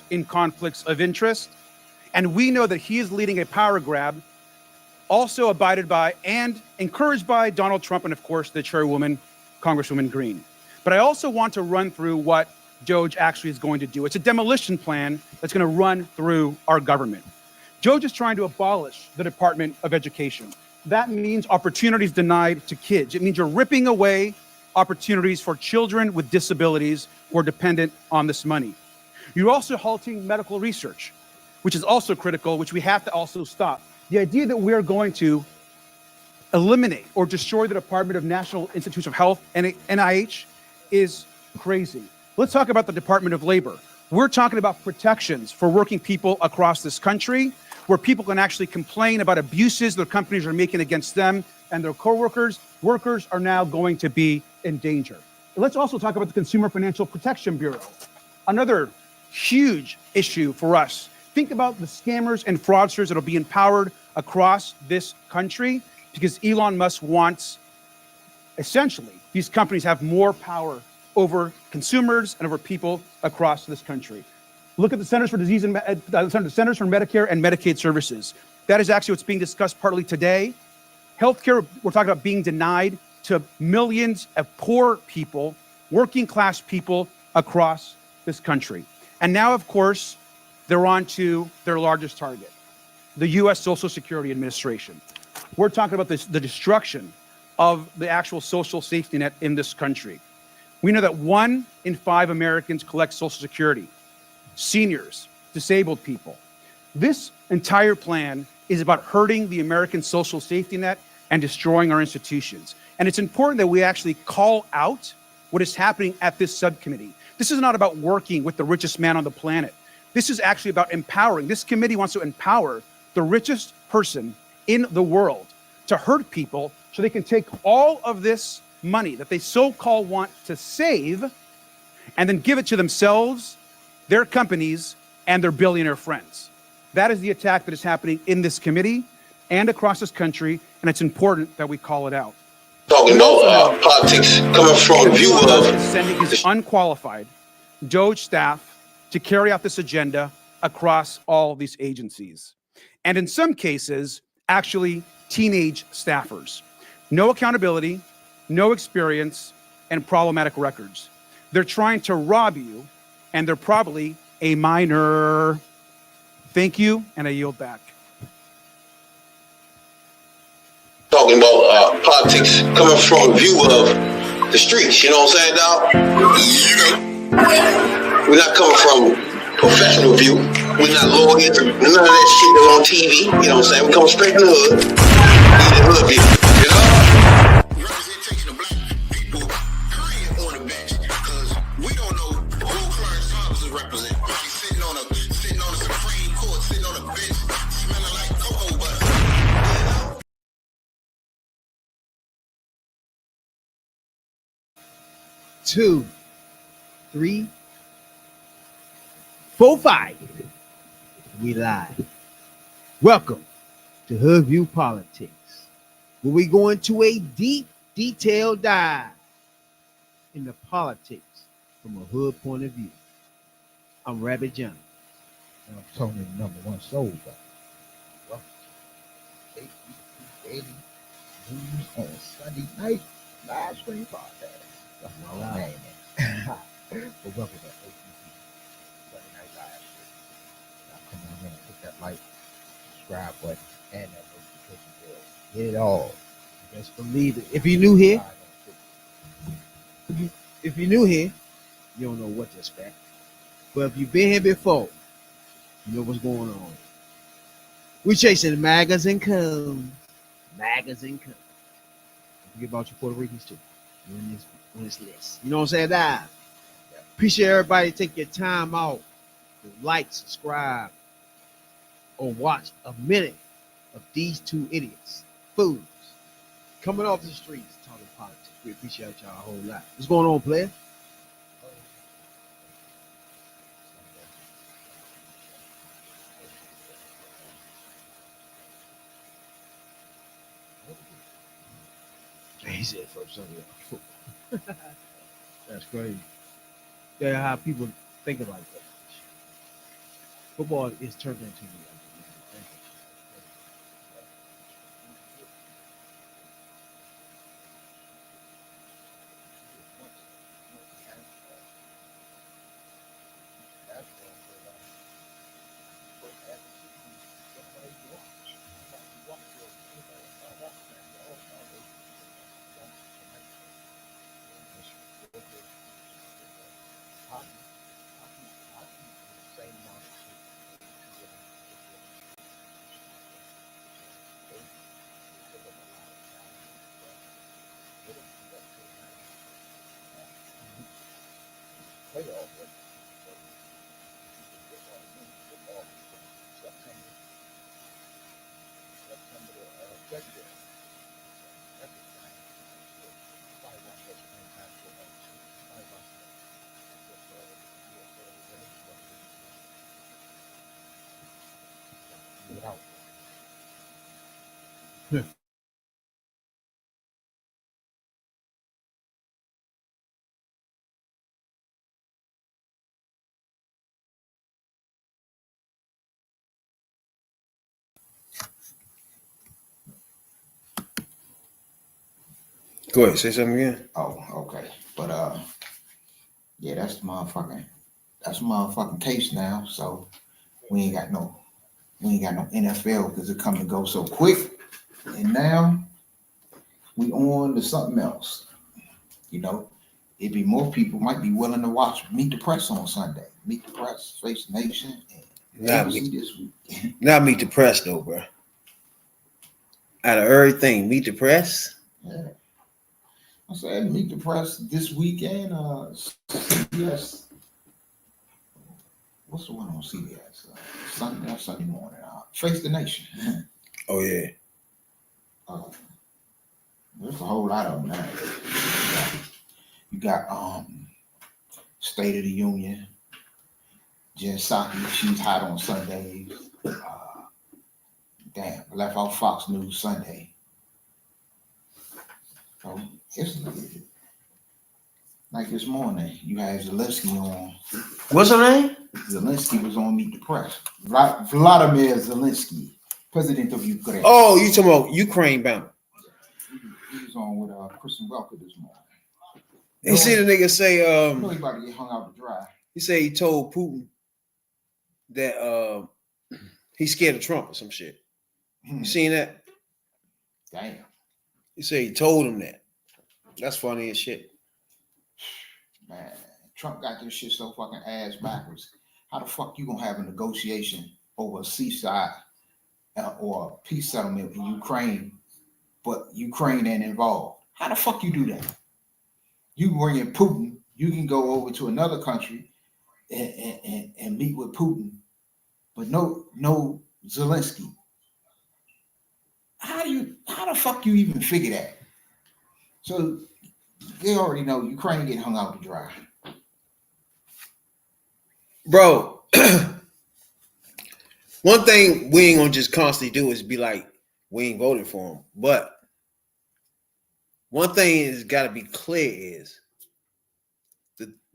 in conflicts of interest. And we know that he is leading a power grab, also abided by and encouraged by Donald Trump and, of course, the chairwoman, Congresswoman Green. But I also want to run through what Doge actually is going to do. It's a demolition plan that's going to run through our government. Doge is trying to abolish the Department of Education. That means opportunities denied to kids. It means you're ripping away opportunities for children with disabilities who are dependent on this money. You're also halting medical research, which is also critical, which we have to also stop. The idea that we're going to eliminate or destroy the Department of National Institutes of Health, NIH, is crazy. Let's talk about the Department of Labor. We're talking about protections for working people across this country, where people can actually complain about abuses their companies are making against them and their coworkers. Workers are now going to be in danger. Let's also talk about the Consumer Financial Protection Bureau, another huge issue for us. Think about the scammers and fraudsters that will be empowered across this country because Elon Musk wants, essentially, these companies have more power over consumers and over people across this country. Look at the Centers for Disease and the Centers for Medicare and Medicaid Services. That is actually what's being discussed partly today. Healthcare, we're talking about being denied to millions of poor people, working class people across this country. And now, of course, they're on to their largest target, the U.S. Social Security Administration. We're talking about the destruction of the actual social safety net in this country. We know that 1 in 5 Americans collect Social Security, seniors, disabled people. This entire plan is about hurting the American social safety net and destroying our institutions. And it's important that we actually call out what is happening at this subcommittee. This is not about working with the richest man on the planet. This is actually about empowering. This committee wants to empower the richest person in the world to hurt people so they can take all of this money that they so-called want to save and then give it to themselves, their companies, and their billionaire friends. That is the attack that is happening in this committee and across this country, and it's important that we call it out. Talking about politics coming from a view of sending his unqualified Doge staff to carry out this agenda across all these agencies. And in some cases, actually teenage staffers. No accountability, no experience, and problematic records. They're trying to rob you, and they're probably a minor. Thank you, and I yield back. Talking about politics coming from a view of the streets, you know what I'm saying, dog? You know, we're not coming from professional view. We're not lawyers, none of that shit that's on TV, you know what I'm saying? We come straight from the hood, the hood view, you know? Representation of black people, period, on the bench, because we don't know who Clarence Thomas is representing. He's sitting on a Supreme Court, sitting on a bench, smelling like cocoa butter. 2, 3, 4, 5. We live. Welcome to Hoodviewpolitics, where we go into a deep, detailed dive into politics from a hood point of view. I'm Rabbit John. And I'm Tony, the #1 soul guy. Welcome to Daily News on Sunday night live stream podcast. That's my name. But welcome to OTP Sunday night live stream. Now come on in and hit that like, subscribe button, and that notification bell. Hit it all. Best believe it. If you're new here, you don't know what to expect. But if you've been here before, you know what's going on. We're chasing magazine comes. Magazine comes. Don't forget about your Puerto Ricans too. On this list. You know what I'm saying? That. Appreciate everybody take your time out to like, subscribe, or watch a minute of these two idiots, fools, coming off the streets talking politics. We appreciate y'all a whole lot. What's going on, player? He said first Sunday football. That's crazy. Yeah, how people think about that. Football is turned into Go ahead, say something again. Oh, okay. But yeah, that's the motherfucking case now. So we ain't got no NFL because it come and go so quick. And now we on to something else. You know, it'd be more people might be willing to watch Meet the Press on Sunday. Meet the Press, Face the Nation, and Not ABC me. this week. Not Meet the Press though, bro. Out of everything, Meet the Press. Yeah. I said Meet the Press this weekend. CBS. What's the one on CBS? Sunday morning. Face the Nation. Oh yeah. There's a whole lot of them now. You got State of the Union. Jen Psaki, she's hot on Sundays. Damn, left off Fox News Sunday. So it's like this morning, you had Zelensky on. What's her name? Zelensky was on Meet the Press. Vladimir Zelensky, president of Ukraine. Oh, you talking about Ukraine bound? He was on with Kristen Welker this morning. You see the nigga say You know he about to get hung out to dry. he said he told Putin that he's scared of Trump or some shit. You seen that? Damn. He said he told him that. That's funny as shit. Man, Trump got this shit so fucking ass backwards. How the fuck you gonna have a negotiation over a ceasefire or a peace settlement in Ukraine, but Ukraine ain't involved? How the fuck you do that? You bring in Putin, you can go over to another country and meet with Putin, but no Zelensky. How the fuck you even figure that? So they already know Ukraine getting hung out to dry. Bro, one thing we ain't gonna just constantly do is be like, we ain't voting for him. But one thing is gotta be clear is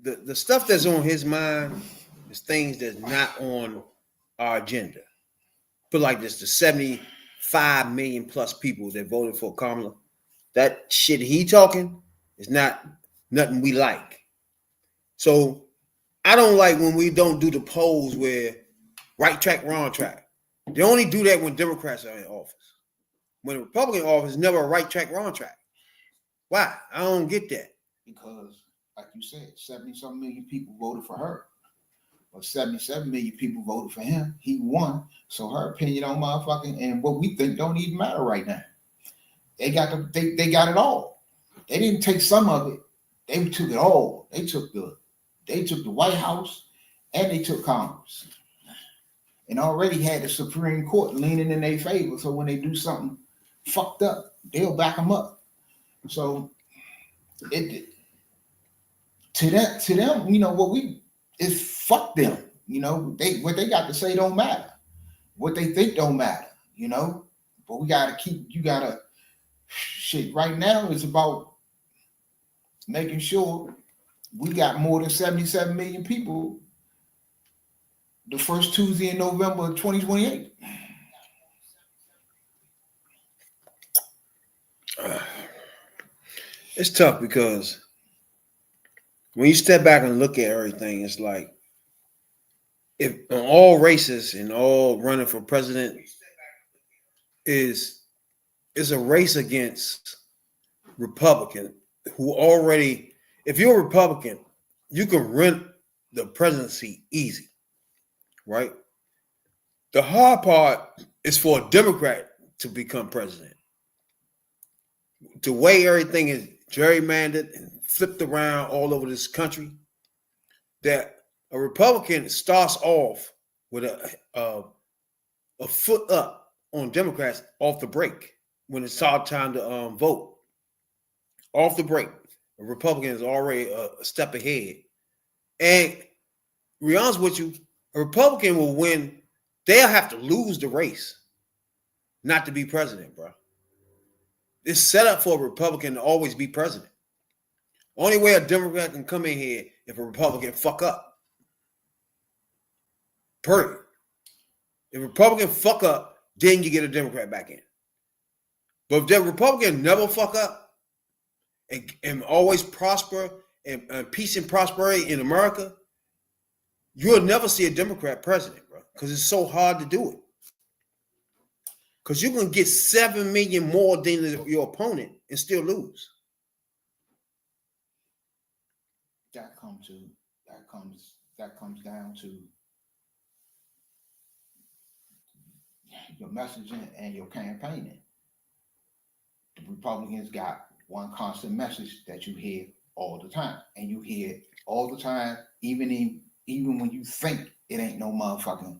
the stuff that's on his mind is things that's not on our agenda. Put like this, the 75 million plus people that voted for Kamala, that shit he talking is not nothing we like. So I don't like when we don't do the polls where right track, wrong track. They only do that when Democrats are in office. When a Republican office, never a right track, wrong track. Why? I don't get that. Because, like you said, 70-some million people voted for her. Or 77 million people voted for him. He won. So her opinion on motherfucking and what we think don't even matter right now. They got they got it all. They didn't take some of it. They took it all. They took the White House and they took Congress. And already had the Supreme Court leaning in their favor. So when they do something fucked up, they'll back them up. So to them, you know, it's fuck them. You know, what they got to say don't matter. What they think don't matter, you know. But shit, right now it's about making sure we got more than 77 million people the first Tuesday in November of 2028. It's tough because when you step back and look at everything, it's like if in all races and all running for president is a race against Republican who already, if you're a Republican, you can rent the presidency easy, right? The hard part is for a Democrat to become president. The way everything is gerrymandered and flipped around all over this country, that a Republican starts off with a foot up on Democrats off the break when it's time to vote. Off the break, a Republican is already a step ahead. And to be honest with you, a Republican will win. They'll have to lose the race not to be president, bro. It's set up for a Republican to always be president. Only way a Democrat can come in here if a Republican fuck up. Period. If a Republican fuck up, then you get a Democrat back in. But if the Republican never fuck up and always prosper and peace and prosperity in America, you'll never see a Democrat president, bro, because it's so hard to do it. Because you can get 7 million more than your opponent and still lose. That comes down to your messaging and your campaigning. The Republicans got one constant message that you hear all the time, and you hear it all the time, even when you think it ain't no motherfucking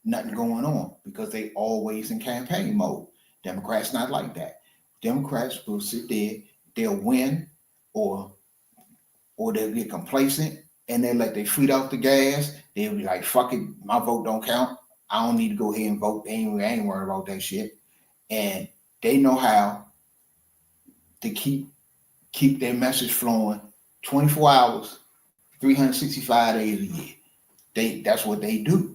nothing going on, because they always in campaign mode. Democrats not like that. Democrats will sit there, they'll win, or they'll get complacent and they let their feet off the gas. They'll be like, fuck it, my vote don't count. I don't need to go ahead and vote. I ain't worried about that shit. And they know how to keep their message flowing 24 hours, 365 days a year. That's what they do.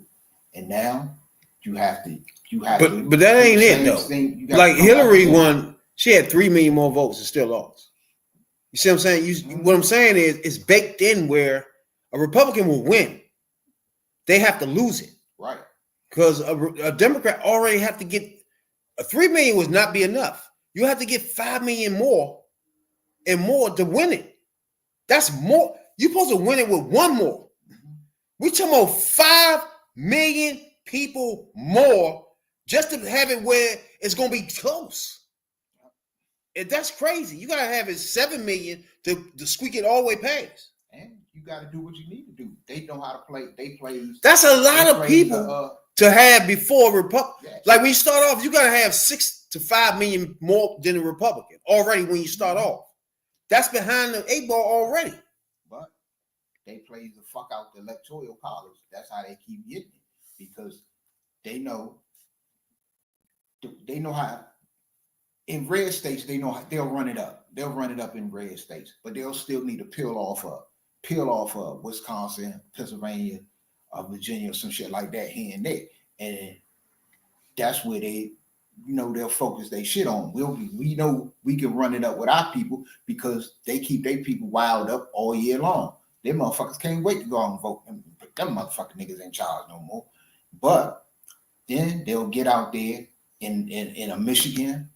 And now you have to. But that ain't it though. Like Hillary won, she had 3 million more votes and still lost. You see what I'm saying? What I'm saying is it's baked in where a Republican will win. They have to lose it. Right. Because a Democrat already have to get 3 million would not be enough. You have to get 5 million more and more to win it. That's more. You're supposed to win it with one more. We're talking about 5 million people more just to have it where it's going to be close. And that's crazy. You got to have it 7 million to squeak it all the way past. And you got to do what you need to do. They know how to play. They play. That's a lot of people to have before Republican. Yeah. Like when you start off, you got to have 6 to 5 million more than a Republican already when you start off. That's behind the 8 ball already. But they play the fuck out the electoral college. That's how they keep getting it, because they know how. In red states, they know they'll run it up. They'll run it up in red states, but they'll still need to peel off of Wisconsin, Pennsylvania, Virginia, some shit like that here and there. And that's where they, they'll focus their shit on. We know we can run it up with our people because they keep their people wild up all year long. Them motherfuckers can't wait to go out and vote. Them motherfucking niggas ain't charged no more. But then they'll get out there in a Michigan,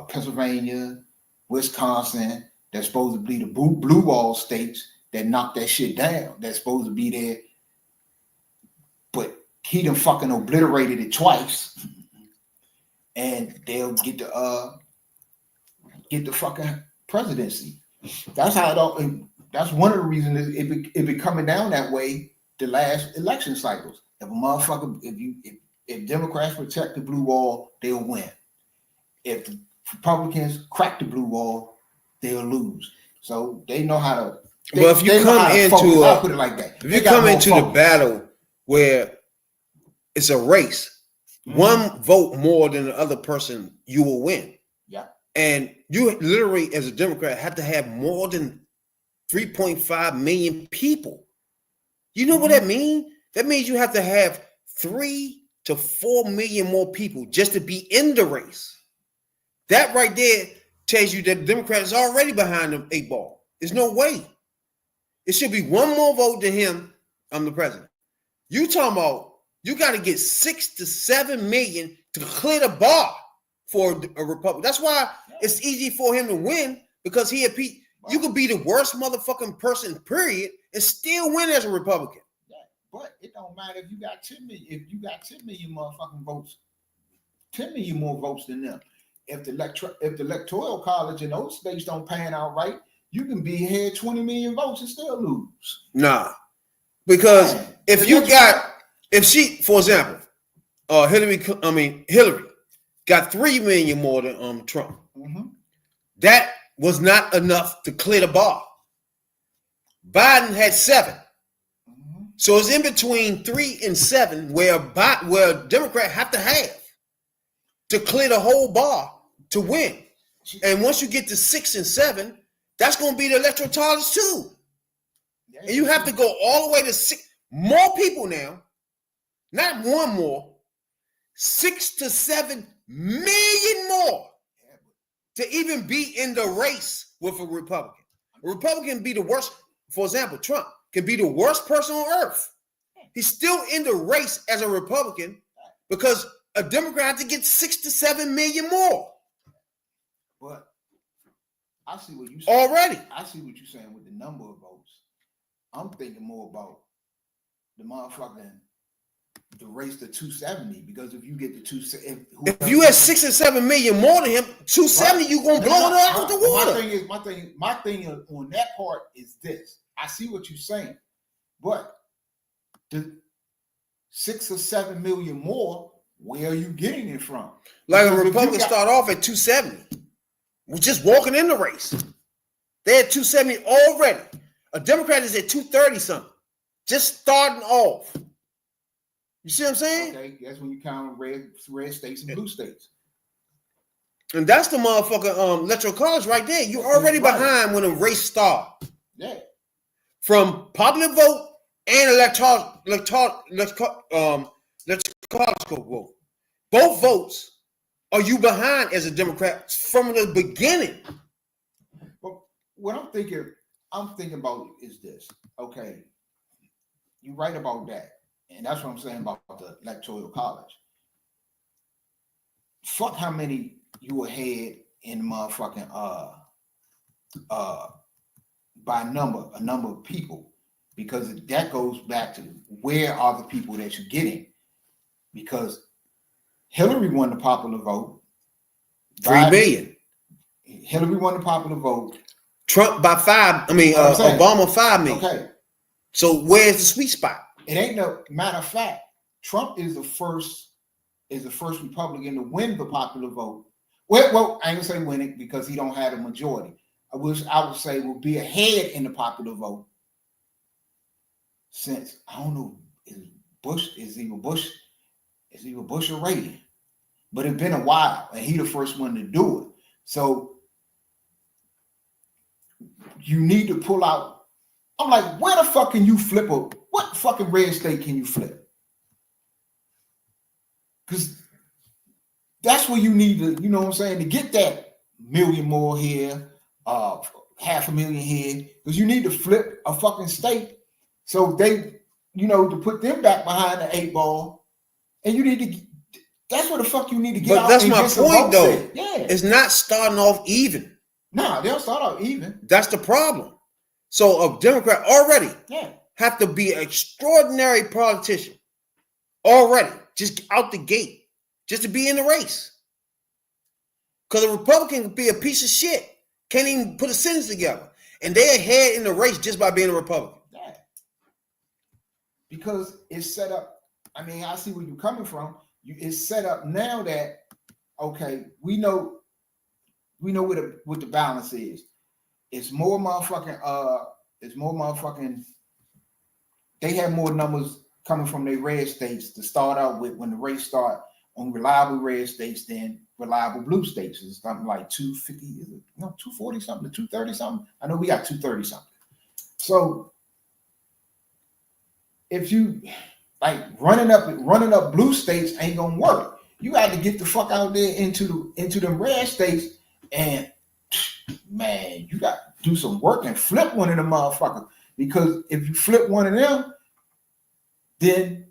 Pennsylvania, Wisconsin, that's supposed to be the blue wall states that knock that shit down. That's supposed to be there, but he done fucking obliterated it twice, and they'll get the fucking presidency. That's how it all. That's one of the reasons it be coming down that way the last election cycles. If a motherfucker, if Democrats protect the blue wall, they'll win. If the Republicans crack the blue wall, they'll lose. So they know how to. But if you come into I'll put it like that. If you come into the battle where it's a race, one vote more than the other person, you will win. Yeah. And you literally, as a Democrat, have to have more than 3.5 million people. You know what that means? That means you have to have 3 to 4 million more people just to be in the race. That right there tells you that the Democrats are already behind the 8 ball. There's no way. It should be one more vote to him. I'm the president. You talking about you got to get 6 to 7 million to clear the bar for a Republican. That's why it's easy for him to win, because you could be the worst motherfucking person, period, and still win as a Republican. But it don't matter if you got 10 million. If you got 10 million motherfucking votes, 10 million more votes than them. If the electoral college in those states don't pan out right, you can be ahead 20 million votes and still lose. Nah, because for example, Hillary got 3 million more than Trump. Mm-hmm. That was not enough to clear the bar. Biden had 7. Mm-hmm. So it's in between 3 and 7 where a Democrat have to have to clear the whole bar to win. And once you get to 6 and 7, that's going to be the electoral college too. Yeah, and you have to go all the way to 6 more people now, not one more, 6 to 7 million more to even be in the race with a Republican. A Republican be the worst. For example, Trump can be the worst person on earth. He's still in the race as a Republican because a Democrat has to get 6 to 7 million more. But I see what you saying. Already. I see what you're saying with the number of votes. I'm thinking more about the motherfucking the race to 270, because if you get to 270, if you had 6 and 7 million more than him, 270, you gonna blow it out the water. My thing on that part is this. I see what you're saying, but the 6 or 7 million more, where are you getting it from? Like Because a Republican start off at 270, just walking in the race. They're at 270 already. A Democrat is at 230 something, just starting off. You see what I'm saying? Okay, that's when you count red states and blue states. And that's the motherfucker electoral college right there. You're already behind when a race starts. Yeah. From popular vote and electoral vote. Both votes are you behind as a Democrat from the beginning. But what I'm thinking about is this. Okay, you're right about that. And that's what I'm saying about the electoral college. Fuck how many you ahead in motherfucking by a number of people, because that goes back to where are the people that you're getting, because Hillary won the popular vote. 3 million. Hillary won the popular vote. Trump by 5. Obama 5 million. Okay. So where's the sweet spot? It ain't no matter of fact. Trump is the first Republican to win the popular vote. Well, I ain't gonna say win it because he don't have a majority. I would say will be ahead in the popular vote since I don't know is either Bush or Reagan, but it's been a while and he the first one to do it. So you need to pull out. I'm like, where the fuck can you flip what fucking red state can you flip? Because that's where you need to, you know what I'm saying, to get that million more here, 500,000 here, because you need to flip a fucking state so they, to put them back behind the 8 ball. And you need to, that's what the fuck you need to get but out. That's my point though. Yeah. It's not starting off even. Nah, they'll start out even. That's the problem. So a Democrat already have to be an extraordinary politician already, just out the gate, just to be in the race. Because a Republican could be a piece of shit, can't even put a sentence together, and they're ahead in the race just by being a Republican. Yeah. Because it's set up. I mean, I see where you're coming from. It's set up now that we know what the balance is. It's more motherfucking. They have more numbers coming from their red states to start out with when the race start on reliable red states than reliable blue states. It's something like 250, 240 something to 230 something. I know we got 230 something. So if you like running up blue states ain't gonna work. You got to get the fuck out there into them red states, and man, you got to do some work and flip one of them motherfuckers. Because if you flip one of them, then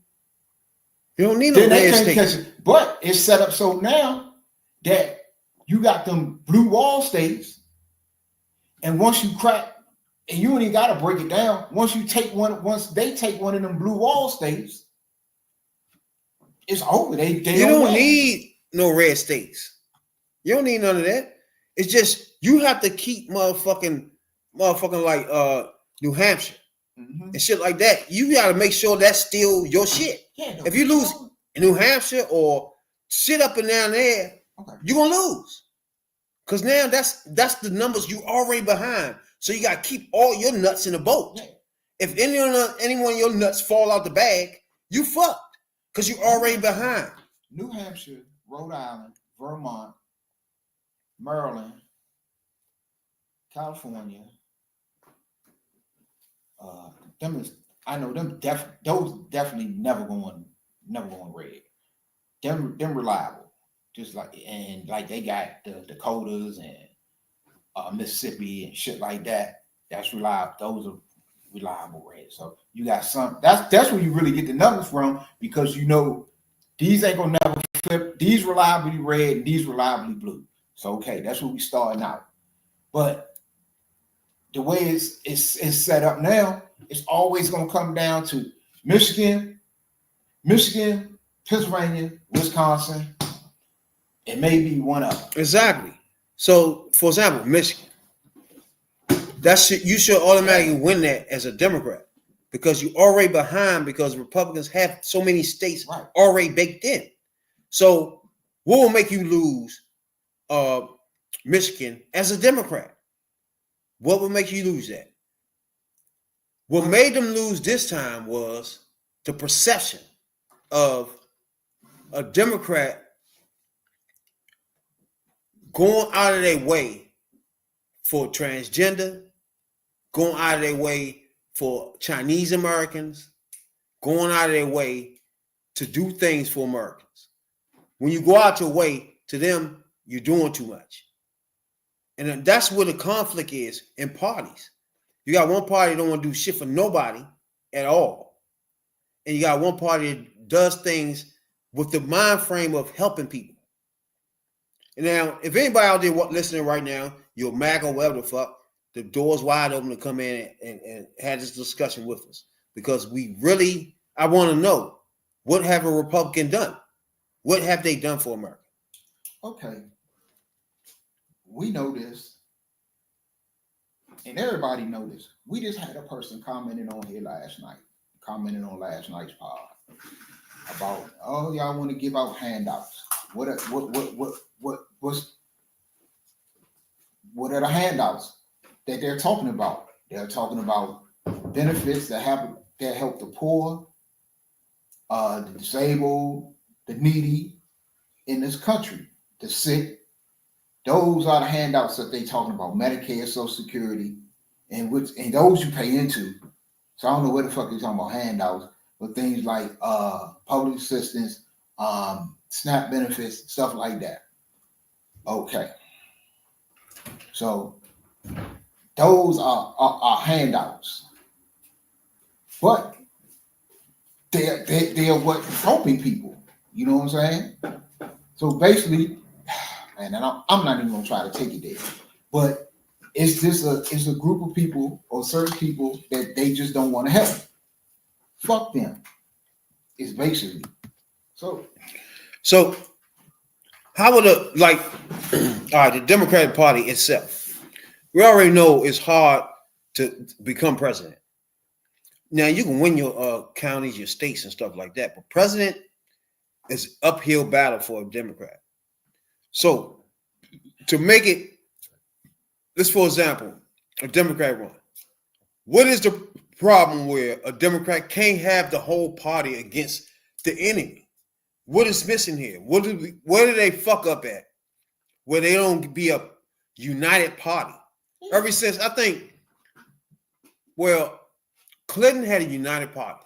You don't need no they red can't states. catch it. But it's set up so now that you got them blue wall states, and once you crack, and you ain't got to break it down. Once they take one of them blue wall states, it's over. They You don't win. need no red states. You don't need none of that. It's just you have to keep motherfucking like New Hampshire and shit like that. You got to make sure that's still your shit. Yeah, If you lose in New Hampshire or shit up and down there, you're gonna lose. Cause now that's the numbers you already behind. So you gotta keep all your nuts in the boat. Yeah. If any one of your nuts fall out the bag, you fucked. Cause you're already behind. New Hampshire, Rhode Island, Vermont, Maryland, California. Those definitely never going red. Them reliable. Just like they got the Dakotas and Mississippi and shit like that. That's reliable. Those are reliable red. So you got some. That's where you really get the numbers from, because you know these ain't gonna never flip. These reliably red and these reliably blue. So okay, that's where we starting out. But the way it's set up now, it's always gonna come down to Michigan, Pennsylvania, Wisconsin, and maybe one other. Exactly. So, for example, Michigan. You should automatically win that as a Democrat, because you're already behind, because Republicans have so many states already baked in. So, what will make you lose Michigan as a Democrat? What would make you lose that? What made them lose this time was the perception of a Democrat going out of their way for transgender, going out of their way for Chinese Americans, going out of their way to do things for Americans. When you go out your way, to them, you're doing too much. And that's where the conflict is in parties. You got one party that don't want to do shit for nobody at all. And you got one party that does things with the mind frame of helping people. And now, if anybody out there listening right now, you're MAGA or whatever the fuck, the door's wide open to come in and have this discussion with us. Because I want to know, what have a Republican done? What have they done for America? Okay. We know this. And everybody know this. We just had a person commenting on last night's pod about, oh, y'all want to give out handouts. What are the handouts that they're talking about? They're talking about benefits that help the poor, the disabled, the needy in this country, the sick. Those are the handouts that they're talking about: Medicare, Social Security, and those you pay into. So I don't know what the fuck they're talking about handouts, but things like public assistance, SNAP benefits, stuff like that. Okay. So those are handouts, but they're what helping people. You know what I'm saying? So basically, and I'm not even gonna try to take it there, but it's a group of people or certain people that they just don't want to help. Fuck them. It's basically so. How would the Democratic Party itself? We already know it's hard to become president. Now you can win your counties, your states, and stuff like that, but president is uphill battle for a Democrat. So to make it, let's for example, a Democrat run. What is the problem where a Democrat can't have the whole party against the enemy? What is missing here? Where do they fuck up at? Where they don't be a united party? Ever since, I think, Well, Clinton had a united party.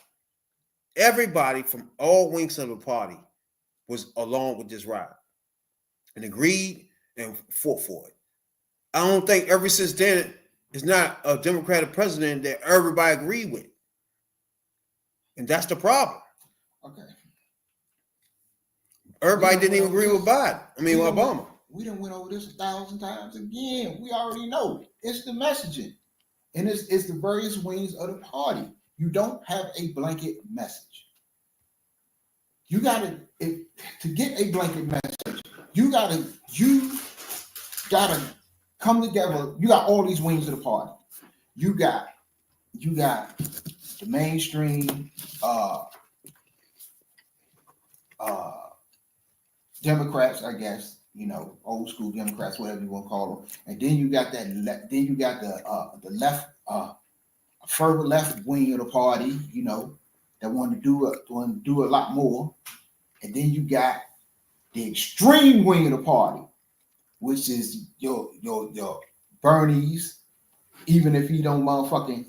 Everybody from all wings of the party was along with this ride and agreed and fought for it. I don't think ever since then it's not a Democratic president that everybody agreed with. And that's the problem. Okay. Everybody didn't even agree with Biden. I mean, with Obama. We done went over this 1,000 times again. We already know. It's the messaging. And it's the various wings of the party. You don't have a blanket message. You gotta, to get a blanket message, you gotta come together. You got all these wings of the party. You got the mainstream Democrats, I guess, old school Democrats, whatever you want to call them, and then you got that. Then you got the left, further left wing of the party, that want to do a lot more, and then you got the extreme wing of the party, which is your Bernie's. Even if he don't motherfucking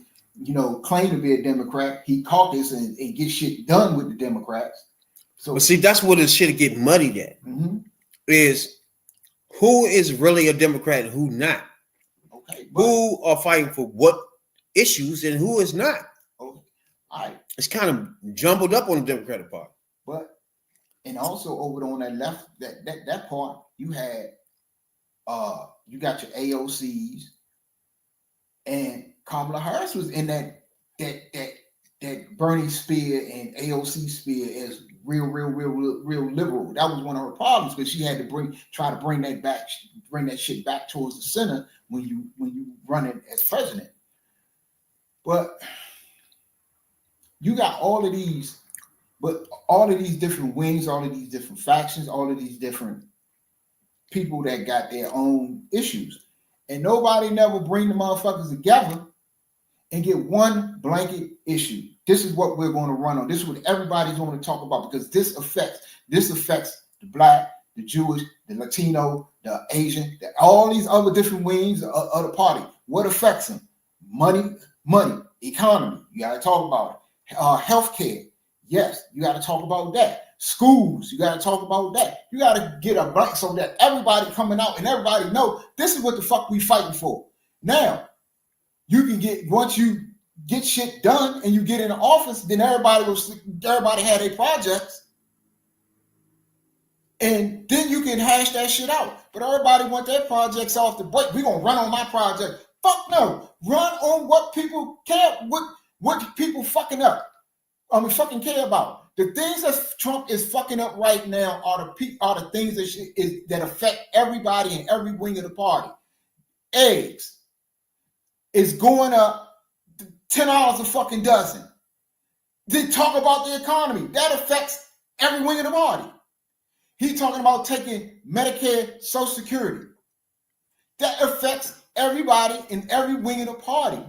claim to be a Democrat, he caucus and get shit done with the Democrats. So, but see, that's where the shit get muddied at. Mm-hmm. Is who is really a Democrat and who not? Okay, who are fighting for what issues and who is not? Oh, all right. It's kind of jumbled up on the Democratic Party. But and also over on that left, that part, you had you got your AOCs, and Kamala Harris was in that Bernie spear and AOC spear as real liberal. That was one of her problems, because she had to try to bring that shit back towards the center when you run it as president. But you got all of these different wings, all of these different factions, all of these different people that got their own issues, and nobody never bring the motherfuckers together and get one blanket issue. This is what we're going to run on. This is what everybody's going to talk about, because this affects the Black, the Jewish, the Latino, the Asian, all these other different wings of the party. What affects them? Money, economy. You got to talk about it. Healthcare. Yes, you got to talk about that. Schools, you got to talk about that. You got to get a blank so that everybody coming out and everybody know this is what the fuck we fighting for. Now, you can get, once you get shit done and you get in the office, then everybody had their projects, and then you can hash that shit out. But everybody want their projects off the break. We're gonna run on my project. Fuck no. Run on what people care, what people fucking care about. The things that Trump is fucking up right now are the things that affect everybody in every wing of the party. Eggs is going up $10 a fucking dozen. They talk about the economy. That affects every wing of the party. He's talking about taking Medicare, Social Security. That affects everybody in every wing of the party.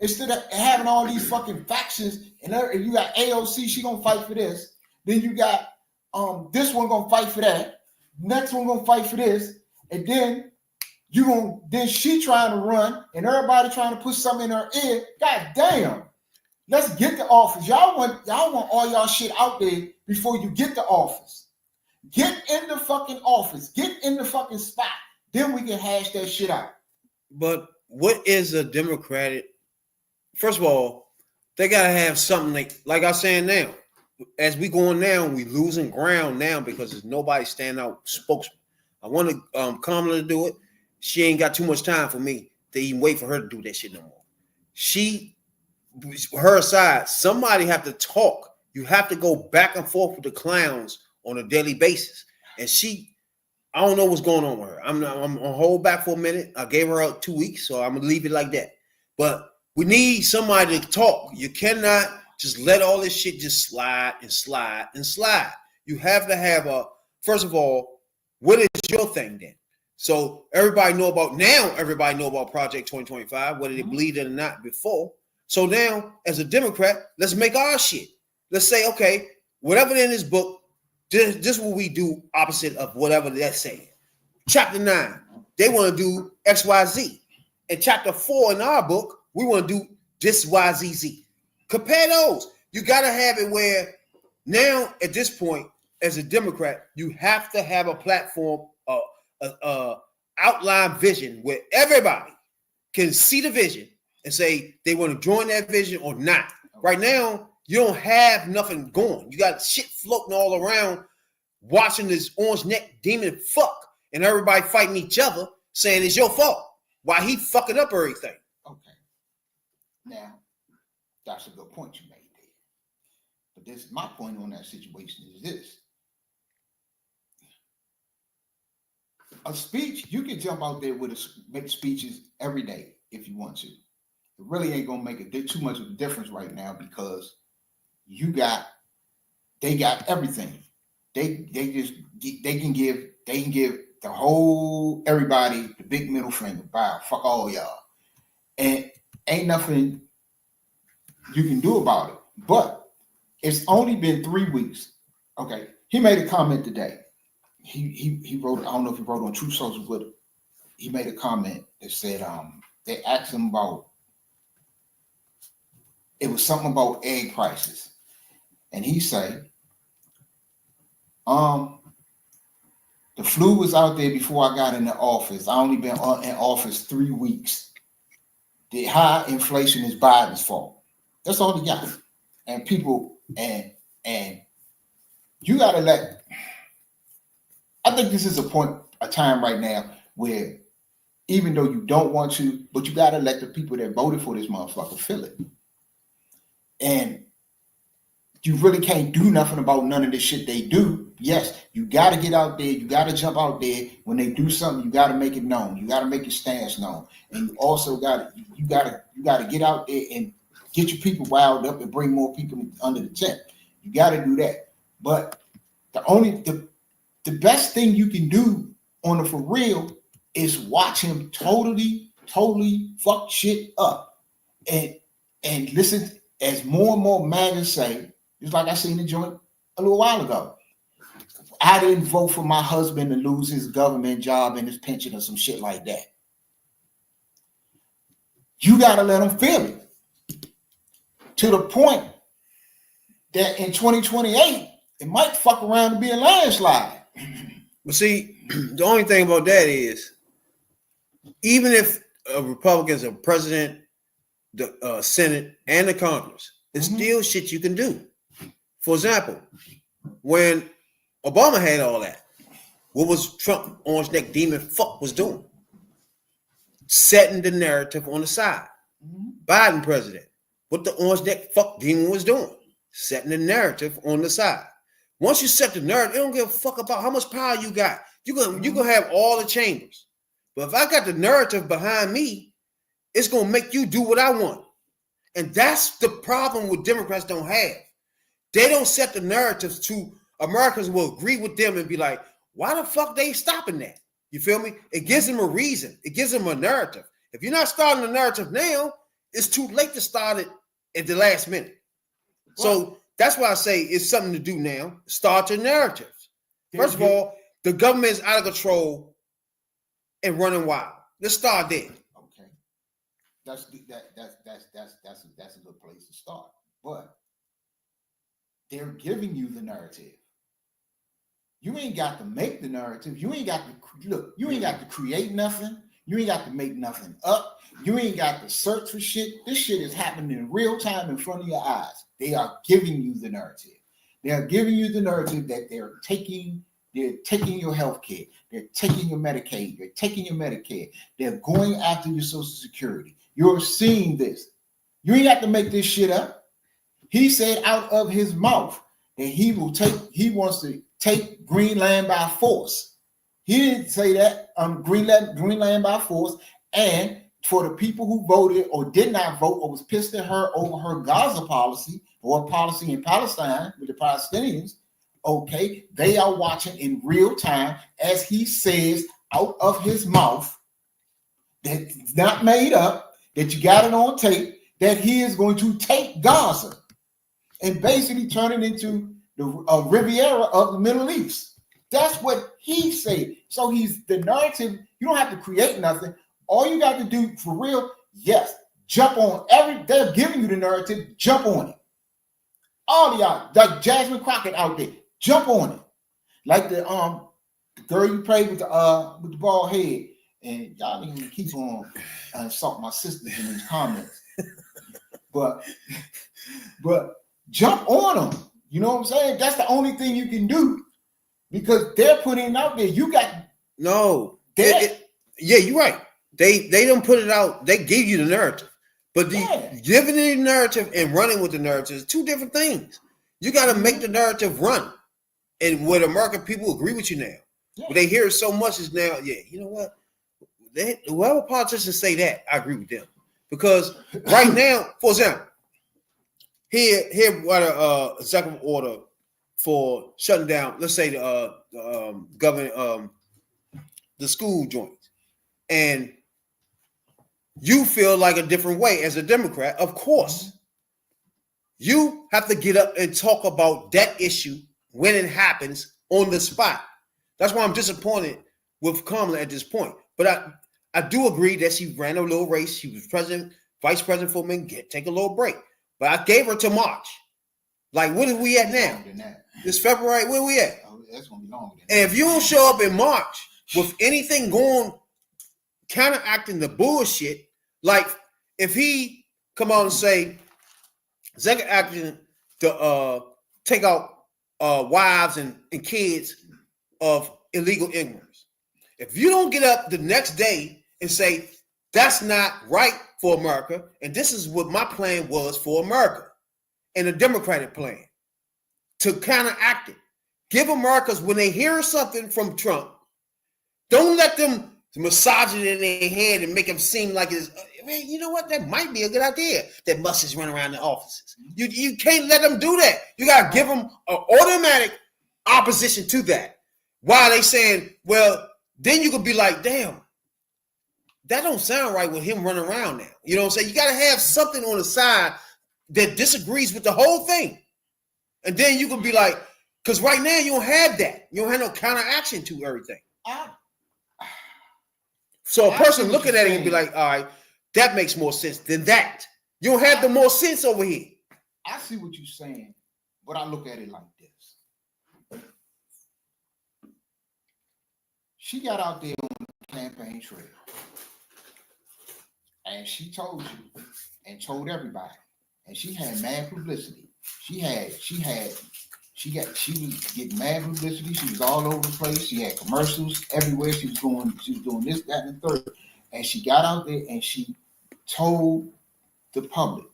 Instead of having all these fucking factions, and you got AOC, she gonna fight for this. Then you got this one gonna fight for that. Next one gonna fight for this, and then then she trying to run, and everybody trying to put something in her ear. God damn. Let's get the office. Y'all want all y'all shit out there before you get the office. Get in the fucking office. Get in the fucking spot. Then we can hash that shit out. But what is a Democratic? First of all, they gotta have something like I'm saying now. As we going now, we losing ground now because there's nobody standing out spokesman. I want Kamala to do it. She ain't got too much time for me to even wait for her to do that shit no more. Her side, somebody have to talk. You have to go back and forth with the clowns on a daily basis. And I don't know what's going on with her. I'm gonna hold back for a minute. I gave her 2 weeks, so I'm gonna leave it like that. But we need somebody to talk. You cannot just let all this shit just slide and slide and slide. You have to have first of all, what is your thing then? So everybody know about Project 2025, whether they believe it or not before. So now, as a Democrat, let's make our shit. Let's say, okay, whatever in this book, this is what we do opposite of whatever that's saying. Chapter 9, they want to do X, Y, Z. And chapter 4 in our book, we want to do this YZZ. Compare those. You got to have it where now at this point, as a Democrat, you have to have a platform, outline vision where everybody can see the vision and say they want to join that vision or not. Right now, you don't have nothing going. You got shit floating all around, watching this orange neck demon fuck, and everybody fighting each other, saying it's your fault. Why he fucking up everything? Okay. Now, that's a good point you made there. But this, my point on that situation is this. A speech, you can jump out there with make speeches every day if you want to. It really ain't gonna make too much of a difference right now because they got everything. They can give the whole everybody the big middle finger. Bye, fuck all y'all, and ain't nothing you can do about it. But it's only been 3 weeks. Okay, he made a comment today. He wrote, I don't know if he wrote on True Social, but he made a comment that said they asked him about, it was something about egg prices. And he said, the flu was out there before I got in the office. I only been in office 3 weeks. The high inflation is Biden's fault. That's all he got. And people, and you gotta let, I think this is a time right now where even though you don't want to, but you got to let the people that voted for this motherfucker feel it. And you really can't do nothing about none of the shit they do. Yes, you got to get out there. You got to jump out there. When they do something, you got to make it known. You got to make your stance known. And you also got to get out there and get your people riled up and bring more people under the tent. You got to do that. But the best thing you can do on the for real is watch him totally fuck shit up. And listen, as more and more MAGAs say, just like I seen the joint a little while ago. I didn't vote for my husband to lose his government job and his pension or some shit like that. You got to let them feel it. To the point that in 2028, it might fuck around and be a landslide. But see, the only thing about that is, even if a Republican's a president, the Senate, and the Congress, there's still shit you can do. For example, when Obama had all that, what was Trump, orange neck demon fuck, was doing? Setting the narrative on the side. Biden president, what the orange neck fuck demon was doing? Setting the narrative on the side. Once you set the narrative, it don't give a fuck about how much power you got. You're gonna have all the chambers. But if I got the narrative behind me, it's gonna make you do what I want. And that's the problem with Democrats don't have. They don't set the narratives to Americans will agree with them and be like, why the fuck they stopping that? You feel me? It gives them a reason. It gives them a narrative. If you're not starting the narrative now, it's too late to start it at the last minute. So that's why I say it's something to do now. Start your narrative. First of all, the government is out of control and running wild. Let's start there. Okay, that's a good place to start. But they're giving you the narrative. You ain't got to make the narrative. You ain't got to look. You ain't got to create nothing. You ain't got to make nothing up. You ain't got to search for shit. This shit is happening in real time in front of your eyes. They are giving you the narrative. They are giving you the narrative that they're taking your health care. They're taking your Medicaid. They're taking your Medicare. They're going after your Social Security. You're seeing this. You ain't got to make this shit up. He said out of his mouth that he wants to take Greenland by force. He didn't say that Greenland by force. And for the people who voted or did not vote or was pissed at her over her Gaza policy or policy in Palestine with the Palestinians, okay, they are watching in real time as he says out of his mouth that it's not made up, that you got it on tape, that he is going to take Gaza and basically turn it into the Riviera of the Middle East. That's what he said. So he's the narrative. You don't have to create nothing. All you got to do for real, yes, jump on they're giving you the narrative, jump on it. All of y'all, like Jasmine Crockett out there, jump on it. Like the girl you played with the bald head, and y'all didn't even keep on insulting my sisters in these comments. But jump on them. You know what I'm saying? That's the only thing you can do because they're putting it out there. You got no. Yeah, you're right. They don't put it out. They give you the narrative, but giving the narrative and running with the narrative is two different things. You got to make the narrative run, and what American people agree with you now. But they hear it so much is now. Yeah, you know what? Whoever politicians say that, I agree with them because right now, for example. Here, what a executive order for shutting down. Let's say the government, the school joints, and you feel like a different way as a Democrat. Of course, you have to get up and talk about that issue when it happens on the spot. That's why I'm disappointed with Kamala at this point. But I do agree that she ran a little race. She was vice president for a minute. Take a little break. But I gave her to March. Like, what are we at now? This February, where we at? Oh, that's gonna be longer than and if you don't show up in March with anything going, counteracting the bullshit, like if he come out and say, executive action to take out wives and kids of illegal immigrants. If you don't get up the next day and say, that's not right for America, and this is what my plan was for America, and a Democratic plan to counteract it. Give Americans, when they hear something from Trump, don't let them massage it in their head and make them seem like it's, man, you know what? That might be a good idea. That buses run around the offices. You can't let them do that. You got to give them an automatic opposition to that. While they saying, well, then you could be like, damn, that don't sound right with him running around now. You know what I'm saying? You got to have something on the side that disagrees with the whole thing. And then you can be like, because right now you don't have that. You don't have no counteraction to everything. So a person looking at it and be like, all right, that makes more sense than that. You don't have the more sense over here. I see what you're saying, but I look at it like this. She got out there on the campaign trail. And she told you and told everybody. And she had mad publicity. She was getting mad publicity. She was all over the place. She had commercials everywhere. She was doing this, that, and the third. And she got out there and she told the public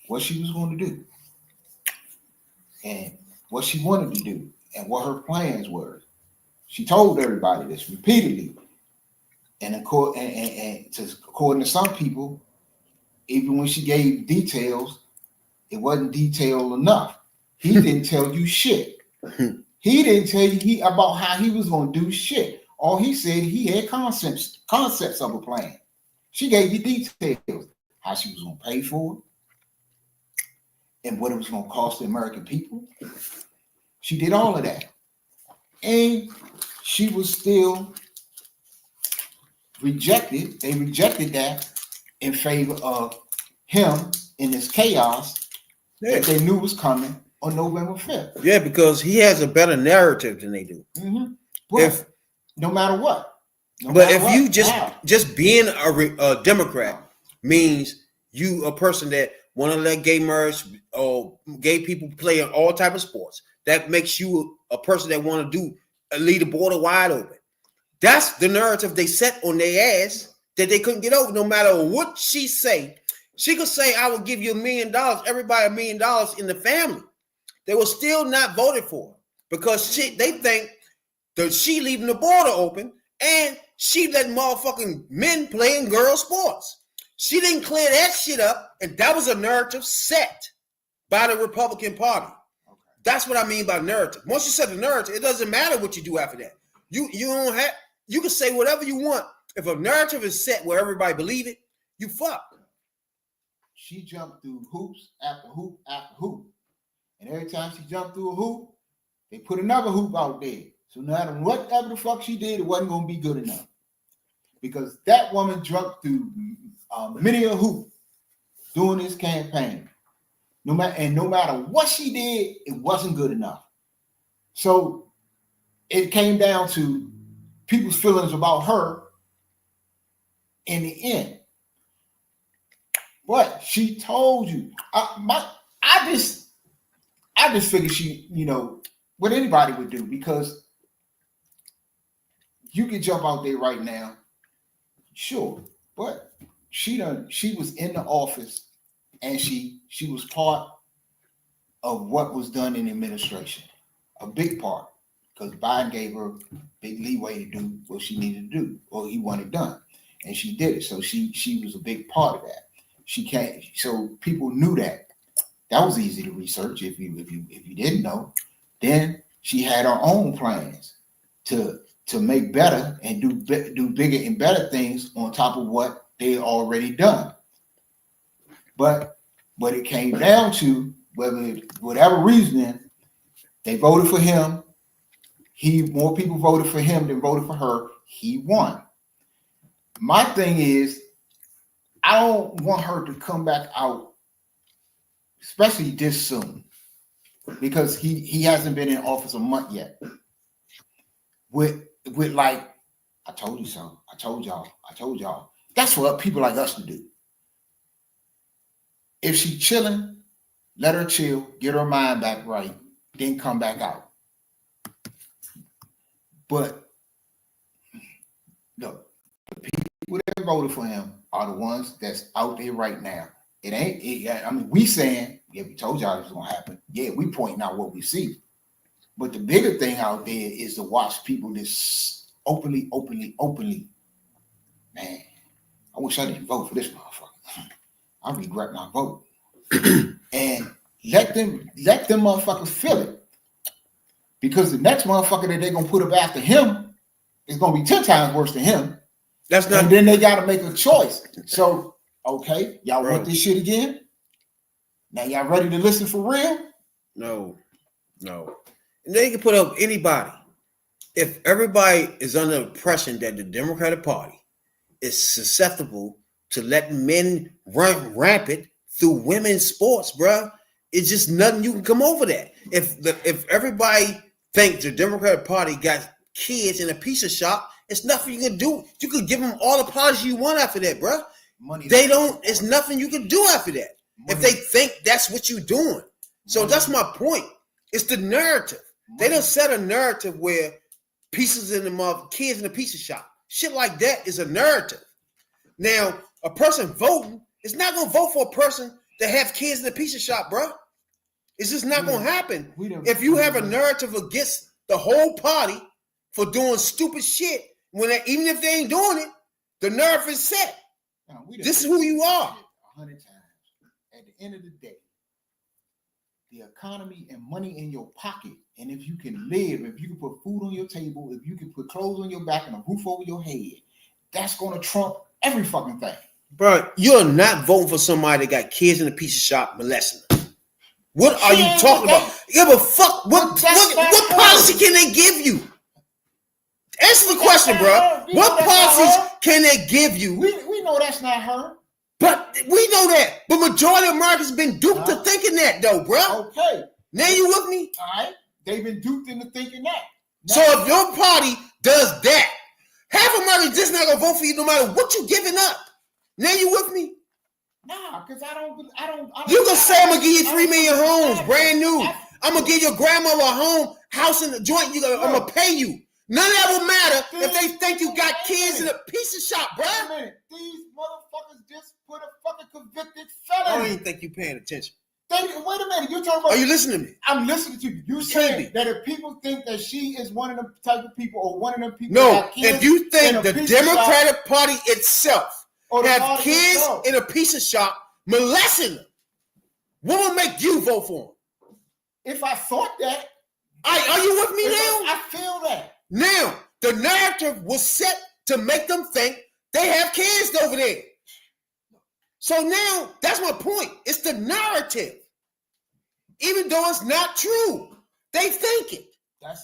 what she was going to do and what she wanted to do and what her plans were. She told everybody this repeatedly. And according to some people, even when she gave details, it wasn't detailed enough. He didn't tell you shit. He didn't tell you about how he was going to do shit. All he said, he had concepts of a plan. She gave you details, how she was going to pay for it and what it was going to cost the American people. She did all of that. And she was still rejected. They rejected that in favor of him in this chaos that they knew was coming on November 5th. Yeah, because he has a better narrative than they do. Mm-hmm. But no matter what. You just being a Democrat means you a person that want to let gay marriage or gay people play in all type of sports. That makes you a person that want to leave the border wide open. That's the narrative they set on their ass that they couldn't get over. No matter what she say, she could say, I will give you $1 million, everybody $1 million in the family. They will still not voted for her because they think that she leaving the border open and she letting motherfucking men play in girl sports. She didn't clear that shit up, and that was a narrative set by the Republican Party. Okay. That's what I mean by narrative. Once you set the narrative, it doesn't matter what you do after that. You can say whatever you want. If a narrative is set where everybody believe it, you fuck. She jumped through hoops after hoop after hoop. And every time she jumped through a hoop, they put another hoop out there. So no matter whatever the fuck she did, it wasn't going to be good enough. Because that woman jumped through many a hoop during this campaign. No matter what she did, it wasn't good enough. So it came down to people's feelings about her in the end. But she told you, I just figured she, what anybody would do, because you could jump out there right now, sure, but she was in the office and she was part of what was done in the administration, a big part, because Biden gave her big leeway to do what she needed to do or he wanted done, and she did it. So she was a big part of that. She can't. So people knew that. That was easy to research. If you didn't know, then she had her own plans to make better and do bigger and better things on top of what they already done. But it came down to whatever reasoning, they voted for him. More people voted for him than voted for her. He won. My thing is, I don't want her to come back out, especially this soon, because he hasn't been in office a month yet. With like, I told you so. I told y'all. That's what people like us to do. If she chilling, let her chill, get her mind back right, then come back out. But look, the people that voted for him are the ones that's out there right now. We saying, yeah, we told y'all it was gonna happen. Yeah, we pointing out what we see. But the bigger thing out there is to watch people this openly. Man, I wish I didn't vote for this motherfucker. I regret not voting. And let them motherfuckers feel it. Because the next motherfucker that they're gonna put up after him is gonna be 10 times worse than him. That's not. And then they gotta make a choice. So, okay, y'all want this shit again? Now y'all ready to listen for real? No. And they can put up anybody. If everybody is under the impression that the Democratic Party is susceptible to letting men run rampant through women's sports, bro, it's just nothing you can come over that. If everybody thinks the Democratic Party got kids in a pizza shop, it's nothing you can do. You could give them all the apology you want after that, bro. It's nothing you can do after that. If they think that's what you're doing. So that's my point. It's the narrative. They don't set a narrative where kids in the pizza shop. Shit like that is a narrative. Now, a person voting is not going to vote for a person that have kids in the pizza shop, bro. It's just not going to happen. If you have a narrative against the whole party for doing stupid shit, even if they ain't doing it, the nerve is set. This is who you are. 100 times. At the end of the day, the economy and money in your pocket, and if you can live, if you can put food on your table, if you can put clothes on your back and a roof over your head, that's going to trump every fucking thing. Bro, you're not voting for somebody that got kids in the pizza shop molesting them. What are you talking about? Yeah, but fuck, what policy can they give you? Answer the question, bro. What policies can they give you? We know that's not her. But we know that. But majority of Americans been duped to thinking that, though, bro. Okay. Now you with me? All right. They've been duped into thinking that. Now, so if your party does that, half Americans just not gonna vote for you no matter what you giving up. Now you with me? Nah, because I don't. You can say I'm gonna give you 3 million homes, brand new. I'm gonna give your grandmother a house in the joint. I'm gonna pay you. None of that will matter if they think you got kids in a pizza shop, bro. Wait a minute. These motherfuckers just put a fucking convicted felon. I don't even think you paying attention. Wait a minute. You're talking about. Are you listening to me? I'm listening to you. You saying that if people think that she is one of them type of people or one of them people. No, if you think the Democratic Party itself have kids in a pizza shop molesting them, what will make you vote for them? If I thought that. Are you with me now? I feel that. Now, the narrative was set to make them think they have kids over there. So now, that's my point. It's the narrative. Even though it's not true, they think it. I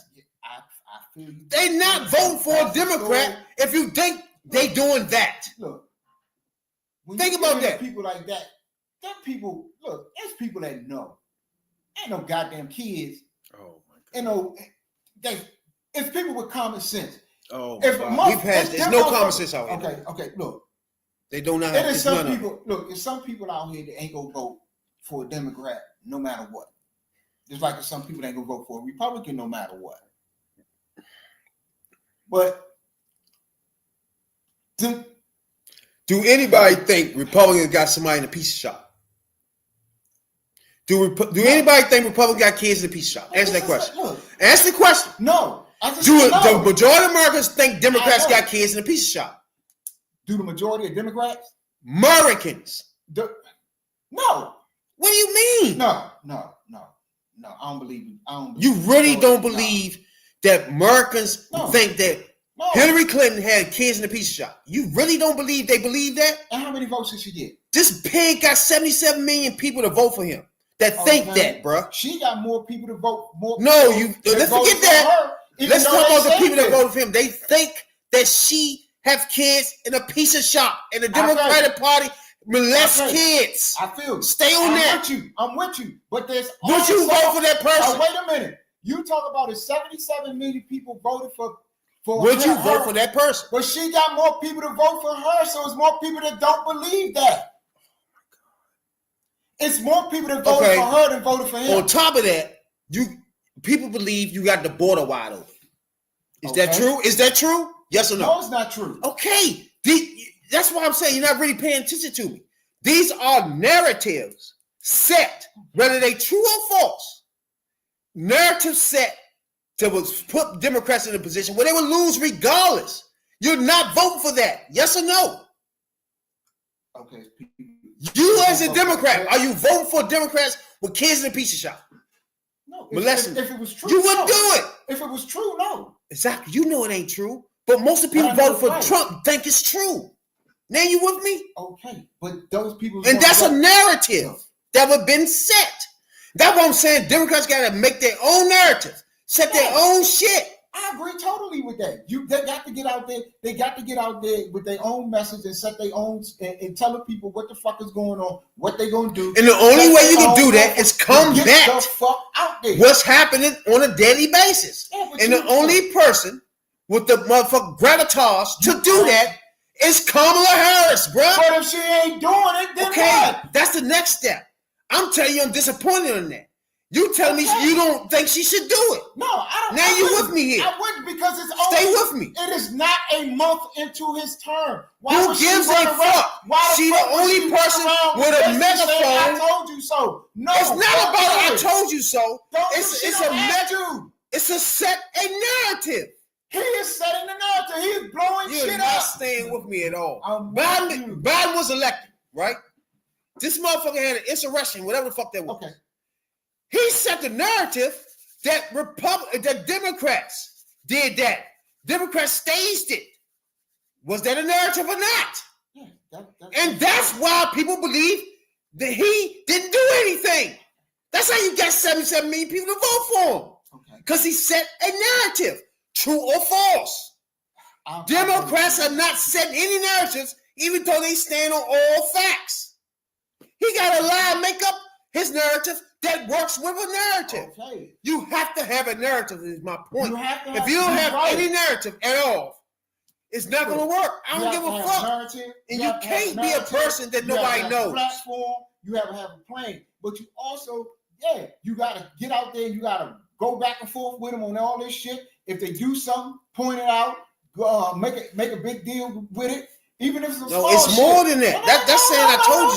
feel you. They not voting for a Democrat if you think they doing that. Look, think about that. People like that, them people, look, it's people that know. Ain't no goddamn kids. Oh my God. You know, it's people with common sense. Oh If my a God. There's no common sense out here. Okay, look. They don't know. It is some people. Look, there's some people out here that ain't gonna vote for a Democrat no matter what. Just like there's some people that ain't gonna vote for a Republican no matter what. But do anybody think Republicans got somebody in a pizza shop? Do anybody think Republicans got kids in a pizza shop? Answer that question. Answer the question. No. I just Do said no. the majority of Americans think Democrats got kids in a pizza shop? Do the majority of Democrats? Americans. No. What do you mean? No. I don't believe you. You really don't believe that Americans think that Hillary Clinton had kids in the pizza shop? You really don't believe they believe that? And how many votes did she get? This pig got 77 million people to vote for him that think that, bro. She got more people to vote. Let's forget that. Let's talk about the people that voted for him. They think that she have kids in a pizza shop and the Democratic Party molest kids. I feel you. Stay on that. I'm with you. But there's would you vote for that person? Wait a minute. You talk about it. 77 million people voted for would you vote for that person? But she got more people to vote for her, so it's more people that don't believe that. It's more people that voted for her than voted for him. On top of that, people believe you got the border wide open. Is that true? Is that true? Yes or no? No, it's not true. Okay. That's why I'm saying you're not really paying attention to me. These are narratives set, whether they true or false. Narrative set to put Democrats in a position where they would lose regardless. You're not voting for that. Yes or no? Okay. You as a Democrat, are you voting for Democrats with kids in a pizza shop? No. If it was true, you wouldn't do it. If it was true, no. Exactly. You know it ain't true. But most of the people voting for Trump think it's true. Now you with me? Okay. But those people... And that's a narrative that would have been set. That's what I'm saying. Democrats got to make their own narrative. Set their own shit. I agree totally with that. They got to get out there. They got to get out there with their own message and set their own and tell the people what the fuck is going on, what they gonna do. And the only way you can do that is combat the fuck out there. What's happening on a daily basis. And the only person with the motherfucking gravitas to do that is Kamala Harris, bro. But if she ain't doing it, then what? That's the next step. I'm telling you, I'm disappointed in that. You tell me you don't think she should do it. No, I don't. Now you with me here. I wouldn't because it's Stay with me. It is not a month into his term. Who gives a fuck? She the only person with a megaphone. I told you so. No, it's not about I told you so. It's a set a narrative. He is setting the narrative. He is blowing shit up. You're not staying with me at all. Biden was elected, right? This motherfucker had an insurrection, whatever the fuck that was. Okay. He set the narrative that that Democrats did that. Democrats staged it. Was that a narrative or not? Yeah, and that's why people believe that he didn't do anything. That's how you got 77 million people to vote for him. Because he set a narrative, true or false. Democrats are not setting any narratives, even though they stand on all facts. He got to lie and make up his narrative that works with a narrative. Okay. You have to have a narrative, is my point. If you don't have any narrative at all, it's not going to work. I don't give a fuck. And you can't be a person that nobody knows. Platform, you have to have a plan. But you also, you got to get out there. You got to go back and forth with them on all this shit. If they do something, point it out. Make a big deal with it. Even if it's a small it's more than that. That's saying I told you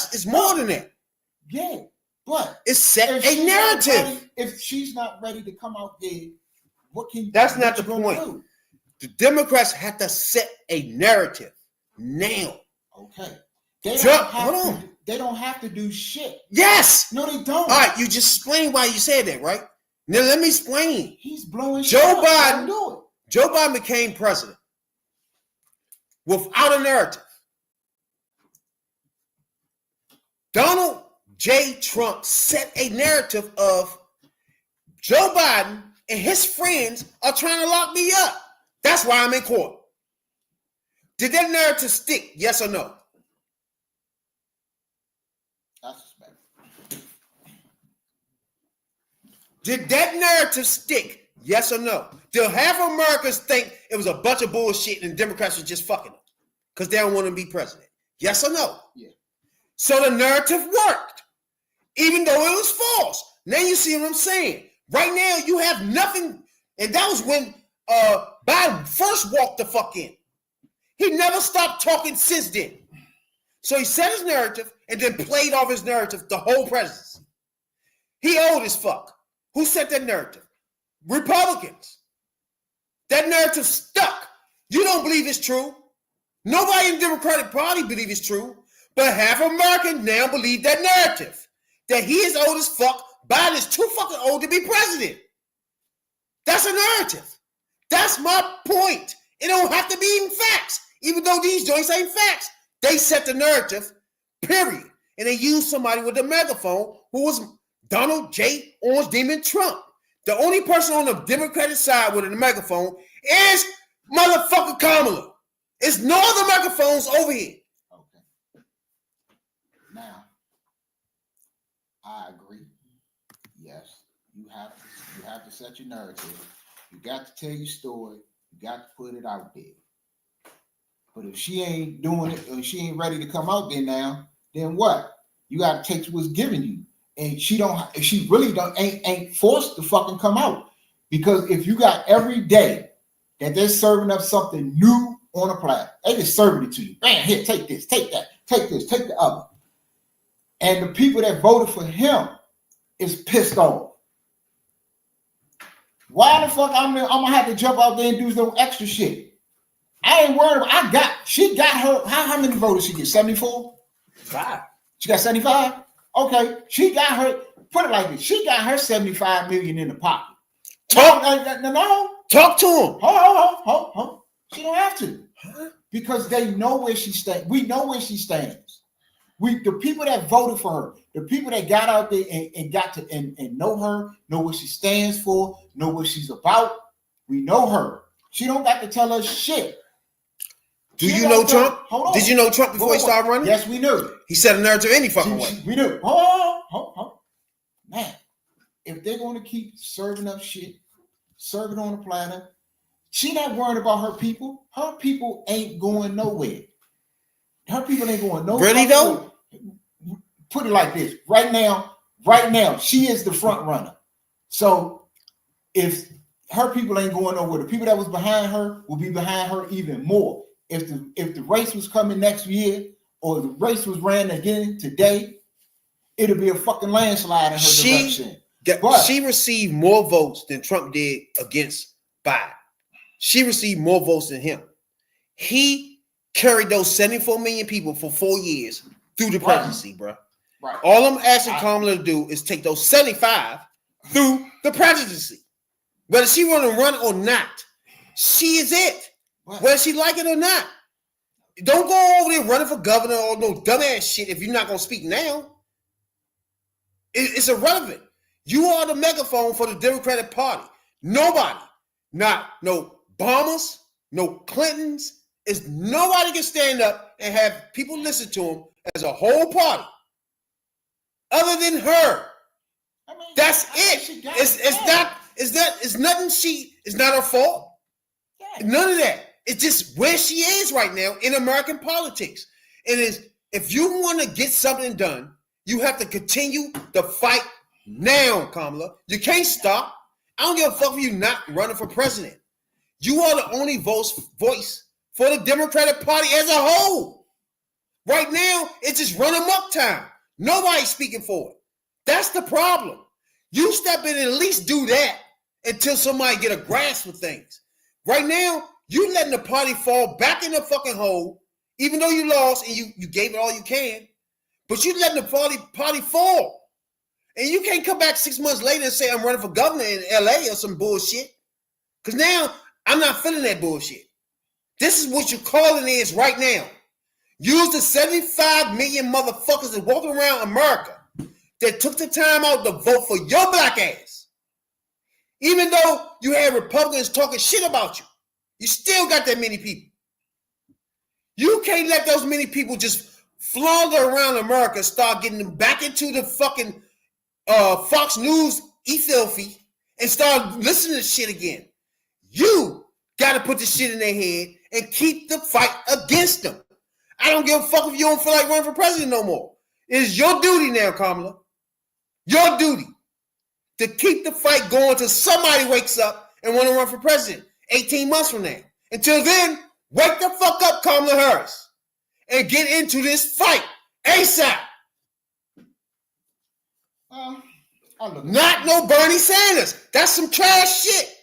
so. It's more than that. Yeah, but it's set a narrative. If she's not ready to come out there, what can you? That's not the point. Do? The Democrats have to set a narrative now. Okay. They don't have to do shit. Yes. No, they don't. All right, you just explain why you said that, right? Now let me explain. He's blowing Joe Biden. Joe Biden became president without a narrative. Donald J. Trump set a narrative of Joe Biden and his friends are trying to lock me up. That's why I'm in court. Did that narrative stick? Yes or no? Did that narrative stick? Yes or no? Do half of Americans think it was a bunch of bullshit and Democrats were just fucking them because they don't want to be president? Yes or no? Yeah. So the narrative worked, even though it was false. Now you see what I'm saying. Right now you have nothing, and that was when Biden first walked the fuck in. He never stopped talking since then. So he said his narrative and then played off his narrative the whole presidency. He old as fuck. Who set that narrative? Republicans. That narrative stuck. You don't believe it's true. Nobody in the Democratic Party believes it's true, but half of Americans now believe that narrative. That he is old as fuck. Biden is too fucking old to be president. That's a narrative. That's my point. It don't have to be even facts, even though these joints ain't facts. They set the narrative, period. And they used somebody with a megaphone who was Donald J. Orange Demon Trump. The only person on the Democratic side with a megaphone is motherfucking Kamala. There's no other megaphones over here. Okay. Now, I agree. Yes, you have to set your narrative. You got to tell your story. You got to put it out there. But if she ain't doing it, or she ain't ready to come out there now, then what? You got to take what's given you. And she really ain't forced to fucking come out. Because if you got every day that they're serving up something new on a platter, they just serving it to you. Bam, here, take this, take that, take this, take the other. And the people that voted for him is pissed off. Why the fuck I'm gonna have to jump out there and do some extra shit? I ain't worried about. She got her. How many voters she get? 74? 5. She got 75? Okay. She got her, put it like this. She got her 75 million in the pocket. Talk. No. Talk to him. Hold. She don't have to. Because they know where she stands. We know where she stands. The people that voted for her, the people that got out there and got to and know her, know what she stands for, know what she's about. We know her. She don't got to tell us shit. Do you know Trump? Did you know Trump before he started running? Yes, we knew. He set a narrative any fucking way. We knew. Hold. Man, if they're going to keep serving up shit, serving on a platter, she not worried about her people. Her people ain't going nowhere. Her people ain't going nowhere. Really though? Put it like this. Right now, she is the front runner. So if her people ain't going nowhere, the people that was behind her will be behind her even more. If the race was coming next year or the race was ran again today, it'll be a fucking landslide in her direction. She received more votes than Trump did against Biden. She received more votes than him. He carried those 74 million people for 4 years through the presidency, bro. Right. All I'm asking Kamala to do is take those 75 through the presidency. Whether she want to run or not, she is it. Whether she like it or not. Don't go over there running for governor or no dumbass shit if you're not going to speak now. It's irrelevant. You are the megaphone for the Democratic Party. Nobody, not no Obamas, no Clintons, nobody can stand up and have people listen to him as a whole party. Other than her. That's it. It's not her fault. None of that. It's just where she is right now in American politics. And if you want to get something done, you have to continue the fight now, Kamala. You can't stop. I don't give a fuck if you're not running for president. You are the only voice for the Democratic Party as a whole. Right now, it's just run amok time. Nobody's speaking for it. That's the problem. You step in and at least do that until somebody get a grasp of things. Right now, you letting the party fall back in the fucking hole, even though you lost and you gave it all you can, but you letting the party fall. And you can't come back 6 months later and say I'm running for governor in LA or some bullshit. Because now I'm not feeling that bullshit. This is what you're calling is right now. Use the 75 million motherfuckers that walk around America that took the time out to vote for your black ass. Even though you had Republicans talking shit about you, you still got that many people. You can't let those many people just flounder around America and start getting them back into the fucking Fox News eat filthy, and start listening to shit again. You got to put the shit in their head and keep the fight against them. I don't give a fuck if you don't feel like running for president no more. It's your duty now, Kamala. Your duty to keep the fight going till somebody wakes up and want to run for president 18 months from now. Until then, wake the fuck up, Kamala Harris, and get into this fight ASAP. Not no Bernie Sanders. That's some trash shit.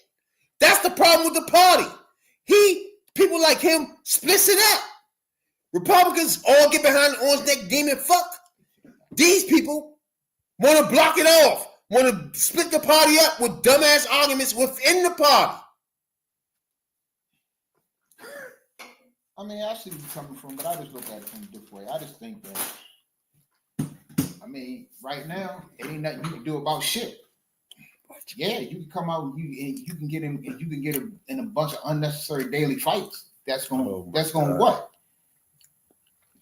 That's the problem with the party. People like him splits it up. Republicans all get behind the orange neck demon fuck. These people want to block it off, want to split the party up with dumbass arguments within the party. I mean, I see where you're coming from, but I just look at it from a different way. I just think that, I mean, right now, it ain't nothing you can do about shit. Yeah, you can come out and you can get in a bunch of unnecessary daily fights. That's gonna what?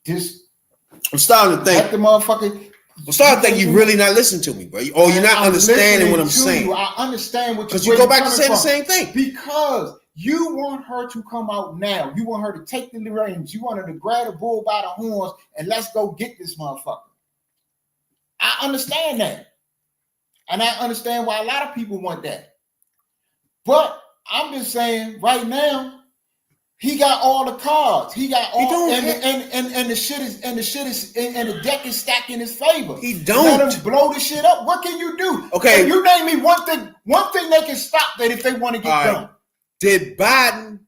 I'm starting to think. Let the motherfucker. I'm starting to think you're really not listening to me, bro. Or you're not understanding what I'm saying. I understand what you're because you go back to saying the same thing. Because you want her to come out now. You want her to take the reins. You want her to grab the bull by the horns and let's go get this motherfucker. I understand that. And I understand why a lot of people want that. But I'm just saying right now, he got all the cards. He got all and the shit is and the deck is stacked in his favor. He don't let him blow the shit up. What can you do? Okay, you name me one thing they can stop that if they want to get done. Did Biden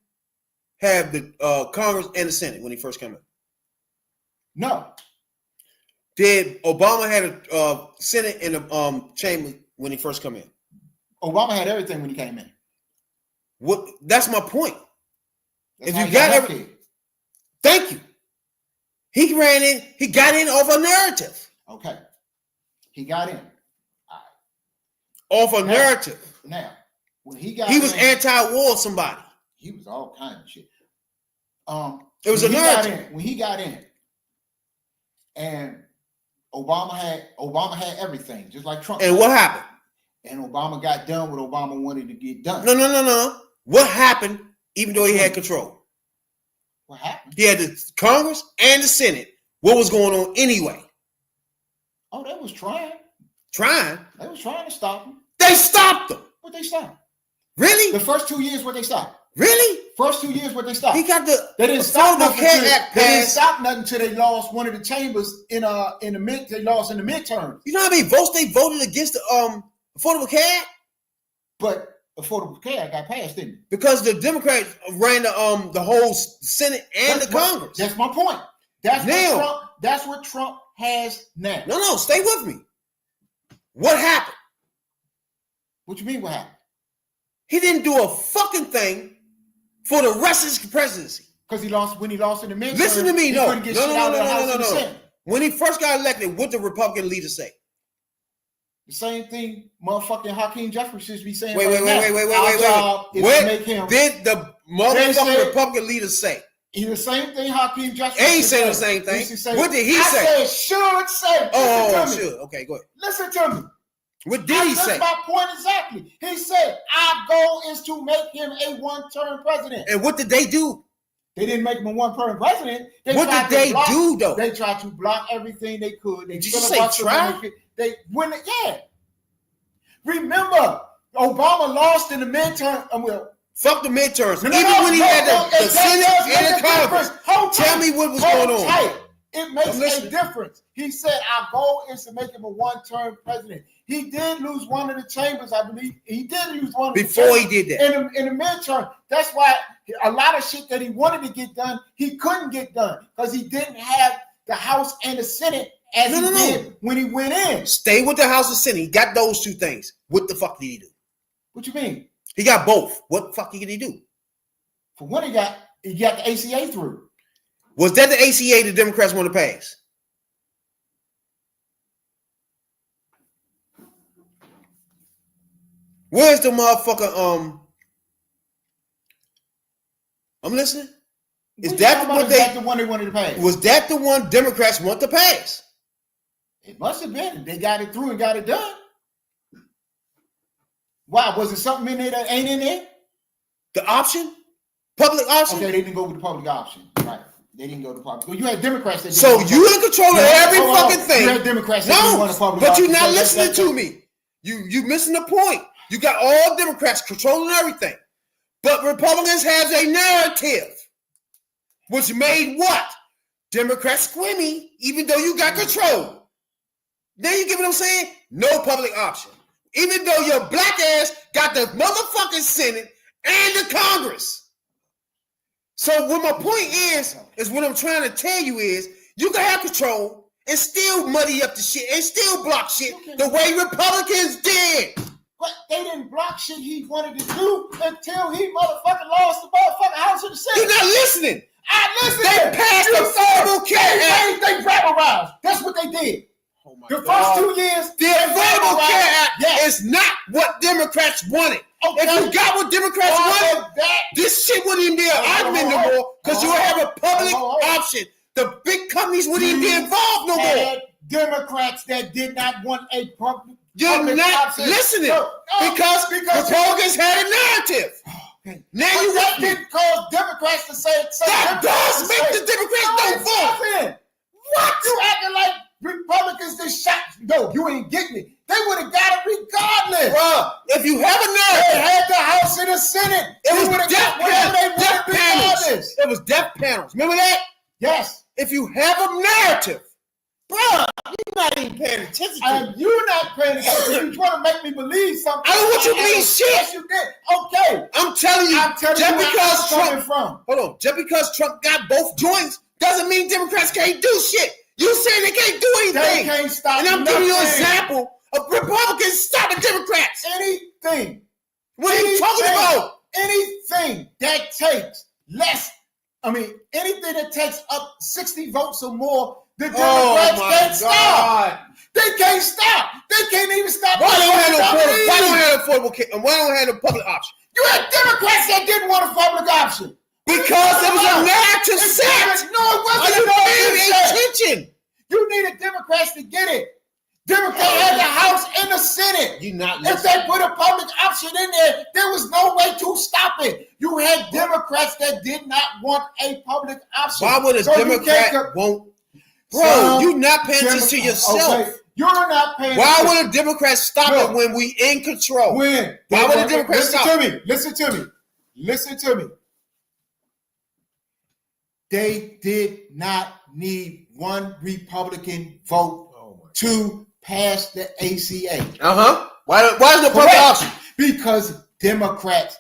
have the Congress and the Senate when he first came in? No. Did Obama have a Senate and a chamber when he first came in? Obama had everything when he came in. What? That's my point. That's if you got everything, thank you. He ran in. He got in off a narrative. Okay, he got in. Off a narrative. Now, when he got, he was anti-war. Somebody. He was all kind of shit. It was a narrative. When he got in, and Obama had everything, just like Trump. And what happened? And Obama got done what Obama wanted to get done. No. What happened? Even though he had control. What happened? He had the Congress and the Senate. What was going on anyway? Oh, they was trying. Trying? They was trying to stop him. They stopped him. What they stopped? Really? The first 2 years, what they stopped? Really? First 2 years, what they stopped? He got the. They didn't stop nothing. They didn't stop nothing until they lost one of the chambers in the mid. They lost in the midterm. You know how many votes they voted against the Affordable Care Act? But Affordable Care Act got passed, didn't it? Because the Democrats ran the whole Senate and the Congress. That's my point. That's what Trump has now. No, stay with me. What happened? What you mean? What happened? He didn't do a fucking thing for the rest of his presidency. Because he lost when he lost in the midterm. Listen to me, no. No. When he first got elected, what did the Republican leaders say? The same thing motherfucking Hakeem Jeffries be saying. Wait. What did the motherfucking Republican leaders say? The same thing Hakeem Jeffries ain't saying the same thing. What did he say? I said should say. Oh, should. Okay, go ahead. Listen to me. What did he say? That's my point exactly. He said, our goal is to make him a one-term president. And what did they do? They didn't make him a one-term president. What did they do, though? They tried to block everything they could. Did you say try? Remember, Obama lost in the midterm. Fuck the midterms. Even when he had the Senate and the Congress. Tell me what was going on. It makes a difference. He said our goal is to make him a one-term president. He did lose one of the chambers, I believe. He did lose one before he did that in the midterm. That's why a lot of shit that he wanted to get done, he couldn't get done because he didn't have the House and the Senate as he did when he went in. Stay with the House and Senate. He got those two things. What the fuck did he do? What you mean? He got both. What the fuck did he do? For one, he got the ACA through. Was that the ACA the Democrats want to pass? Where's the motherfucker? I'm listening. Is that the one they wanted to pass? Was that the one Democrats want to pass? It must have been. They got it through and got it done. Why? Was it something in there that ain't in there? The option? Public option? Okay, they didn't go with the public option. Right. They didn't go to public. Well, you had Democrats that didn't So want you in control of every fucking thing. You had Democrats that didn't want a public but option. you're not So listening to me. You missing the point. You got all Democrats controlling everything. But Republicans have a narrative, which made what? Democrats squimmy, even though you got control. Now you get what I'm saying? No public option. Even though your black ass got the motherfucking Senate and the Congress. So what my point is what I'm trying to tell you is you can have control and still muddy up the shit and still block shit the way Republicans did. But they didn't block shit he wanted to do until he motherfucking lost the motherfucking House of the Senate. You're not listening. I listen. They passed the Affordable Care Act. They rubberized. That's what they did. Oh my The God. first 2 years, The Affordable Care Act yes. is not what Democrats wanted. Okay. If you got what Democrats wanted, this shit wouldn't even be an argument no more because you would have a public option. The big companies wouldn't even be involved no more. Democrats that did not want a public. You're public not option. listening because Republicans had a narrative. Now but you that want me. didn't cause Democrats to say That does make the Democrats don't vote. What? You acting like Republicans just shot. No, you ain't getting it. They would have got it regardless. Bruh, if you have a They narrative, had the House and the Senate. it was would have death got whatever they panels. Death wanted panels. regardless. It was death panels. Remember that? Yes. If you have a narrative, bruh, you're not even paying attention to it. And you're not paying attention. You trying to make me believe something. I don't want you to believe shit. Yes, you did. Okay. I'm telling you, I'm telling just you where because I'm coming Trump, from. hold on, just because Trump got both joints doesn't mean Democrats can't do shit. You saying they can't do They anything. can't stop And I'm giving you an nothing. example of Republicans stopping Democrats. Anything. What are you talking about? Anything that takes anything that takes up 60 votes or more, the Democrats can't stop. They can't stop. They can't even stop. Why don't have affordable care? Why don't have a public option? You had Democrats that didn't want a public option. Because it was a narrative set. No, it Are wasn't you a narrative paying set. attention? You needed Democrats to get it. Democrats had the House and the Senate. You not If listening. they put a public option in there was no way to stop it. You had Democrats that did not want a public option. Why would a So you Democrat can't won't? Bro, Some you not paying attention to yourself. Okay, you're not paying Why attention. would a Democrat stop No. it when we in control? When? Why would a Democrat Listen stop? to me. Listen to me. Listen to me. They did not need one Republican vote to pass the ACA. Why is the public Correct. option? Because Democrats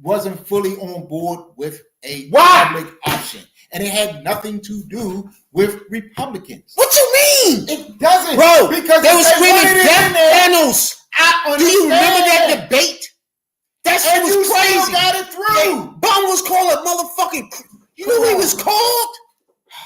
wasn't fully on board with a Why? public option. And it had nothing to do with Republicans. What you mean? It doesn't. Bro, because they if were wanted screaming it in death there, panels. I Do you remember that understand. debate? That shit And you was still crazy. got it through. Bum was called a motherfucking. You know what he was called?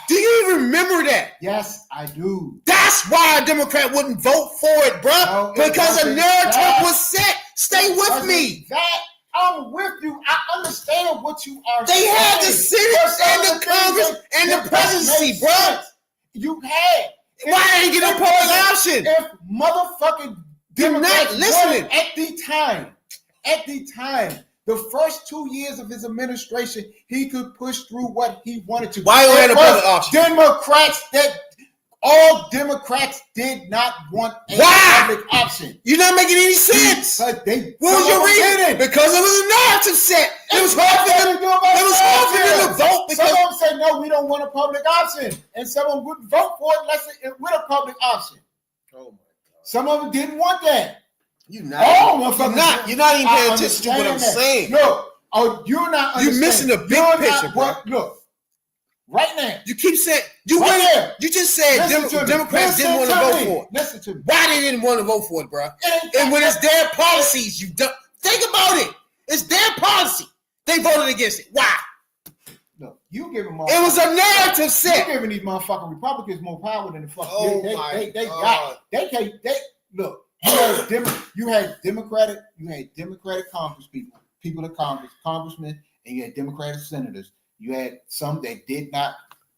Do you even remember that? Yes, I do. That's why a Democrat wouldn't vote for it, bro. No, it Because a wasn't narrative that. was set. Stay with Wasn't me. That I'm with you. I understand what you are They saying. had the Senate But some and of the things Congress that- and the that presidency, make bro. sense. You had. Why ain't get a If- public option? If motherfucking You're not Democrats listening. wanted at the time, the first 2 years of his administration, he could push through what he wanted to. Why you It had a was public option? All Democrats did not want a Why? public option. You're not making any sense. But they What was some your of them reason? didn't. Because it was a narrative set. It was hard for them. It was hard for them to vote Some because of them said, no, we don't want a public option. And some of them wouldn't vote for it unless it with a public option. Some of them didn't want that. you're All not. motherfuckers. You're not even I paying attention to what I'm understand that. saying. Look, you're not You're understanding. missing the big You're picture, not bro. Look, right now. You keep saying you Right went- there. You just said Listen to me. Democrats didn't want to Listen vote me. for it. Listen to me. Why they didn't want to vote for it, bro? And when it's their policies, you don't think about it. It's their policy. They voted against it. Why? Look, you giving It was a narrative You set. giving these motherfucking Republicans more power than the fuck. Oh they my they God. got. They can't. They look. You had Democratic Congress people of Congress, congressmen, and you had Democratic senators. You had some that did not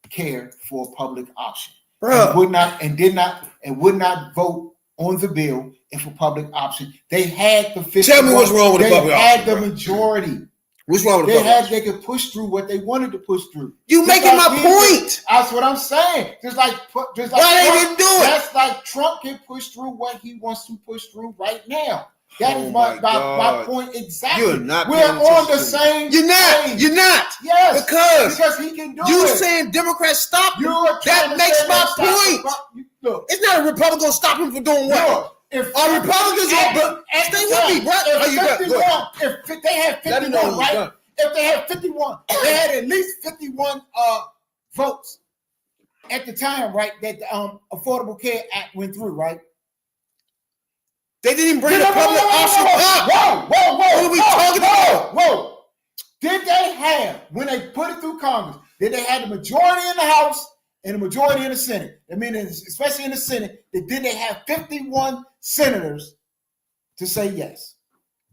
care for public option, Bro, would not vote on the bill and for public option. They had the 51. Tell me what's wrong with the public option. They had option, the bro. majority. What's wrong with the They public had. option? They could push through what they wanted to push through. You Just making like my he point. did. That's what I'm saying. Just like Why they Trump, didn't do it? That's like Trump can push through what he wants to push through right now. That Oh is my my God. point exactly. You're not We're paying on the attention to same. You're not. page. You're not. Yes, Because he can do you it. saying Democrats stop You him. are trying That to makes say my that stop point. the- Look, It's not a Republican gonna stop him from doing what? look. If Are Republicans stay with me, bro? Are you done? Go ahead. If they had Let me know 51, when you're right? done. If they had 51, they had at least 51 votes at the time, right? That the Affordable Care Act went through, right? They didn't even bring the public option up. Whoa! What are we talking about? Whoa! Did they have, when they put it through Congress, did they have the majority in the House and the majority in the Senate? I mean, especially in the Senate, did they have 51 senators to say yes?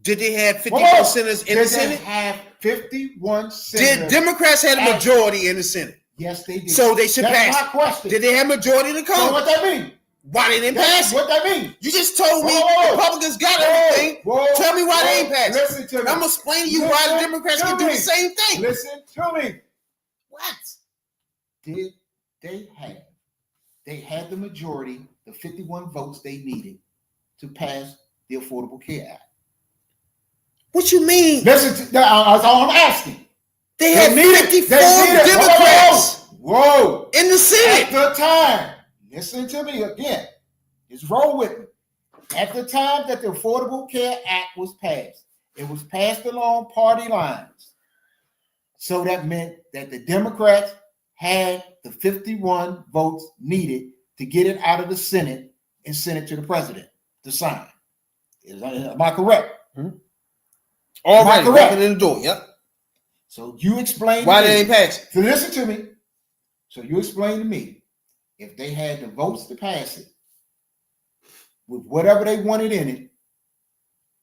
Did they have 51 senators in the Did they Senate? have 51 senators? Did Democrats have a majority in the Senate? Yes, they did. So they should That's pass. my question. Did they have majority in the So what Congress? that mean? Why they didn't pass it? What that mean? You just told me Whoa. Republicans got everything. Tell me why they ain't passed it. Listen to me. I'm gonna explain to you why the Listen Democrats to can do the me. same thing. Listen to me. What? Did they have? They had the majority, the 51 votes they needed to pass the Affordable Care Act. What you mean? Listen to that's all I'm asking. They had 54 needed- Democrats Whoa. in the At Senate. the time, listen to me again. Just roll with me. At the time that the Affordable Care Act was passed, it was passed along party lines. So that meant that the Democrats had the 51 votes needed to get it out of the Senate and send it to the president to sign. Am I correct? Already correct? walking in the door. Yep. So you explain Why to they me. ain't pass it? So listen to me. So you explain to me, if they had the votes to pass it, with whatever they wanted in it,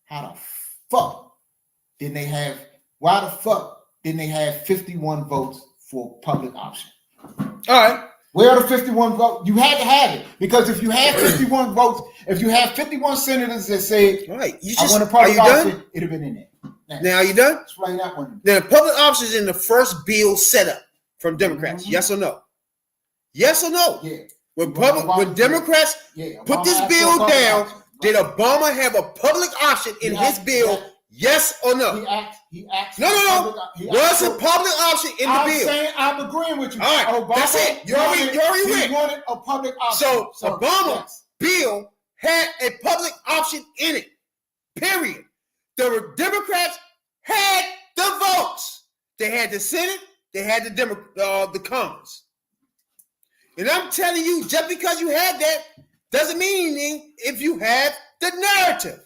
how the fuck didn't they have, why the fuck didn't they have 51 votes for public option? All right. Where are the 51 votes? You had to have it. Because if you had 51 votes, if you have 51 senators that said, All right. You I just want a are public you option, done? it'd have been in there. Now are you done? Explain that one. Now public option is in the first bill set up from Democrats. Yes or no? Yes or no? Yeah. When Democrats Yeah. put Obama this asked for a bill public down, option. did Obama have a public option in his bill? Yes or no? He asked. No. Was a public option in the I'm bill? saying I'm agreeing with you. All right, Obama that's it. You already he went. wanted a public option. So Obama yes. bill had a public option in it. Period. The Democrats had the votes. They had the Senate. They had the Congress. And I'm telling you, just because you had that doesn't mean anything if you have the narrative.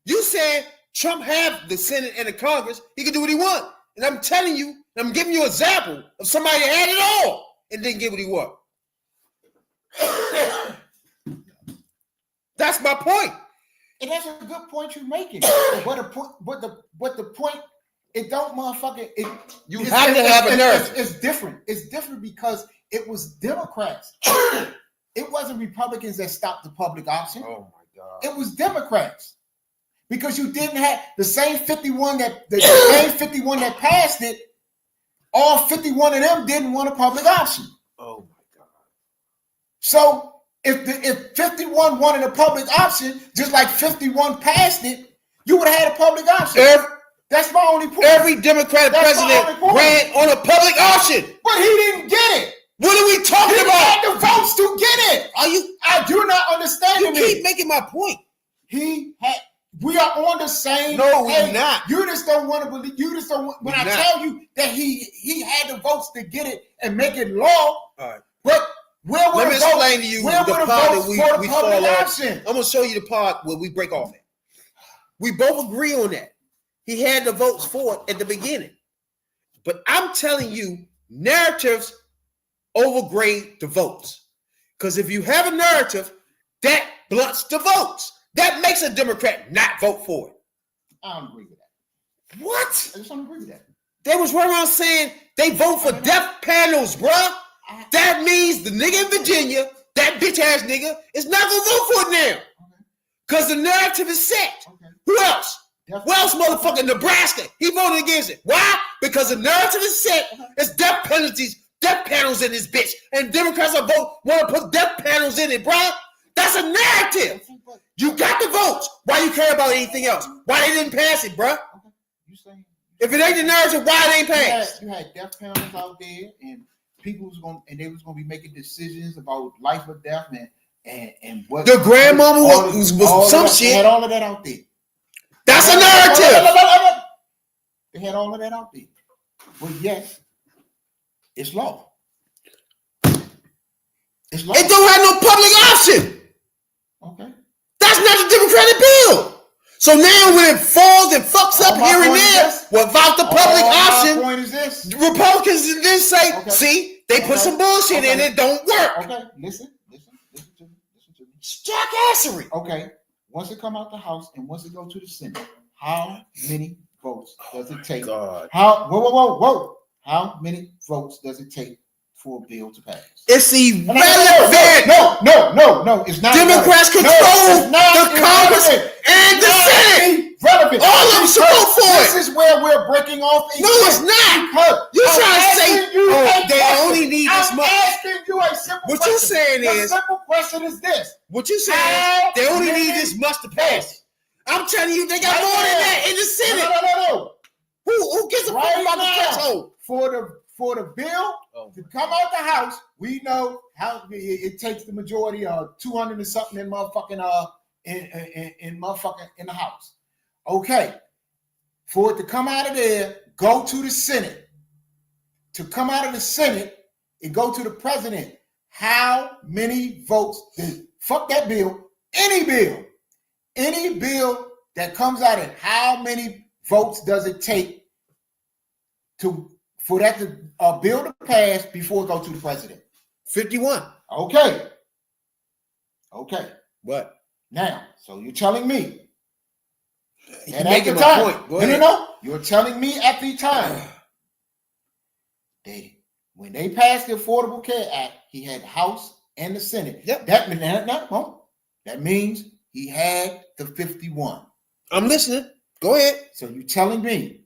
You said Trump have the Senate and the Congress, he can do what he wants. And I'm telling you, I'm giving you an example of somebody that had it all and didn't get what he wanted. That's my point. And that's a good point you're making. But the point, it don't motherfucking You have to have a narrative. It's different. It's different because it was Democrats. It wasn't Republicans that stopped the public option. Oh my God. It was Democrats. Because you didn't have the same 51 that passed it, all 51 of them didn't want a public option. Oh my God. So if 51 wanted a public option, just like 51 passed it, you would have had a public option. That's my only point. Every Democratic president ran on a public option. But he didn't get it. What are we talking He about? had the votes to get it. I do not understand You me. keep making my point. We are on the same. No, we're not. You just don't want to believe. You just don't want. When I tell you that he had the votes to get it and make it law. All right. But where were Let me the votes? explain to you Where the were the part votes that we for the fall public off. option? I'm gonna show you the part where we break off at. We both agree on that. He had the votes for it at the beginning. But I'm telling you, narratives overgrade the votes. Because if you have a narrative, that blunts the votes. That makes a Democrat not vote for it. I don't agree with that. What? I just don't agree with that. They was running around saying they vote for death panels, bruh. That means the nigga in Virginia that bitch ass nigga is not gonna vote for it now. Because the narrative is set. Okay. Who else? Definitely. Who else, motherfucker? Nebraska. He voted against it. Why? Because the narrative is set. It's death penalties, death panels in this bitch. And Democrats want to put death panels in it, bro. That's a narrative. You got the votes. Why you care about anything else? Why they didn't pass it, bro? Okay. You saying If it ain't the narrative, why it ain't passed? you had death penalties out there, and people was gonna be making decisions about life or death, and what The grandmama was some They shit. had all of that out there. That's a narrative. They had all of that out there. But yes, it's law. It's law. It don't have no public option. Okay. That's not the Democratic bill. So now when it falls and fucks up my here and point is there this. without the public option, My point is this. the Republicans then say, Okay. see, they put Okay. some bullshit in Okay. it, don't work. Okay, listen to me. It's jackassery. Okay, once it come out the House and once it go to the Senate, how many votes does it take? God. Whoa. How many votes does it take for a bill to pass? It's irrelevant. No, it's not. Democrats irrelevant. control No, it's not the Congress irrelevant. and the Senate. Relevant. All of them should vote for This it. is where we're breaking off. No, it's not. You trying to say, they only need this much. I'm asking you a simple What question. you saying The is, simple question is this. what you saying is, they only need this much to pass it. I'm telling you, they got more than that in the Senate. No. Who gives a fuck Right about the now, threshold? for the bill to come out the House, we know how it takes the majority of 200 and something in motherfucking in the House. Okay, for it to come out of there, go to the Senate. To come out of the Senate and go to the president. How many votes? Fuck that bill. Any bill that comes out of it, how many votes does it take for that bill to pass before it goes to the president? 51. Okay. What? Now, so you're telling me You and at making the my time, point. Go ahead. no. You're telling me at the time when they passed the Affordable Care Act, he had the House and the Senate. Yep. That means he had the 51. I'm listening. Go ahead. So you're telling me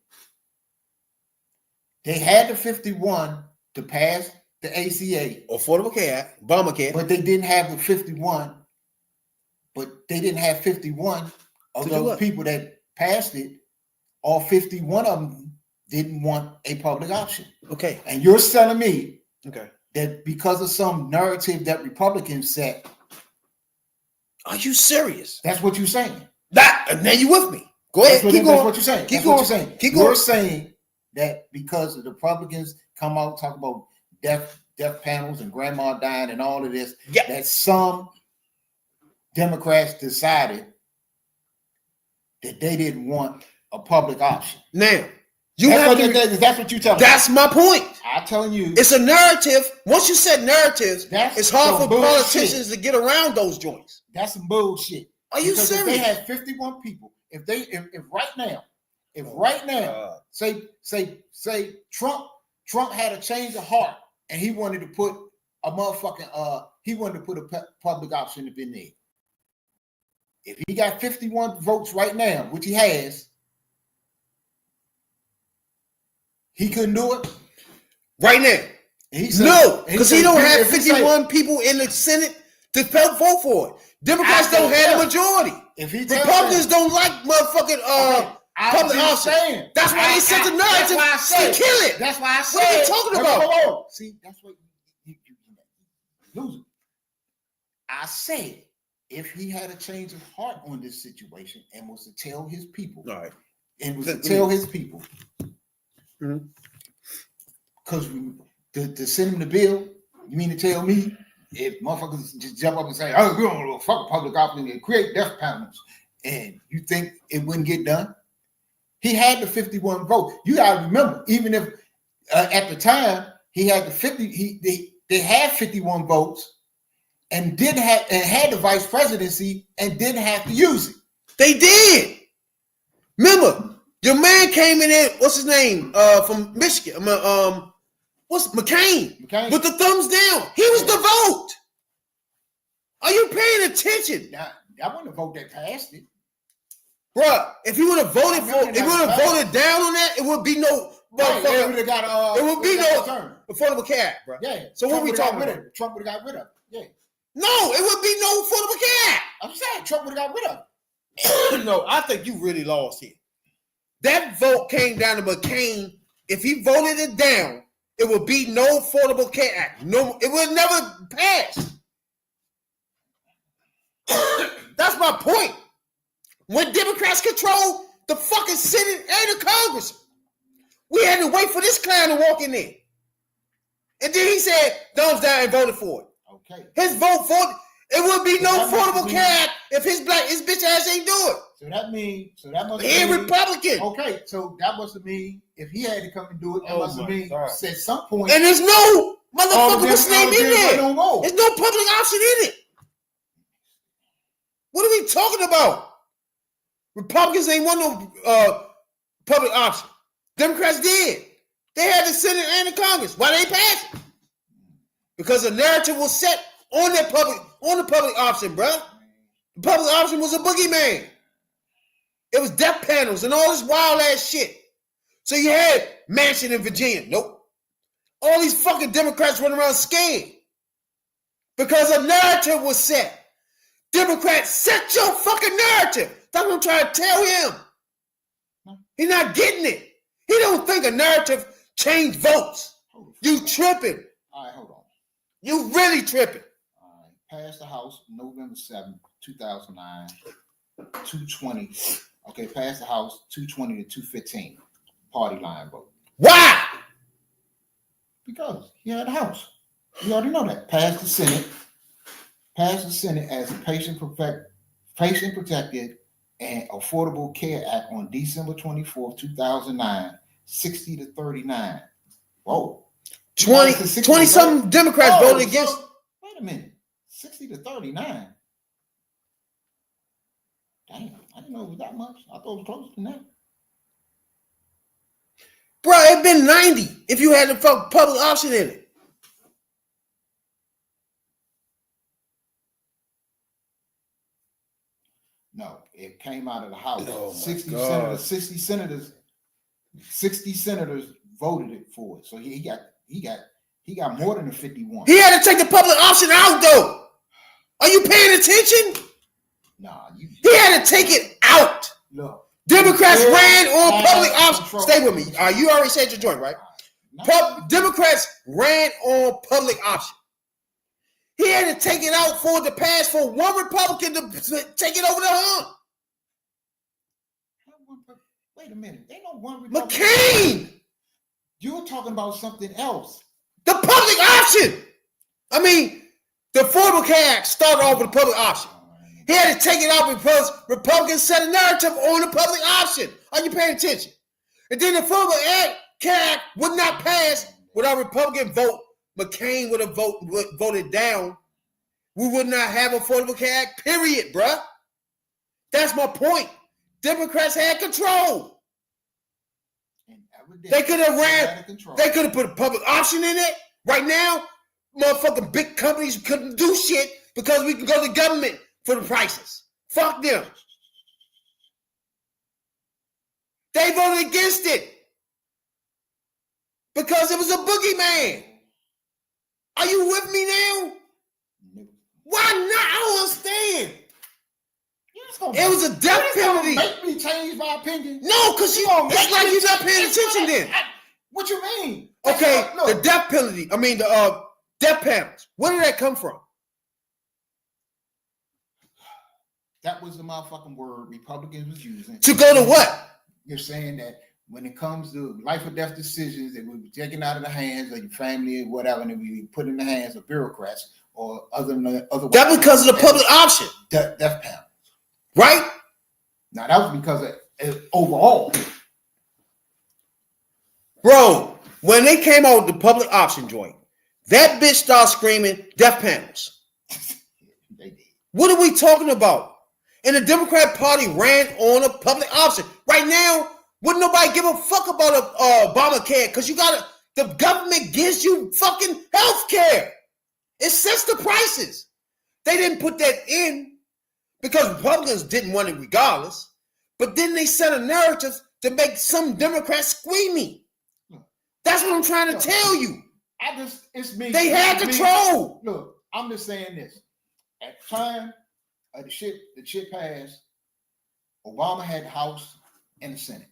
they had the 51 to pass the ACA, Affordable Care Act, Obamacare. but they didn't have the 51. But they didn't have 51 of To do those what? people that passed it. All 51 of them didn't want a public option. Okay. And you're telling me Okay. that because of some narrative that Republicans set, Are you serious? that's what you're saying. Now you with me. Go ahead. That's Keep going. what you're saying. Keep That's going. what you're saying. Keep You're going. saying that because the Republicans come out talk about death panels and grandma dying and all of this, Yeah. that some Democrats decided that they didn't want a public option. Now, you have to. That's what you tell me. That's my point. I'm telling you. It's a narrative. Once you said narratives, That's it's hard for some bullshit. politicians to get around those joints. That's some bullshit. Are you Because serious? If they had 51 people, if right now, say Trump had a change of heart and he wanted to put a motherfucking public option up in there. If he got 51 votes right now, which he has, he couldn't do it. Right now. And he said, No, because he don't have if he say- 51 people in the Senate to vote for it. Democrats don't have the majority. If he tells Republicans them- don't like motherfucking I'm public just option. saying. That's why they sent the narrative to kill it. That's why I said. What are you talking about? Whoa. See, that's what you losing. I said if he had a change of heart on this situation and was to tell his people, All right. and was to tell his people, Mhm. because to send him the bill, you mean to tell me if motherfuckers just jump up and say, "Oh, we don't want to fuck a public option and create death panels," and you think it wouldn't get done? He had the 51 vote. You got to remember, even if at the time he had the 50, they had 51 votes and had the vice presidency and didn't have to use it. They did. Remember, your man came in there, what's his name? From Michigan. What's McCain? McCain. With the thumbs down. He was the vote. Are you paying attention? Now, that wasn't a vote that passed it. Bruh, if you would have voted for, if you would have voted down on that, it would be no Right, they motherfucker. would've got, It would be no turn. affordable care act, bruh. Yeah. So what we talking about? Trump would have got rid of it. Yeah. No, it would be no affordable care act. I'm saying Trump would have got rid of it. No, I think you really lost here. That vote came down to McCain. If he voted it down, it would be no affordable care act. No, it would never pass. That's my point. When Democrats control the fucking Senate and the Congress, we had to wait for this clown to walk in there. And then he said, thumbs down and voted for it. Okay. His vote for it, it would be no That must affordable mean- care act if his bitch ass ain't do it. So that must He ain't mean Republican. okay, so that must mean if he had to come and do it, that Oh must my mean God. at some point And there's no motherfucker what's name in there. No more. There's no public option in it. What are we talking about? Republicans ain't want no public option. Democrats did. They had the Senate and the Congress. Why they passed it? Because the narrative was set on the public option, bruh. The public option was a boogeyman. It was death panels and all this wild ass shit. So you had Manchin in Virginia. Nope. All these fucking Democrats running around scared. Because a narrative was set. Democrats, set your fucking narrative. That's what I'm trying to tell him. He's not getting it. He don't think a narrative changed votes. You tripping. All right, hold on. You really tripping. All right. Passed the House November 7th, 2009, 220. Okay, passed the House 220 to 215. Party line vote. Why? Because he had the House. You already know that. Passed the Senate. Passed the Senate as a patient protected and Affordable Care Act on December 24th, 2009, 60 to 39. Whoa. 20 something Democrats voted against. Wait a minute. 60 to 39. Damn, I didn't know it was that much. I thought it was closer than that. Bro, it'd been 90 if you had the public option in it. No, it came out of the House. Oh my 60 God. senators, 60 senators voted it for it. So he got more than the 51. He had to take the public option out, though. Are you paying attention? Nah, He had to take it out. look. Democrats Yeah, ran on yeah, public option. control. Stay with me. You already said your joint, right? Democrats ran on public option. He had to take it out for it to pass for one Republican to take it over the hump. Wait a minute. Ain't no one Republican. McCain, You're talking about something else. the public option. I mean, the Affordable Care Act started off with the public option. He had to take it out because Republicans set a narrative on the public option. Are you paying attention? And then the Affordable Care Act would not pass without Republican vote. McCain would have voted down. We would not have Affordable Care Act, period, bruh. That's my point. Democrats had control. They could have they could have put a public option in it. Right now, motherfucking big companies couldn't do shit because we can go to government for the prices. Fuck them. They voted against it because it was a boogeyman. Are you with me now? Why not? I don't understand. It was a death penalty. Make me change my opinion. No, because it's like you're not paying attention then. What you mean? Okay, Look, the death penalty. I mean, the death panels. Where did that come from? that was the motherfucking word Republicans was using. To go to what? You're saying that when it comes to life or death decisions, it would be taken out of the hands of your family or whatever, and it would be put in the hands of bureaucrats or other. That because of the public option, death panel. right? Now that was because of overall. Bro, when they came out with the public option joint, that bitch started screaming death panels. They did. What are we talking about? And the Democrat Party ran on a public option. Right now, wouldn't nobody give a fuck about Obamacare because the government gives you fucking health care. It sets the prices. They didn't put that in because Republicans didn't want it regardless. But then they set a narrative to make some Democrats squeamy. That's what I'm trying to tell you. It's me. They had control. Look, I'm just saying this. At the time of the shit passed, Obama had the House and the Senate.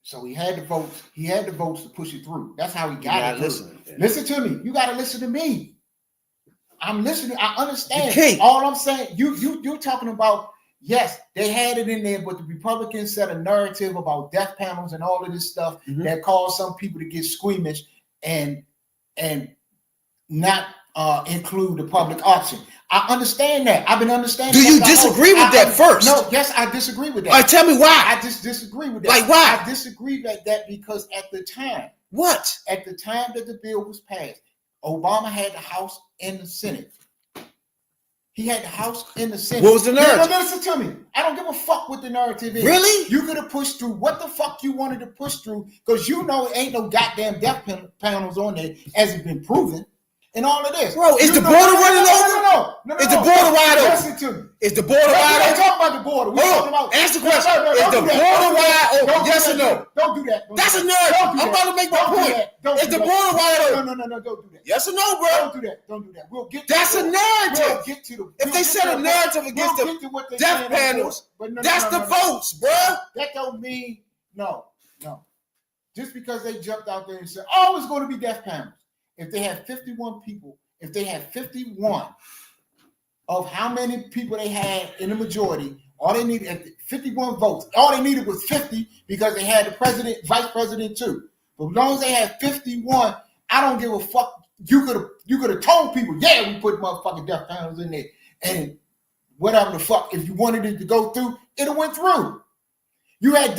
So he had the votes. He had the votes to push it through. That's how he got it through. Listen to me. You got to listen to me. I'm listening. I understand. All I'm saying, you're talking about, yes, they had it in there, but the Republicans set a narrative about death panels and all of this stuff that caused some people to get squeamish and not include the public option. I understand that. I've been understanding. Do you disagree with that first? No, yes, I disagree with that. All right, tell me why. I just disagree with that. Like why? I disagree with that because at the time. What? At the time that the bill was passed, Obama had the House and the Senate. He had the House and the Senate. What was the narrative? No, listen to me. I don't give a fuck what the narrative is. Really? You could have pushed through what the fuck you wanted to push through because you know ain't no goddamn death panels on there as it's been proven. And all of this. Bro, is the border running over? No. Is the border wide open? Listen to me. Is the border wide open? We're talking about the border. We're talking about. Answer the question. Is the border wide open? Yes or no? Don't do that. That's a narrative. I'm about to make my point. Is the border wide open? No, don't do that. Yes or no, bro? Don't do that. We'll get. That's a narrative. We'll get to the. If they set a narrative against the death panels, that's the votes, bro. That don't mean no. Just because they jumped out there and said, "Oh, it's going to be death panels." If they had 51 people. If they had 51 of how many people they had in the majority, all they needed 51 votes. All they needed was 50 because they had the president, vice president too. But as long as they had 51, I don't give a fuck. You could have told people, yeah, we put motherfucking death panels in there, and whatever the fuck. If you wanted it to go through, it went through. You had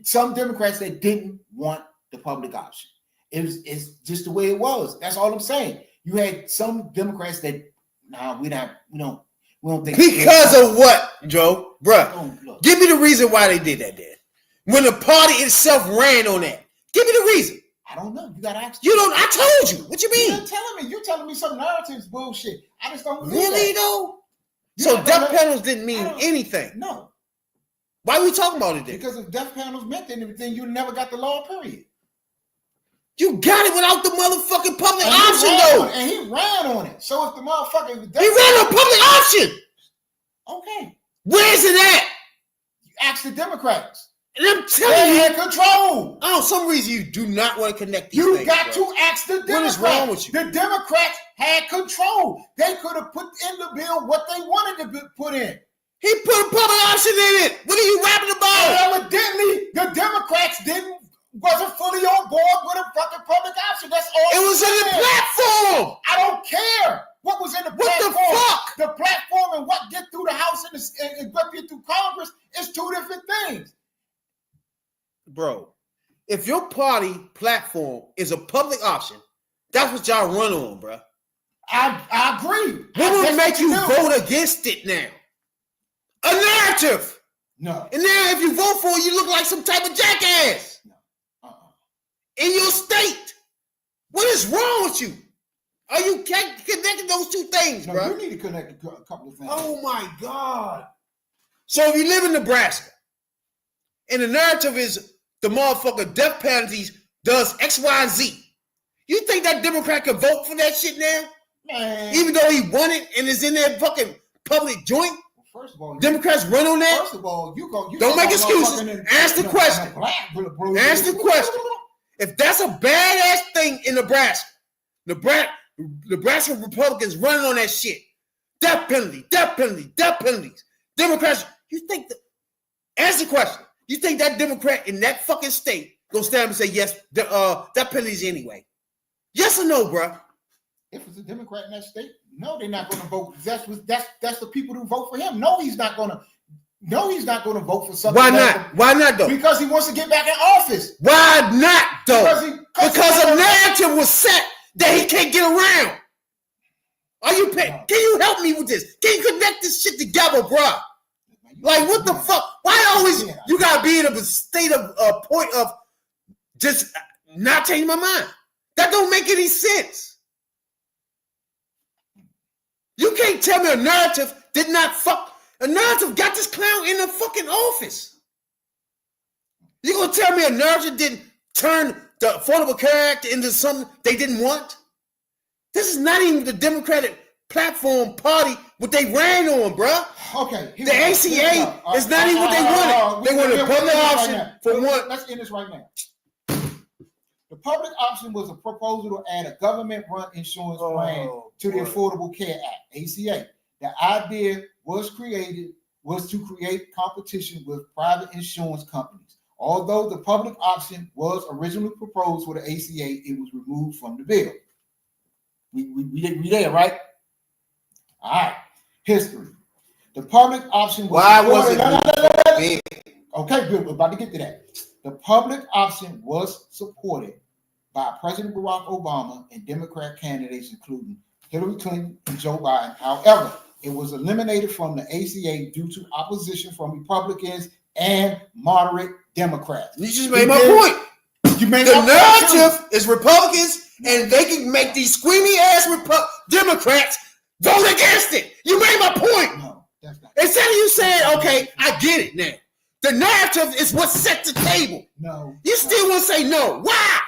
some Democrats that didn't want the public option. It's just the way it was. That's all I'm saying. You had some Democrats that we don't think because of what, Joe, bruh. Give me the reason why they did that. Then, when the party itself ran on that, give me the reason. I don't know. You gotta ask. You don't. I told you. What you mean? You're telling me some narratives bullshit. I just don't really though. So death panels didn't mean anything. No. Why are we talking about it then? Because if death panels meant anything, you never got the law. Period. You got it without the motherfucking public option, though. And he ran on it. So if the motherfucker... He ran on public option. Okay. Where is it at? You ask the Democrats. And I'm telling you... They had control. Oh, some reason you do not want to connect these things. You got to ask the Democrats. What is wrong with you? The Democrats had control. They could have put in the bill what they wanted to put in. He put a public option in it. What are you rapping about? Evidently, the Democrats wasn't fully on board with a fucking public option. That's all. It was in the platform. I don't care what was in the platform. What the fuck? The platform and what get through the House and what get through Congress is two different things. Bro, if your party platform is a public option, that's what y'all run on, bro. I agree. What would make you vote against it now? A narrative. No. And now if you vote for it, you look like some type of jackass. In your state. What is wrong with you? Are you connecting those two things, bro? You need to connect a couple of things. Oh my God. So if you live in Nebraska and the narrative is the motherfucker death penalties does X, Y, and Z, you think that Democrat could vote for that shit now? Man. Even though he won it and is in that fucking public joint? First of all, Democrats run on that? First of all, you don't make excuses. Ask the question. Ask the question. If that's a badass thing in Nebraska Republicans running on that shit. Death penalties. Democrats, you think that, ask the question. You think that Democrat in that fucking state gonna stand up and say, yes, death penalties anyway? Yes or no, bro? If it's a Democrat in that state, no, they're not gonna vote. That's the people who vote for him. No, he's not gonna vote for something. Why not? Why not though? Because he wants to get back in office. Why not though? Because a narrative was set that he can't get around. Are you paying? Can you help me with this? Can you connect this shit together, bro? Like what the fuck? Why always you gotta be in a state of point of just not changing my mind? That don't make any sense. You can't tell me a narrative did not fuck. A narrative got this clown in the fucking office. You gonna tell me a narrative didn't turn the Affordable Care Act into something they didn't want? This is not even the Democratic platform party what they ran on, bruh. Okay. The ACA is not even what they wanted. They wanted a public option for one. Let's end this right now. The public option was a proposal to add a government-run insurance plan to the Affordable Care Act, ACA. The idea was to create competition with private insurance companies. Although the public option was originally proposed for the ACA, it was removed from the bill. We there, right? All right. History. The public option was Why was it? Okay, good. We're about to get to that. The public option was supported by President Barack Obama and Democrat candidates, including Hillary Clinton and Joe Biden. However, it was eliminated from the ACA due to opposition from Republicans and moderate Democrats. You just made my point. You made the my narrative is Republicans, and they can make these squeamy ass Democrats vote against it. You made my point. No, that's not. Instead of you saying, okay, I get it now. The narrative is what set the table. No. You still want to say no. Why?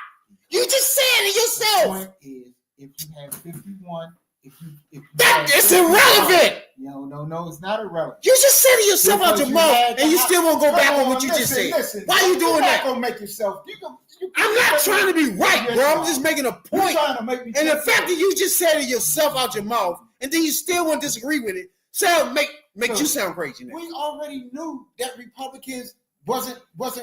You just said it The yourself. point is, if you have 51, if you That have is 51, irrelevant. No, it's not irrelevant. You just said it yourself out your mouth, and you still won't go back on what you just said. Listen, Why are you doing that? You're not gonna make yourself. I'm not trying to be right, bro. I'm just making a You're point. trying to make me. And the fact that you just said it yourself out your mouth, and then you still want to disagree with it, makes you sound crazy now. We already knew that Republicans wasn't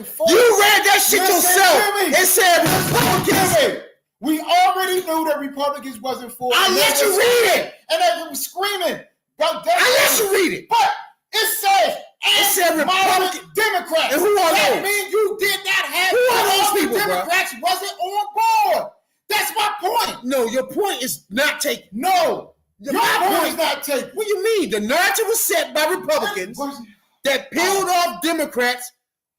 for. You read that shit Listen yourself. to me. It said Republicans. We already knew that Republicans wasn't for. I let you read it. And they were screaming about that. I let you read it. But it said said Republican. Democrats. And who are that those? means you did not have. Who are all those the people, bro? Democrats wasn't on board. That's my point. No, your point is not taken. No, Your your point point- is not taken. What do you mean? The narrative was set by Republicans that peeled off Democrats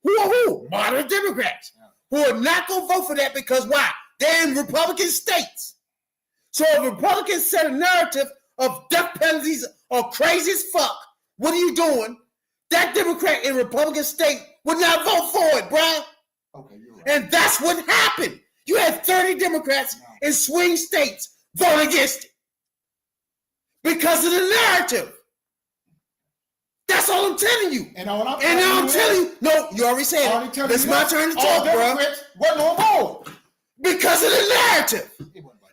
who are who? Moderate Democrats who are not going to vote for that because why? They're in Republican states. So if Republicans set a narrative of death penalties are crazy as fuck, what are you doing? That Democrat in Republican state would not vote for it, bruh. Okay, you're right. And that's what happened. You had 30 Democrats in swing states vote against it because of the narrative. That's all I'm telling you. And all I'm telling you, no, you already said it. It's my turn to talk, bro. Democrats wasn't on board. Because of the narrative.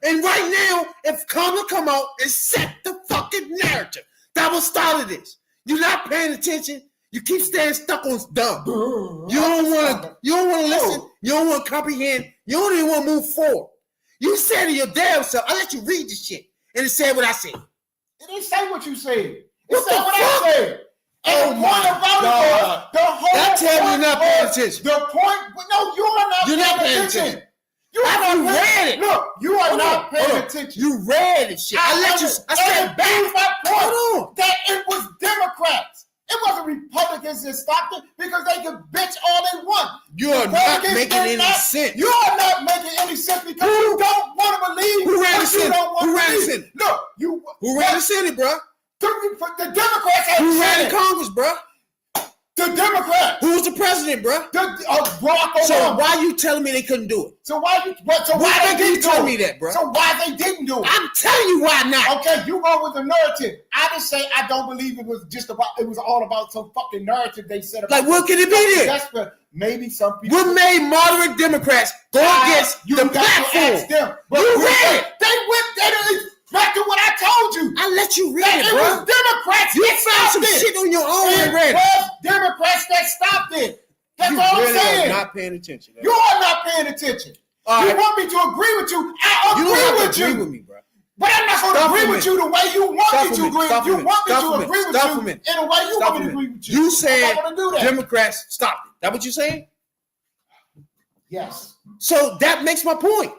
And right now, if Kamala come out and set the fucking narrative, that was started this. You're not paying attention. You keep staying stuck on dumb. You don't want to listen. You don't want to comprehend. You don't even want to move forward. You said to your damn self, I let you read this shit. And it said what I said. It didn't say what you said. It What said the what fuck? I said. And Oh the point my about God. it was the whole That tell me you're not point paying was- attention. The point, no, you are not You're paying not paying attention. attention. You are After you not paying- read it. Look, you are Hold not on, paying hold on. attention. You read it, shit. I said back. My point Hold on. that it was Democrats. It wasn't Republicans that stopped it because they could bitch all they want. You are not Republicans making did any sense. You are not making any sense because you don't want to believe Who ran what the you Senate? don't want Who to ran the believe. Senate? Look, you. Who ran the Senate, bro? The Democrats had Who the ran Senate. the Congress, bro? The Democrats. Who was the president, bro? Barack Obama. So why you telling me they couldn't do it? So why you? So Why they didn't you didn't tell do me it? that, bro? So why they didn't do it? I'm telling you why not. Okay, you go with the narrative. I didn't say I don't believe it was just about. It was all about some fucking narrative they said about. Like, what could it be then? That's what maybe some people. What made moderate Democrats go against you the got to ask platform? them. But You we- read it. They went. They back to what I told you. I let you read That it, it bro. was Democrats. You that found some stopped it. shit on your own and It read it. was Democrats that stopped it. That's You all I'm really saying. are not paying attention. You are not paying attention. All You right. want me to agree with you? I You agree don't have with to agree you. with me, bro. But I'm not going to Stop agree a with minute. you the way you want Stop me a to minute. agree. Stop a You minute. want me Stop to a minute. agree with Stop a you minute. in the way you Stop want a me to minute. agree with you. You I'm said not going to do that. Democrats stopped it. That what you saying? Yes. So that makes my point.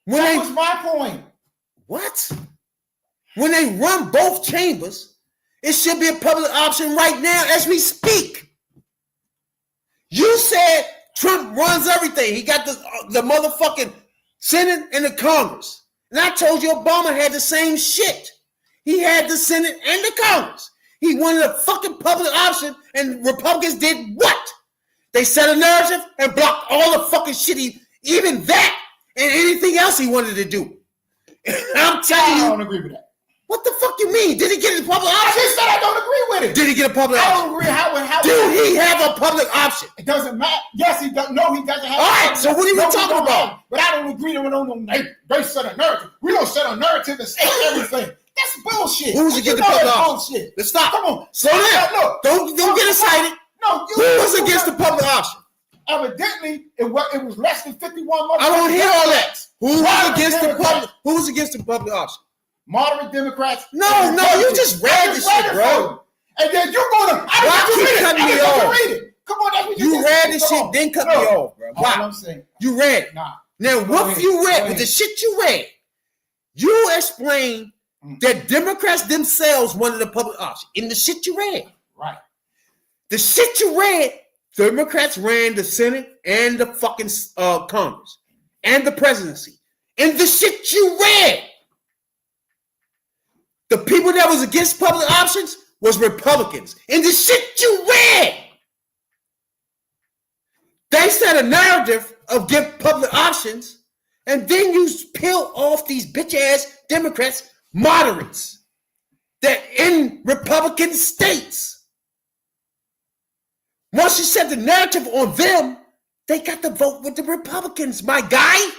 When That they was my point. what? When they run both chambers, it should be a public option right now as we speak. You said Trump runs everything. He got the motherfucking Senate and the Congress. And I told you Obama had the same shit. He had the Senate and the Congress. He wanted a fucking public option, and Republicans did what? They set a narrative and blocked all the fucking shit, even that and anything else he wanted to do. And I'm telling you, I don't agree with that. what the fuck you mean? Did he get a public I option? just said I don't agree with it. Did he get a public I option? don't agree how Did he have a public option? It doesn't matter. Yes, he does. No, he doesn't have. All right, so what are we talking about? But I don't agree with them. They set a narrative. We don't set a narrative and say everything. That's bullshit. Who's against the public option? Bullshit. Let's stop. Come on. Slow down. Look. Don't get excited. No. Who was against the public option? Evidently, it was less than 51 months. I don't hear all that. Who was Moderate against the Democrats. public? Who was against the public option? Moderate Democrats. No, you just read the shit, bro. And then you're gonna. Why keep cutting me off? Read it. Come on, that's what You read the shit, then cut me off, bro. All Why? I'm saying. You read it. Nah. Now, what you read, with the shit you read, you explained that Democrats themselves wanted a public option in the shit you read. Right. The shit you read, Democrats ran the Senate and the fucking Congress and the presidency. In the shit you read, the people that was against public options was Republicans. In the shit you read, they set a narrative of give public options, and then you peel off these bitch ass Democrats, moderates, that in Republican states. Once you set the narrative on them, they got to vote with the Republicans, my guy.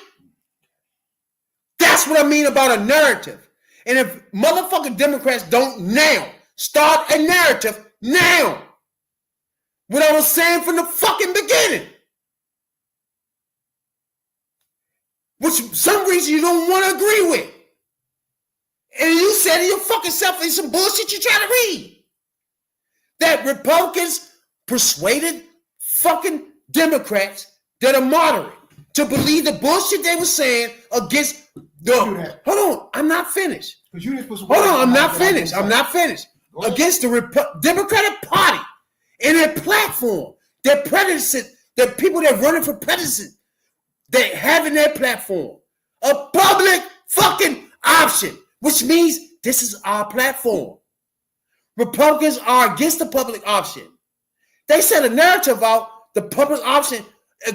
That's what I mean about a narrative. And if motherfucking Democrats don't now start a narrative now, what I was saying from the fucking beginning, which some reason you don't want to agree with, and you said to your fucking self in some bullshit you try to read, that Republicans persuaded fucking Democrats that are moderate to believe the bullshit they were saying against the. Hold on, I'm not finished. Hold on, I'm not finished. I'm not finished. Against the Democratic Party and their platform, their predecessors, the people that running for president, they have in their platform a public fucking option, which means this is our platform. Republicans are against the public option. They set a narrative out, the public option,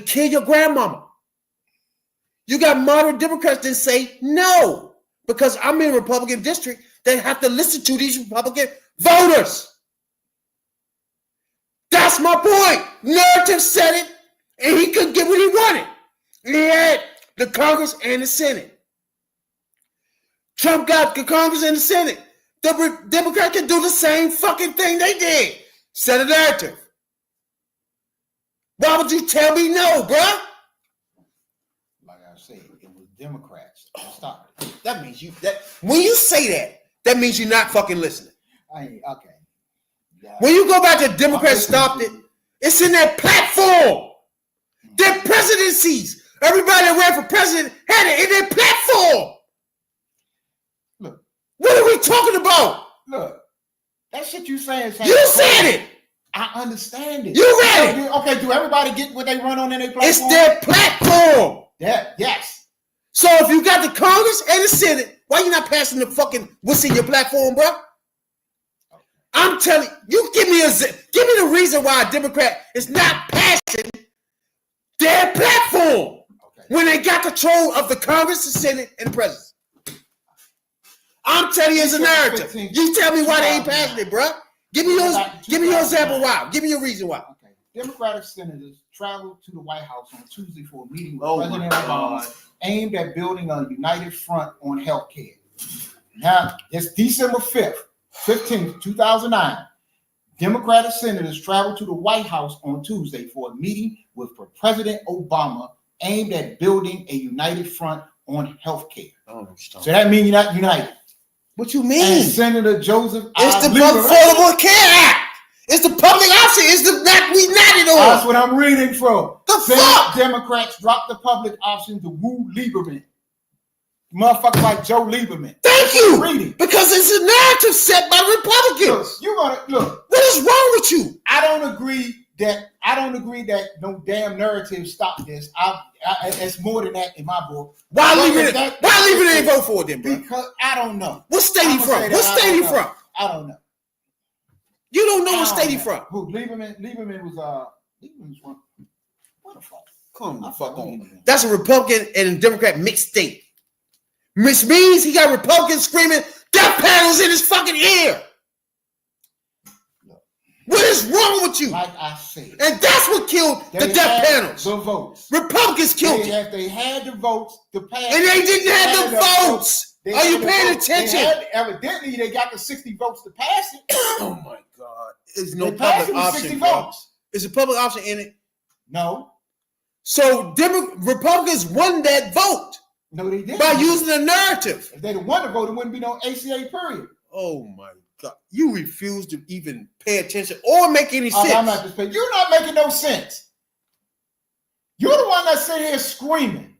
kill your grandmama. You got moderate Democrats that say no, because I'm in a Republican district, they have to listen to these Republican voters. That's my point. Narrative said it, and he couldn't get what he wanted. He had the Congress and the Senate. Trump got the Congress and the Senate. The Democrats can do the same fucking thing they did. Set a narrative. Why would you tell me no, bruh? Like I said, it was Democrats that stopped it. That means when you say that means you're not fucking listening. Okay. Yeah. When you go back to Democrats stopped it, it's in their platform. Their presidencies. Everybody that ran for president had it in their platform. Look. What are we talking about? Look. That shit you saying. You said it. I understand it. You read it. Okay, do everybody get what they run on in their platform? It's their platform. Yeah, yes. So if you got the Congress and the Senate, why you not passing the fucking what's in your platform, bro? I'm telling you, give me the reason why a Democrat is not passing their platform when they got control of the Congress, the Senate, and the president. I'm telling you, it's a narrative. You tell me why they ain't passing it, bro. Give me your example why. Give me your reason why. Okay. Democratic senators traveled to the White House on Tuesday for a meeting with President Obama aimed at building a united front on health care. Now, it's December 15th, 2009. Democratic senators traveled to the White House on Tuesday for a meeting with President Obama aimed at building a united front on health care. So that means you're not united. What you mean? And Senator Joseph It's the Affordable Care Act. It's the public option. It's the not we united on. That's what I'm reading from. The fuck? Democrats dropped the public option to woo Lieberman. Motherfucker like Joe Lieberman. Thank you. Reading. Because it's a narrative set by Republicans. Look, you gonna look. What is wrong with you? I don't agree that no damn narrative stopped this. It's more than that in my book. Why leave it and vote for it then, bro? Because I don't know. What state he from? What state he from? I don't know. You don't know what state he from. Who? Lieberman was from. What the fuck? Come the fuck on. That's a Republican and a Democrat mixed state. Which means he got Republicans screaming, death panels in his fucking ear. What is wrong with you? Like I said. And that's what killed the death panels. The votes. Republicans killed it. They had the votes to pass. And they didn't have the votes. Are you paying attention? Evidently, they got the 60 votes to pass it. Oh my God. There's no they passed public it with option. 60 Bro. votes. Is a public option in it? No. So Republicans won that vote. No, they didn't. By using the narrative. If they'd won the vote, there wouldn't be no ACA period. Oh my God. You refuse to even pay attention or make any sense. I'm not just paying. You're not making no sense. You're the one that's sitting here screaming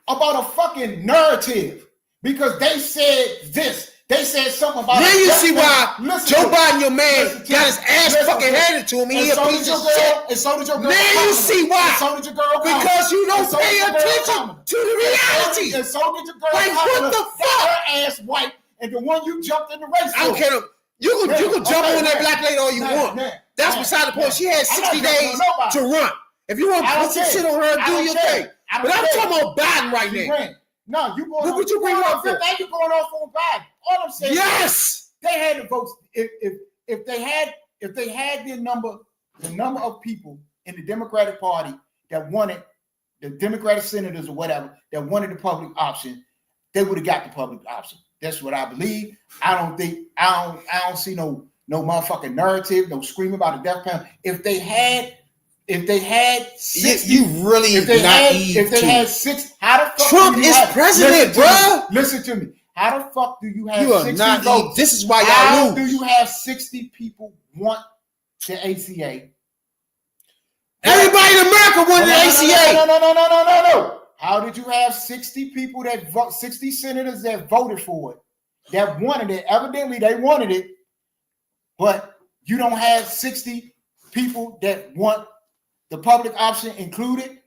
about a fucking narrative because they said this. They said something about. Now you see why Joe Biden, your man, got his ass fucking handed to him. He a piece of shit. And so did your girl. Now you see why. And so did your girl. Because you don't pay attention to the reality. And so did your girl. Like what the fuck? Her ass white and the one you jumped in the race. I don't care. You can jump on that black lady all you want. That's beside the point. She had 60 days to run. If you want to put some shit on her, do your thing. But I'm talking about Biden right now. No, you going. Look what you bring up for. You going off on Biden? All I'm saying. Yes. They had the votes. If they had the number of people in the Democratic Party that wanted the Democratic senators or whatever that wanted the public option, they would have got the public option. That's what I believe. I don't see no motherfucking narrative, no screaming about a death penalty. If they had 60, you really if they naive. had 6, how the fuck Trump is president, bro. Listen to me. How the fuck do you have you 60 not votes? This is why y'all How lose. do you have 60 people want the ACA? Everybody in America wanted the ACA. No. How did you have 60 people 60 senators that voted for it, that wanted it? Evidently, they wanted it, but you don't have 60 people that want the public option included,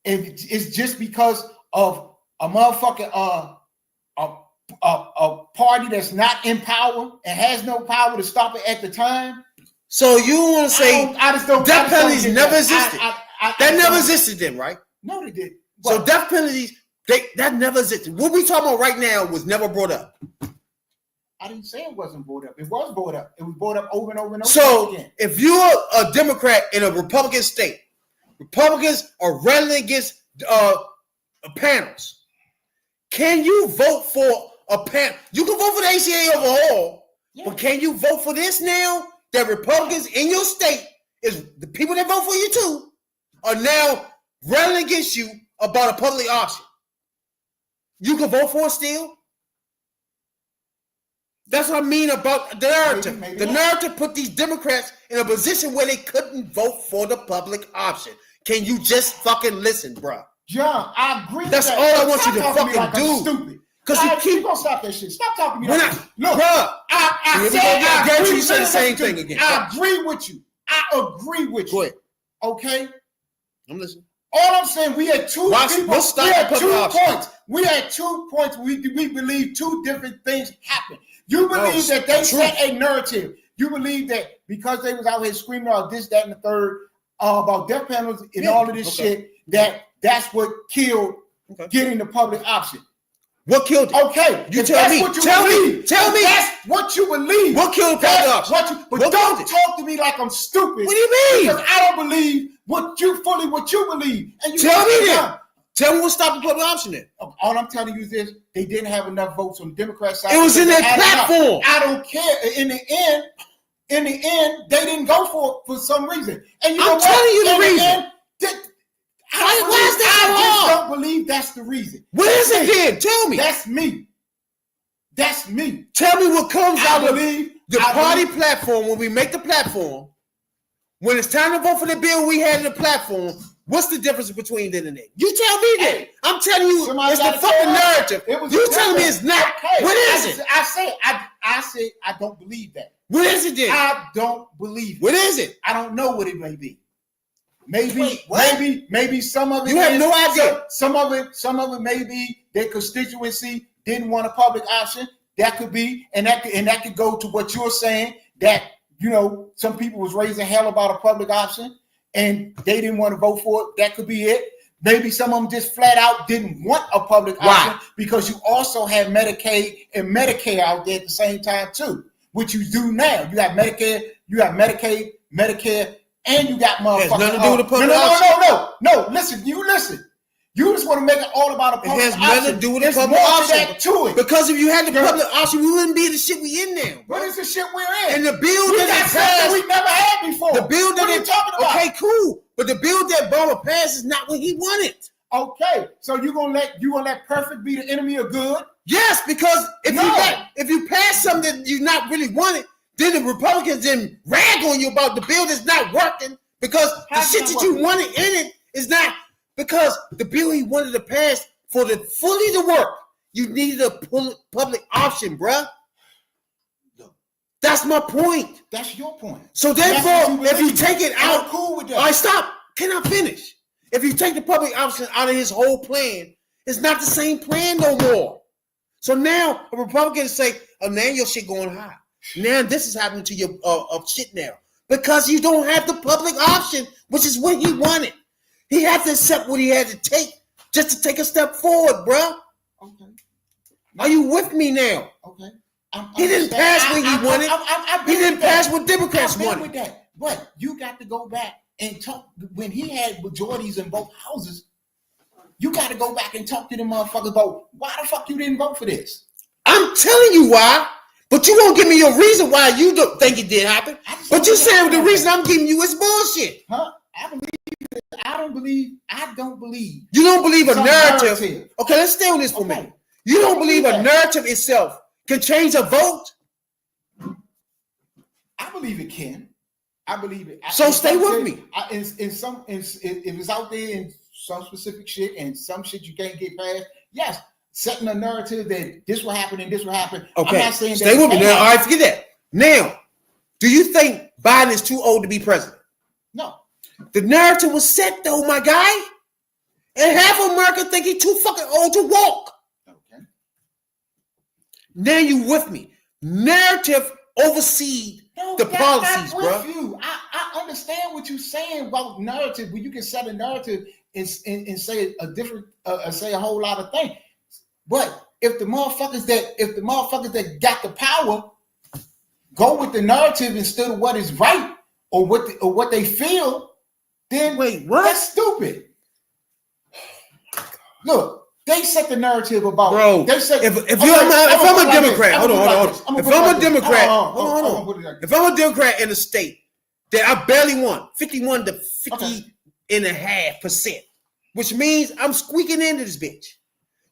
and it's just because of a motherfucking a party that's not in power and has no power to stop it at the time. So you want to say death penalties never existed? That never existed then, right? No, they did. So death penalties, that never existed. What we talking about right now was never brought up. I didn't say it wasn't brought up. It was brought up. It was brought up over and over and over so again. If you're a Democrat in a Republican state, Republicans are rallying against panels. Can you vote for a panel? You can vote for the ACA overall, but can you vote for this now? That Republicans in your state, is the people that vote for you too, are now rallying against you about a public option. You can vote for it still. That's what I mean about the narrative. Maybe the narrative put these Democrats in a position where they couldn't vote for the public option. Can you just fucking listen, bro? John, I agree. That's all I want you to fucking do. Stupid. Because you keep gonna stop that shit. Stop talking to me. Look, I said you say the same thing again. I agree with you. I agree with you. Go ahead. Okay. I'm listening. All I'm saying, we had two people. Let's stop we had the 2 option. points. We had 2 points. We believe 2 different things happened. You believe that they set a narrative. You believe that because they was out here screaming about this, that, and the third, about death penalties and all of this shit, that's what killed getting the public option. What killed it? Okay, you tell me. Tell me. That's what you believe. What killed the public option? But don't talk to me like I'm stupid. What do you mean? Because I don't believe what you believe. And you tell me then. Tell me what stopped the public option then. All I'm telling you is this: they didn't have enough votes on the Democrat side. It was in their platform. I don't care. In the end, they didn't go for it for some reason. And I'm telling you the reason. Why is that so hard? I don't believe that's the reason. What is it then? Tell me. That's me. That's me. Tell me what comes out of the party platform when we make the platform. When it's time to vote for the bill we had in the platform, what's the difference between then and then? You tell me then. I'm telling you, it's the fucking narrative. You telling me it's not. Okay. What is it? I say I don't believe that. What is it then? I don't believe it. What is it? I don't know what it may be. Maybe, Wait, what? maybe some of it. You have no idea. Some of it may be their constituency didn't want a public option. That could be, and that could go to what you're saying, that some people was raising hell about a public option and they didn't want to vote for it. That could be it. Maybe some of them just flat out didn't want a public option because you also have Medicaid and Medicare out there at the same time too, which you do now. You got Medicare, you got Medicaid, Medicare, and you got motherfuckers. It has nothing to do with the public option. No. Listen. You just want to make it all about a public option. It has nothing to do with the public option. To it. Because if you had the public option, we wouldn't be in the shit we in now. What is the shit we're in? And the bill we that got something we never had before. The bill that what are you talking about? Okay, cool. But the bill that Obama passed is not what he wanted. Okay, so you gonna let perfect be the enemy of good? Yes, because if you pass something that you not really wanted, then the Republicans then rag on you about the bill that's not working because the shit that you wanted in it is not, because the bill he wanted to pass for the fully to work, you needed a public option, bruh. That's my point. That's your point. So therefore, if you take it out, I'm cool with that. All right, stop. Can I finish? If you take the public option out of his whole plan, it's not the same plan no more. So now a Republican say, "Oh, now your shit going high. Now this is happening to your shit now because you don't have the public option, which is what he wanted. He had to accept what he had to take just to take a step forward, bro. Okay. Are you with me now? Okay. He didn't pass what he wanted. He didn't pass what Democrats wanted. With that. But you got to go back and talk. When he had majorities in both houses, you got to go back and talk to them motherfuckers about why the fuck you didn't vote for this. I'm telling you why, but you won't give me your reason why you don't think it did happen. But you saying the reason I'm giving you is bullshit. Huh? I don't believe. You don't believe a narrative. narrative. Okay, let's stay on this for a minute. You don't believe a narrative itself can change a vote? I believe it can. I believe it. So stay with me. If it's out there in some specific shit and some shit you can't get past, yes, setting a narrative that this will happen and this will happen. Okay, I'm not saying stay with me now. All right, forget that. Now, do you think Biden is too old to be president? No. The narrative was set though, my guy. And half of America think he's too fucking old to walk. Okay. Now you with me. Narrative oversees the policies, bro. I understand what you're saying about narrative, but you can set a narrative and say a different, say a whole lot of things. But if the motherfuckers that got the power go with the narrative instead of what is right or what they feel, then wait, what? That's stupid. Look, they set the narrative about. Bro, they say if I'm a Democrat, hold on. If I'm a Democrat, hold on. If I'm a Democrat in a state that I barely won, 51 to 50.5%, which means I'm squeaking into this bitch.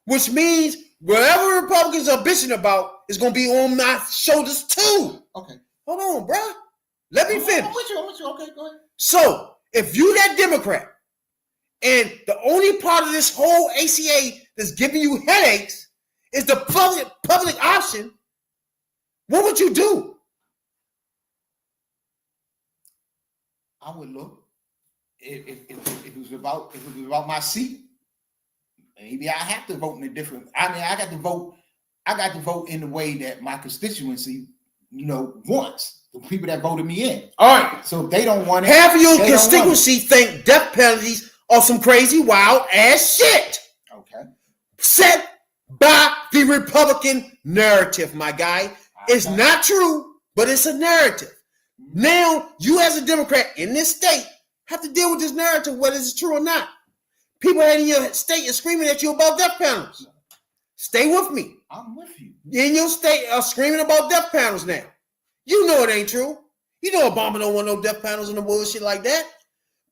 Which means wherever Republicans are bitching about is going to be on my shoulders too. Okay. Hold on, bro. Let me finish. I'm with you. Okay, go ahead. So, if you that Democrat, and the only part of this whole ACA that's giving you headaches is the public option, what would you do? I would look. If it was about my seat, maybe I have to vote in a different. I mean, I got to vote in the way that my constituency, wants. The people that voted me in. All right. So if they don't want it. Half of your constituency think death penalties are some crazy, wild ass shit. Okay. Set by the Republican narrative, my guy. Okay. It's not true, but it's a narrative. Now, you as a Democrat in this state have to deal with this narrative, whether it's true or not. People in your state are screaming at you about death panels. Stay with me. I'm with you. In your state are screaming about death panels now. You know it ain't true. You know Obama don't want no death panels and no bullshit like that.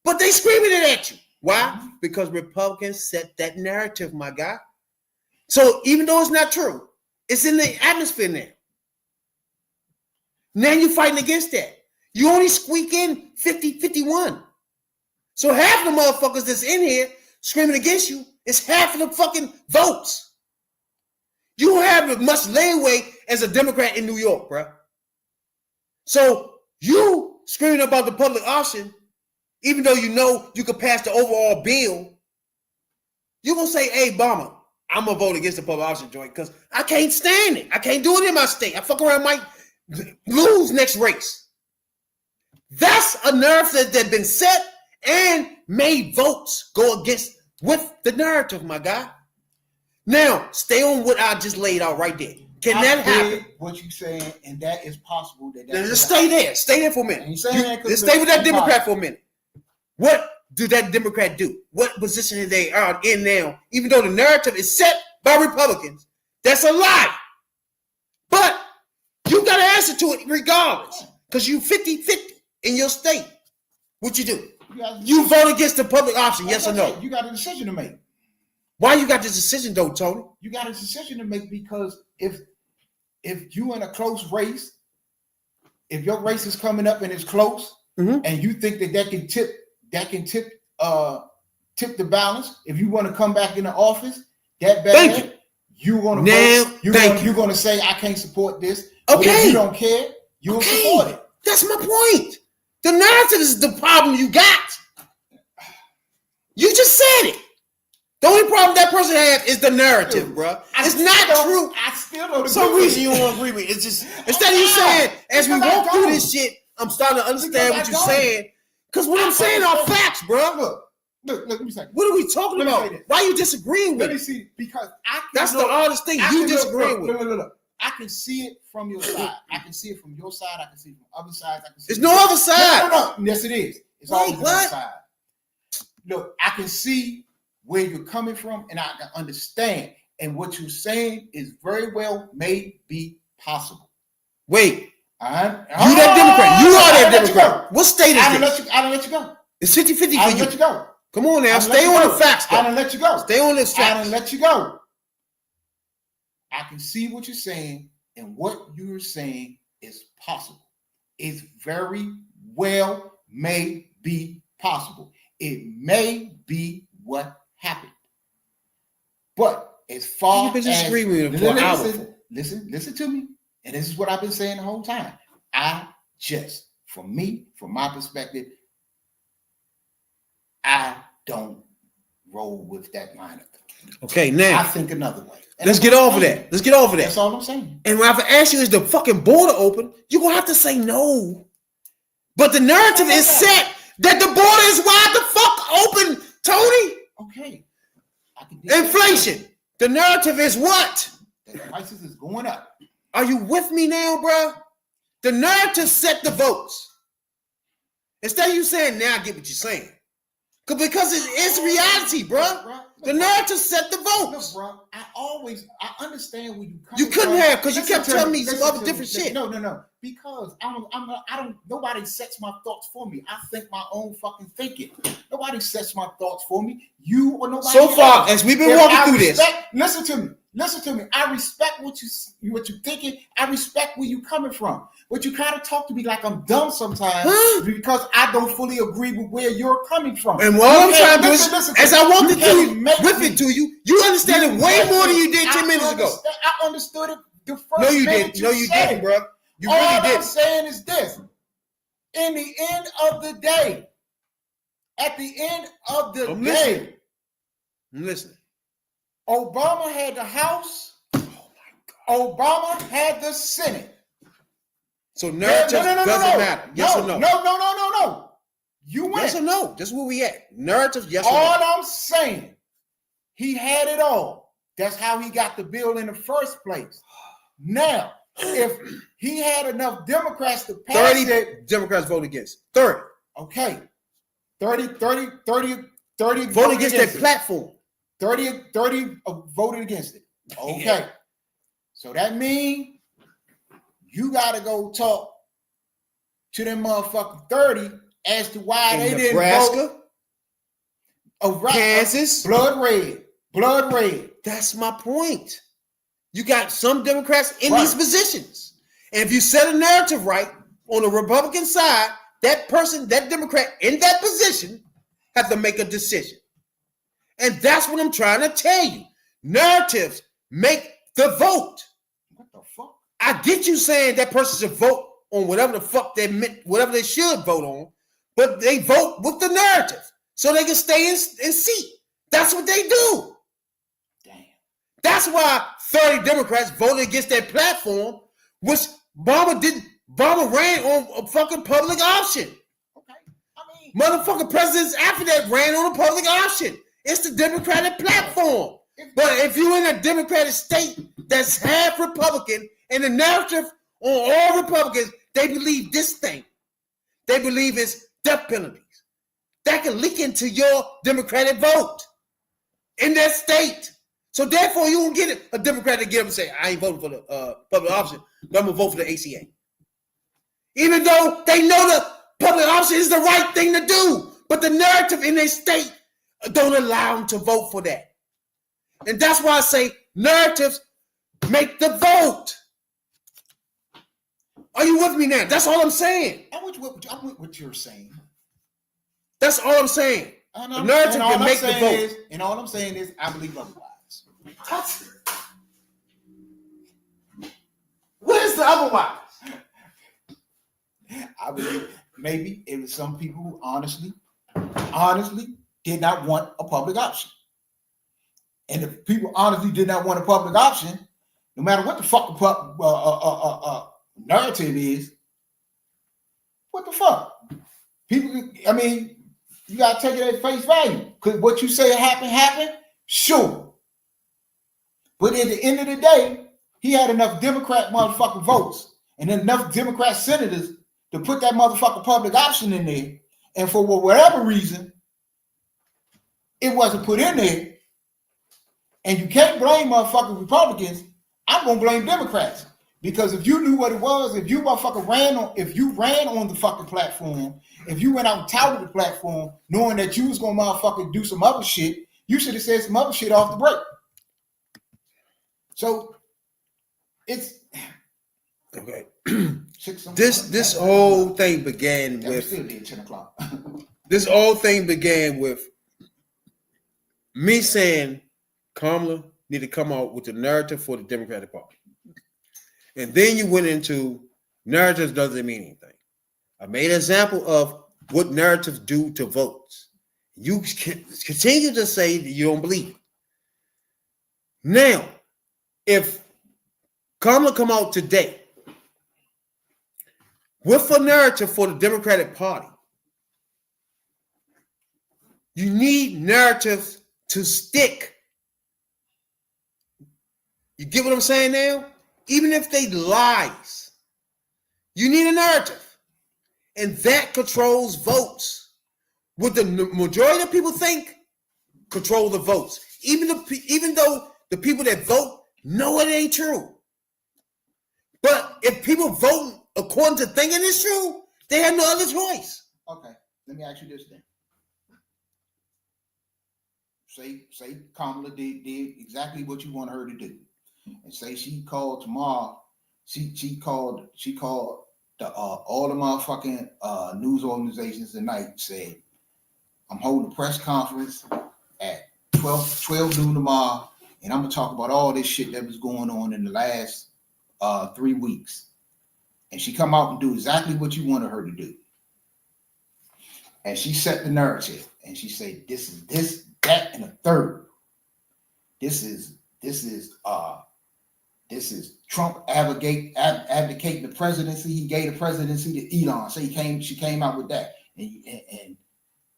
But they screaming it at you. Why? Because Republicans set that narrative, my guy. So even though it's not true, it's in the atmosphere now. Now you're fighting against that. You only squeak in 50-51. So half the motherfuckers that's in here screaming against you is half of the fucking votes. You don't have as much leeway as a Democrat in New York, bro. So you screaming about the public option, even though you know you could pass the overall bill, you're going to say, hey, Obama, I'm going to vote against the public option joint because I can't stand it. I can't do it in my state. I fuck around, might lose next race. That's a narrative that's been set and made votes go against with the narrative, my guy. Now, stay on what I just laid out right there. Can that happen? What you saying, and that is possible. That Just stay there. Stay there for a minute. You saying that just stay with that Democrat for a minute. What do that Democrat do? What position they are in now? Even though the narrative is set by Republicans, that's a lie. But you got to answer to it regardless, because you 50-50 in your state. What you do? You vote against the public option, yes or no? You got a decision to make. Why you got this decision though, Tony? You got a decision to make because if you in a close race, if your race is coming up and it's close, and you think that can tip the balance, if you want to come back into office, that bad, you're gonna say I can't support this. Okay, but if you don't care, you'll support it. That's my point. The narrative is the problem you got. You just said it. The only problem that person has is the narrative, bro. It's not true. I still don't. For some reason you don't agree with it. It's just instead of you saying, as we walk through this shit, I'm starting to understand what you're saying. Because what I'm saying are facts, bro. Look, let me say. What are we talking about? Why are you disagreeing with Let me it? see, because That's the hardest thing you disagreeing with. Look. I can see it from your side. I can see it from your side. I can see it from other sides. I can see There's no other side. No. Yes, it is. It's always Wait, one what? side. Look, I can see where you're coming from, and I can understand. And what you're saying is very well may be possible. Wait. You that Democrat. You are that Democrat. What state is this? I don't let you go. It's 50-50 for I you. don't let you go. Come on now. Stay on the facts, though. I don't let you go. Stay on this I facts. don't let you go. I can see what you're saying, and what you're saying is possible. It's very well may be possible. It may be what happened. But as far You've been as disagreeing with me for an hour. listen to me, and this is what I've been saying the whole time. From my perspective, I don't roll with that line of thinking. Okay, now I think another way. let's get off of that. Let's get off of that. That's all I'm saying. And when I have to ask you, is the fucking border open? You're gonna have to say no. But the narrative is set that the border is wide the fuck open, Tony. Okay. Inflation. The narrative is what? The prices is going up. Are you with me now, bro? The narrative set the votes. Instead of you saying, now I get what you're saying. Because it's reality, bro. The narrative set the votes. Look, bro, I understand where you come from. You couldn't have, because you kept telling me some other different shit. No. Because nobody sets my thoughts for me. I think my own fucking thinking. Nobody sets my thoughts for me. You or nobody So far, else. as we've been walking through this. Listen to me. I respect what you're thinking. I respect where you're coming from. But you kind of talk to me like I'm dumb sometimes because I don't fully agree with where you're coming from. And what I'm trying to do is, as I walked it to you, you understand it way more than you did 10 minutes ago. I understood it the first No, you minute didn't. No, you didn't, bro. You All really I'm didn't. saying is this. In the end of the day, at the end of the I'm day, listening. Obama had the House. Obama had the Senate. So narrative doesn't matter. Yes or no? No. You win. Yes or no? That's where we at. Narrative, yes or All no? I'm saying, he had it all. That's how he got the bill in the first place. Now, if he had enough Democrats to pass 30 it, Democrats vote against. 30. okay. 30 Vote against that platform. 30 voted against it. Okay. Yeah. So that means you got to go talk to them motherfucking 30 as to why In they Nebraska, didn't vote. Kansas. Blood red. That's my point. You got some Democrats in Right. these positions. And if you set a narrative right on the Republican side, that person, that Democrat in that position, have to make a decision. And that's what I'm trying to tell you. Narratives make the vote. What the fuck? I get you saying that person should vote on whatever the fuck they meant, whatever they should vote on, but they vote with the narrative so they can stay in seat. That's what they do. Damn. That's why 30 Democrats voted against that platform, which Obama didn't. Obama ran on a fucking public option. Okay. I mean, Motherfucking presidents after that ran on a public option. It's the Democratic platform. But if you're in a Democratic state that's half Republican and the narrative on all Republicans, they believe this thing. They believe it's death penalties. That can leak into your Democratic vote in that state. So therefore, you won't get a Democrat to get up and say, I ain't voting for the public option, but I'm going to vote for the ACA. Even though they know the public option is the right thing to do, but the narrative in their state don't allow them to vote for that. And that's why I say narratives make the vote. Are you with me now? That's all I'm saying. I'm with what you're saying. That's all I'm saying. The narrative can make the vote. And all I'm saying is, I believe otherwise. What is the otherwise? I believe maybe it was some people who honestly did not want a public option. And if people honestly did not want a public option, no matter what the fuck narrative is, what the fuck? People, I mean, you gotta take it at face value. Because what you say happened, sure. But at the end of the day, he had enough Democrat motherfucking votes and enough Democrat senators to put that motherfucking public option in there. And for whatever reason, it wasn't put in there. And you can't blame motherfucking Republicans. I'm gonna blame Democrats. Because if you knew what it was, if you ran on the fucking platform, if you went out and touted the platform, knowing that you was gonna motherfucking do some other shit, you should have said some other shit off the break. So it's okay. This whole thing began with still did 10 o'clock. This whole thing began with me saying Kamala need to come out with the narrative for the Democratic Party. And then you went into narratives doesn't mean anything. I made an example of what narratives do to votes. You continue to say that you don't believe it. Now, if Kamala come out today with a narrative for the Democratic Party, you need narratives to stick. You get what I'm saying now? Even if they lies, you need a narrative. And that controls votes. What the majority of people think control the votes. Even though the people that vote know it ain't true. But if people vote according to thinking it's true, they have no other choice. Okay, let me ask you this then. Say Kamala did exactly what you want her to do. And say she called tomorrow, she called the all the motherfucking news organizations tonight and said, I'm holding a press conference at 12 noon tomorrow, and I'm gonna talk about all this shit that was going on in the last 3 weeks. And she come out and do exactly what you wanted her to do. And she set the narrative, and she said, this is this, that, and a third. This is Trump advocating the presidency. He gave the presidency to Elon. So she came out with that. And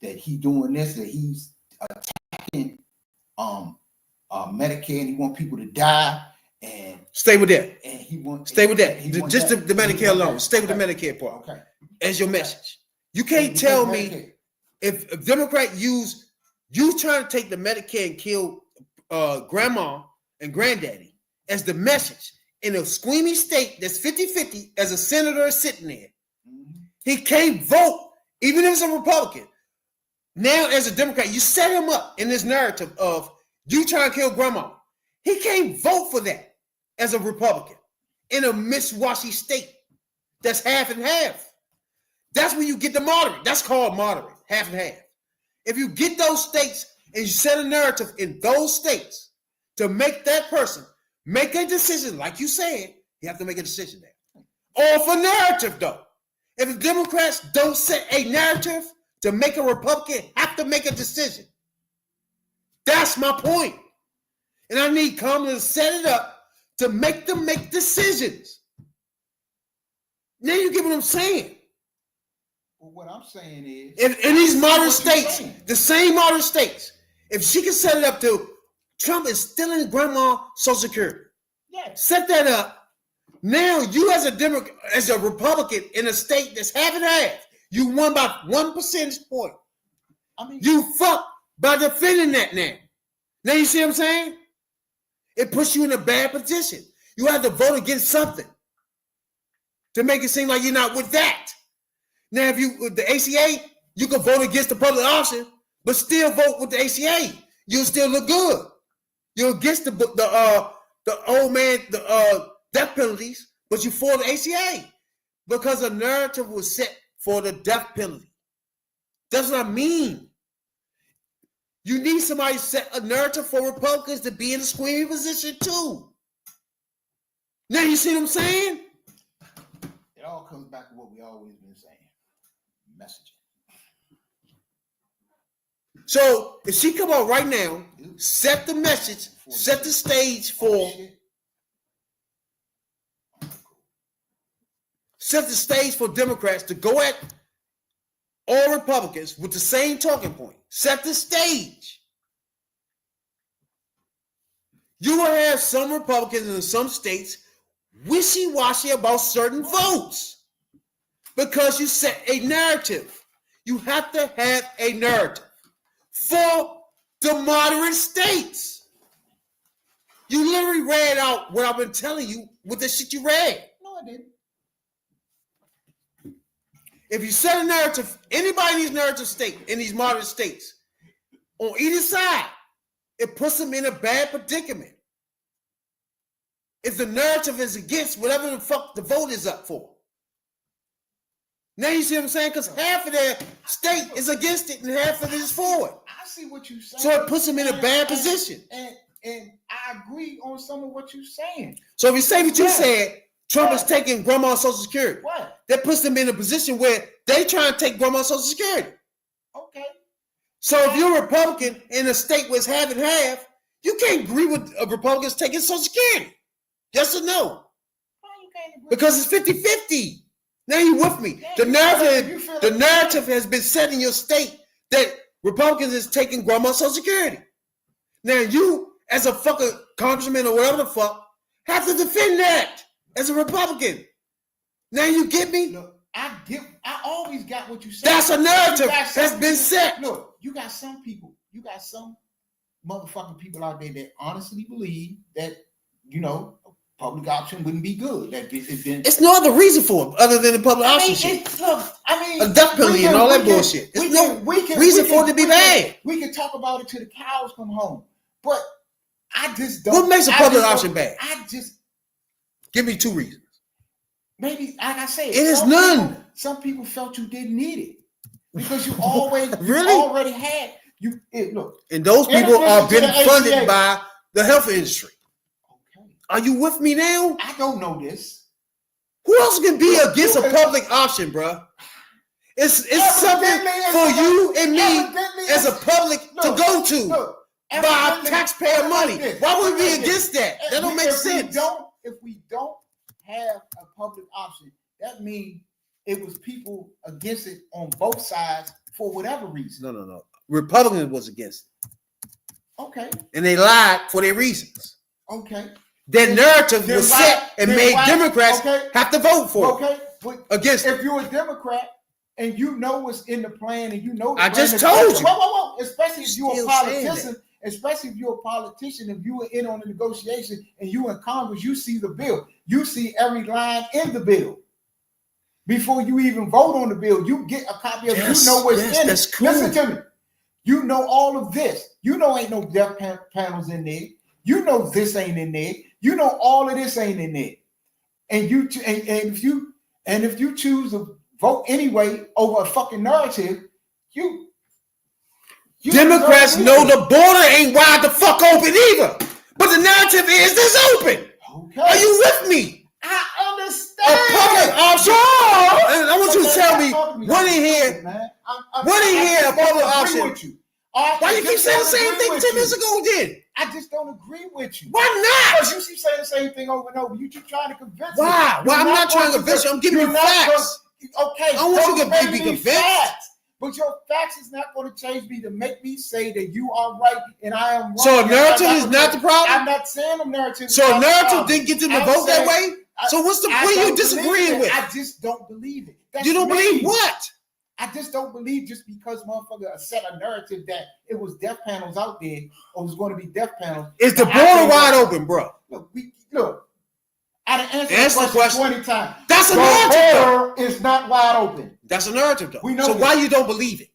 that he doing this, that he's attacking Medicare, and he want people to die. And stay with that. And he want stay with that. Just that. the Medicare alone. Stay with the Medicare part. Okay. As your message. You can't tell me if Democrat you trying to take the Medicare and kill grandma and granddaddy as the message in a squeamy state that's 50-50 as a senator sitting there. Mm-hmm. He can't vote, even if it's a Republican. Now, as a Democrat, you set him up in this narrative of you trying to kill grandma. He can't vote for that as a Republican in a miswashy state that's half and half. That's when you get the moderate. That's called moderate, half and half. If you get those states and you set a narrative in those states to make that person make a decision, like you said, you have to make a decision there. Or for narrative, though. If the Democrats don't set a narrative to make a Republican have to make a decision. That's my point. And I need Kamala to set it up to make them make decisions. Now you get what I'm saying? Well, what I'm saying is, In these modern what you're states, saying. the same modern states, if she can set it up to Trump is stealing grandma Social Security, Yes. set that up. Now you as a Democrat, as a Republican in a state that's half and half, you won by 1 percentage point. I mean, You fucked by defending that now. Now you see what I'm saying? It puts you in a bad position. You have to vote against something to make it seem like you're not with that. Now, if you with the ACA, you can vote against the public option, but still vote with the ACA. You'll still look good. You're against the old man, death penalties, but you for the ACA because a narrative was set for the death penalty. That's what I mean. You need somebody to set a narrative for Republicans to be in a squeamy position too. Now you see what I'm saying? it all comes back to what we always been saying: messaging. So if she come out right now, set the message, set the stage for, set the stage for Democrats to go at all Republicans with the same talking point. Set the stage. You will have some Republicans in some states wishy-washy about certain votes because you set a narrative. You have to have a narrative for the moderate states. You literally read out what I've been telling you with the shit you read. No, I didn't. If you set a narrative, anybody in these narrative states, in these moderate states, on either side, it puts them in a bad predicament. If the narrative is against whatever the fuck the vote is up for. Now you see what I'm saying? Because half of their state is against it and half of it is for it. I see what you're saying. So it puts them in a bad position. And I agree on some of what you're saying. So if you say what you Yes. said, Trump is Yes. taking grandma's Social Security. What? That puts them in a position where they try to take grandma's Social Security. Okay. So if you're a Republican in a state where it's half and half, you can't agree with Republicans taking Social Security. Yes or no? Why you can't agree? Because it's 50-50. Now you with me. Yeah, The you narrative, feel the like- narrative has been set in your state that Republicans is taking grandma's Social Security. Now you, as a fucking congressman or whatever the fuck, have to defend that as a Republican. Now you get me? Look, I always got what you said. That's a narrative You got some that's been people- set. Look, you got some people, you got some motherfucking people out there that honestly believe that, a public option wouldn't be good. That it's been. It's no other reason for it other than the public I option mean, shit. look, A death penalty and all that bullshit. There's no reason for it to be bad. We can talk about it till the cows come home, but I just don't. What makes a I public just don't- option bad? I just Give me 2 reasons. maybe, like I said, It is some none. people- some people felt you didn't need it because you always Really? you already had you. Look, And those In people are addition to being the funded ACA. by the health industry. okay, Are you with me now? I don't know this. Who else can be against a public option, bruh? It's something Evidently, for you and me evidently, as a public to look, go to Look, by our evidently- taxpayer money. Look at this. Why would we be Look at this. against that? That don't make sense. If we don't have a public option, that means it was people against it on both sides for whatever reason. No. Republicans was against it. Okay, And they lied for their reasons. okay, Their narrative then was why- set and then made why- Democrats okay. have to vote for it, okay. But against it. if you're a Democrat and you know what's in the plan and you know, the I plan just is- told you. Whoa. Especially if you're a Still saying politician, if you were in on the negotiation and you in Congress, you see the bill, you see every line in the bill. Before you even vote on the bill, you get a copy of. Yes, you know what's yes, in that's it. cool. Listen to me. You know all of this. You know ain't no death panels in there. You know this ain't in there. You know all of this ain't in there. And if you choose to vote anyway over a fucking narrative, you Democrats know the border ain't wide the fuck open either. But the narrative is it's open. Okay. Are you with me? I understand public option. And I want you to tell me what in here, what in here a public option. Why you keep saying the same thing 10 minutes ago then? I just don't agree with you. Why not? Because you keep saying the same thing over and over. You keep trying to convince me. Why? Well, I'm not trying to convince you. I'm giving you facts. Okay. I don't want you to be convinced. Facts. But your facts is not going to change me to make me say that you are right and I am wrong. So a narrative is not the problem? I'm not saying a narrative is So not a the narrative problem. didn't get them to vote that way? So what's the point you disagreeing with? I just don't believe it. That's You don't me. believe what? I just don't believe just because motherfucker set a narrative that it was death panels out there or was going to be death panels. Is the border wide open, bro? Look. I done answered Answer the the question question. 20 times. That's a The narrative, though. border is not wide open That's a narrative, though. We know So that. why you don't believe it?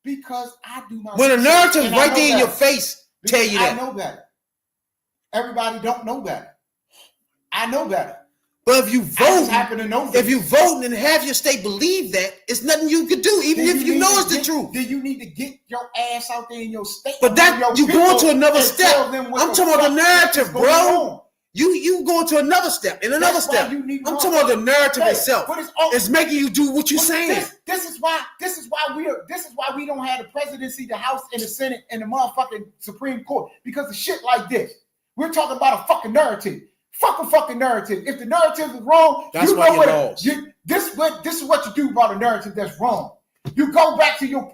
because I do my When a research, narrative and I right know there in your better. face tell you I that. know better. Everybody don't know better. I know better. But if you I vote, just happen to know if you vote and have your state believe that, it's nothing you could do, even if you know it's the truth. Then you need to get your ass out there in your state. But that you going to another step. I'm talking about the narrative, bro. You going to another step and another step. I'm talking about the narrative itself. It's making you do what you're saying. This is why we don't have the presidency, the House, and the Senate, and the motherfucking Supreme Court because of shit like this. We're talking about a fucking narrative. Fuck a fucking narrative. If the narrative is wrong, that's you why know you what lost. this is what you do about a narrative that's wrong. You go back to your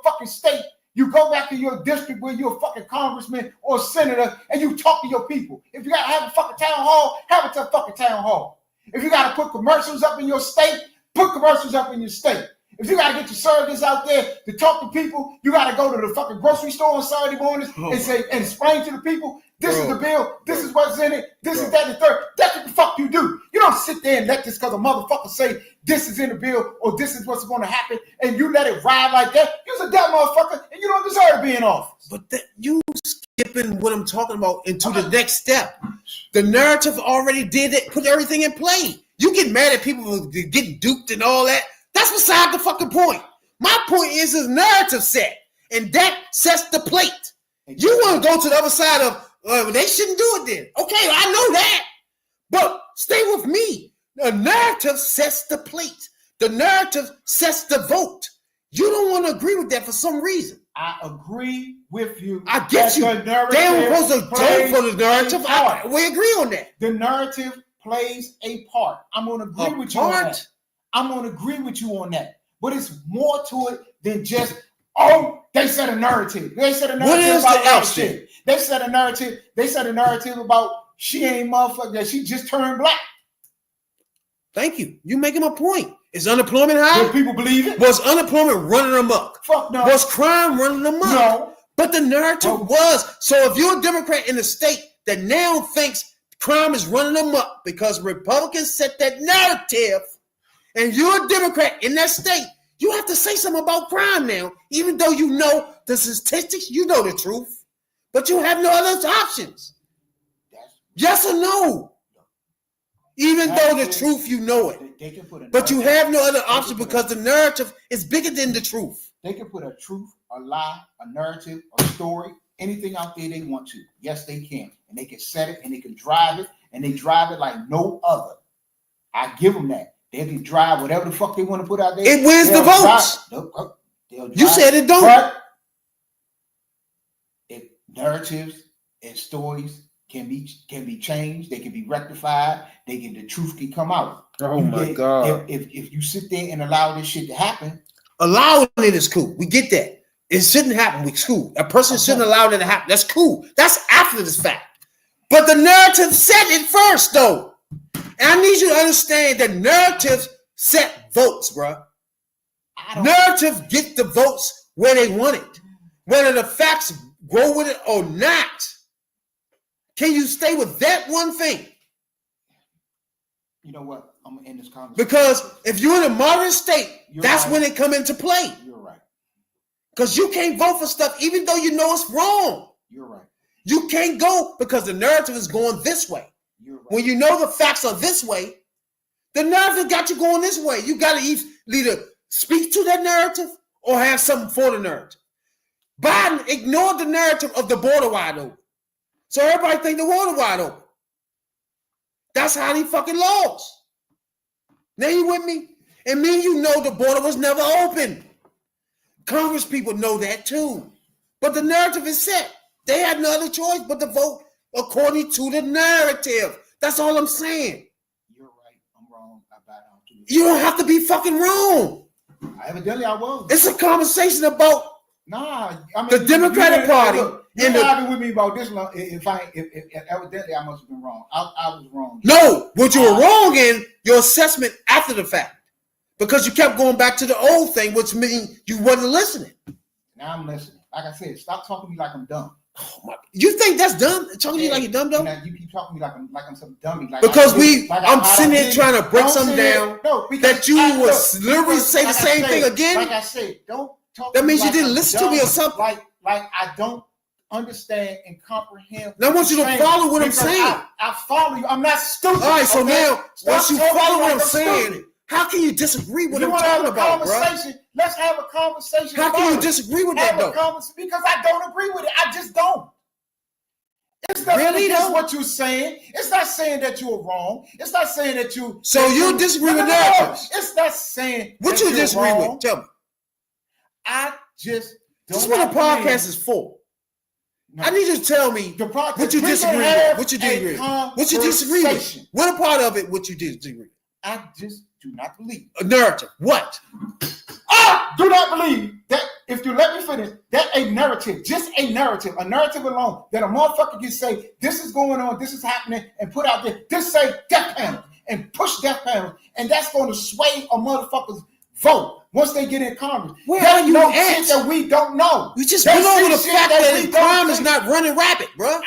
fucking state. You go back to your district where you're a fucking congressman or senator, and you talk to your people. If you gotta have a fucking town hall, have a fucking town hall. If you gotta put commercials up in your state, put commercials up in your state. If you gotta get your surrogates out there to talk to people, you gotta go to the fucking grocery store on Saturday mornings and say and explain to the people, this is the bill, this is what's in it, this is that and the third. That's what the fuck you do. You don't sit there and let this because a motherfucker say this is in the bill or this is what's going to happen and you let it ride like that. You're a dumb motherfucker and you don't deserve to be in office. But you skipping what I'm talking about into the next step. The narrative already did it, put everything in play. You get mad at people for getting duped and all that. That's beside the fucking point. My point is narrative set, and that sets the plate. You want to go to the other side of, they shouldn't do it then. Okay, I know that. But stay with me. The narrative sets the plate. The narrative sets the vote. You don't want to agree with that for some reason. I agree with you. I get you. They don't supposed to vote for the narrative. We agree on that. The narrative plays a part. I'm going to agree with you on that. I'm going to agree with you on that. But it's more to it than just, they said a narrative. They said a narrative about shit. They said a narrative about she ain't motherfucker, that she just turned black. Thank you. You making my point. Is unemployment high? Do people believe it? Was unemployment running amok? Fuck no. Was crime running amok? No. But the narrative was. So if you're a Democrat in the state that now thinks crime is running amok because Republicans set that narrative, and you're a Democrat in that state, you have to say something about crime now, even though you know the statistics, you know the truth, but you have no other options. Yes or no? Even though the truth, you know it. But you have no other option because the narrative is bigger than the truth. They can put a truth, a lie, a narrative, a story, anything out there they want to. Yes, they can. And they can set it and they can drive it, and they drive it like no other. I give them that. They can drive whatever the fuck they want to put out there. It wins the votes. You said it don't. But narratives and stories can be changed. They can be rectified. The truth can come out. Oh my God. If you sit there and allow this shit to happen. Allowing it is cool. We get that. It shouldn't happen. It's cool. A person shouldn't allow it to happen. That's cool. That's after this fact. But the narrative said it first, though. And I need you to understand that narratives set votes, bro. Narrative get the votes where they want it. Whether the facts go with it or not. Can you stay with that one thing? You know what? I'm gonna end this conversation. Because if you're in a modern state, that's when it come into play. You're right. Because you can't vote for stuff even though you know it's wrong. You're right. You can't go because the narrative is going this way. You're right. When you know the facts are this way, the narrative got you going this way. You got to either speak to that narrative or have something for the narrative. Biden ignored the narrative of the border wide open. So everybody think the water wide open. That's how he fucking lost. Now you with me? And me and you know the border was never open. Congress people know that too. But the narrative is set. They had no other choice but to vote according to the narrative. That's all I'm saying. You're right. I'm wrong. I bow down to you. You don't have to be fucking wrong. Evidently, I was. It's a conversation about Nah, I mean the Democratic Party. You're arguing with me about this long. If evidently I must have been wrong. I was wrong. No, what you were wrong in your assessment after the fact, because you kept going back to the old thing, which means you wasn't listening. Now I'm listening. Like I said, stop talking to me like I'm dumb. Oh my, you think that's dumb? Talking to you like you're dumb, though? Now you keep talking to me like I'm some dummy. Like because I'm sitting here trying to break something down. No, that you was literally say the same thing again. Like I said, don't talk. That means you didn't listen to me or something. Like I don't understand and comprehend. Now I want you to follow what I'm saying. I follow you. I'm not stupid. All right, so now once you follow what I'm saying, stupid. how can you disagree with what what I'm talking about, bro? Let's have a conversation. How can you disagree with that, though? Because I don't agree with it. I just don't. It's not really against what you're saying. It's not saying that you're wrong. It's not saying that you. So you disagree with narratives. It's not saying what you disagree with. Tell me. I just don't. This is what a podcast is for. No. I need you to tell me what you disagree with. What you disagree with. What you disagree with. What a part of it? What you disagree with. I just do not believe a narrative. What? I do not believe that if you let me finish, that a narrative, just a narrative alone, that a motherfucker can say, this is going on, this is happening, and put out there, just say death panel, and push death panel, and that's going to sway a motherfucker's vote once they get in Congress. Where are you at? Shit that we don't know. We just went over the fact that crime is not running rapid, bro.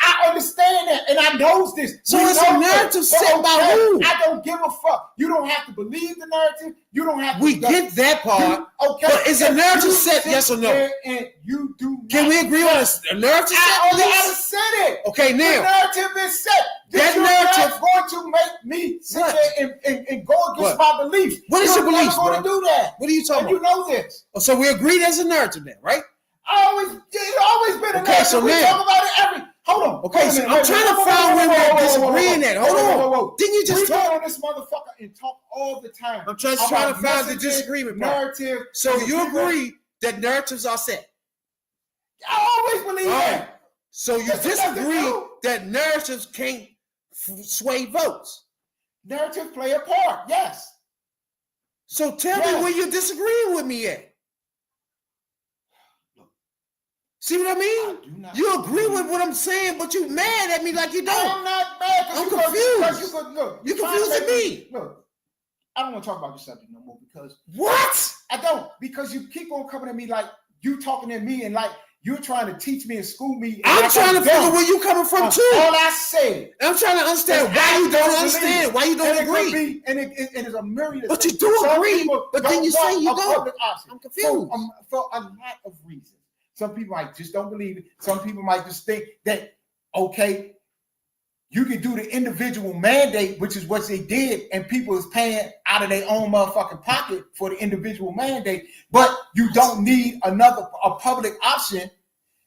I understand that, and I knows this. So it's a narrative set by who? I don't give a fuck. You don't have to believe the narrative. You don't have to. We get that part. Okay. But is a narrative set, yes or no? And you do. Can we agree on a narrative set? I said it. Okay, now. The narrative is set. That narrative is going to make me sit there and go against my beliefs. What is your beliefs, bro? You're not going to do that. What are you talking about? You know this. So we agreed as a narrative then, right? It's always been a narrative. So we talk about it every. Hold on. Okay, so I'm trying to find where we're disagreeing at. Hold on. Didn't you just talk on this motherfucker and talk all the time? I'm just trying to find the disagreement part. Narrative. So you agree that narratives are set? I always believe that. So you disagree that narratives can't sway votes? Narrative play a part, yes. So tell me where you're disagreeing with me at. See what I mean? You agree with what I'm saying, but you mad at me like you don't. I'm not mad. I'm confused. You're confusing me. Look, I don't want to talk about this subject no more because what? I don't, because you keep on coming at me like you talking at me and like you're trying to teach me and school me. I'm trying to figure where you coming from too. All I say. I'm trying to understand why you don't understand, why you don't agree. And it's a myriad of but you do agree, but then you say you don't. I'm confused. For a lot of reasons. Some people might just don't believe it. Some people might just think that, okay, you can do the individual mandate, which is what they did, and people is paying out of their own motherfucking pocket for the individual mandate, but you don't need a public option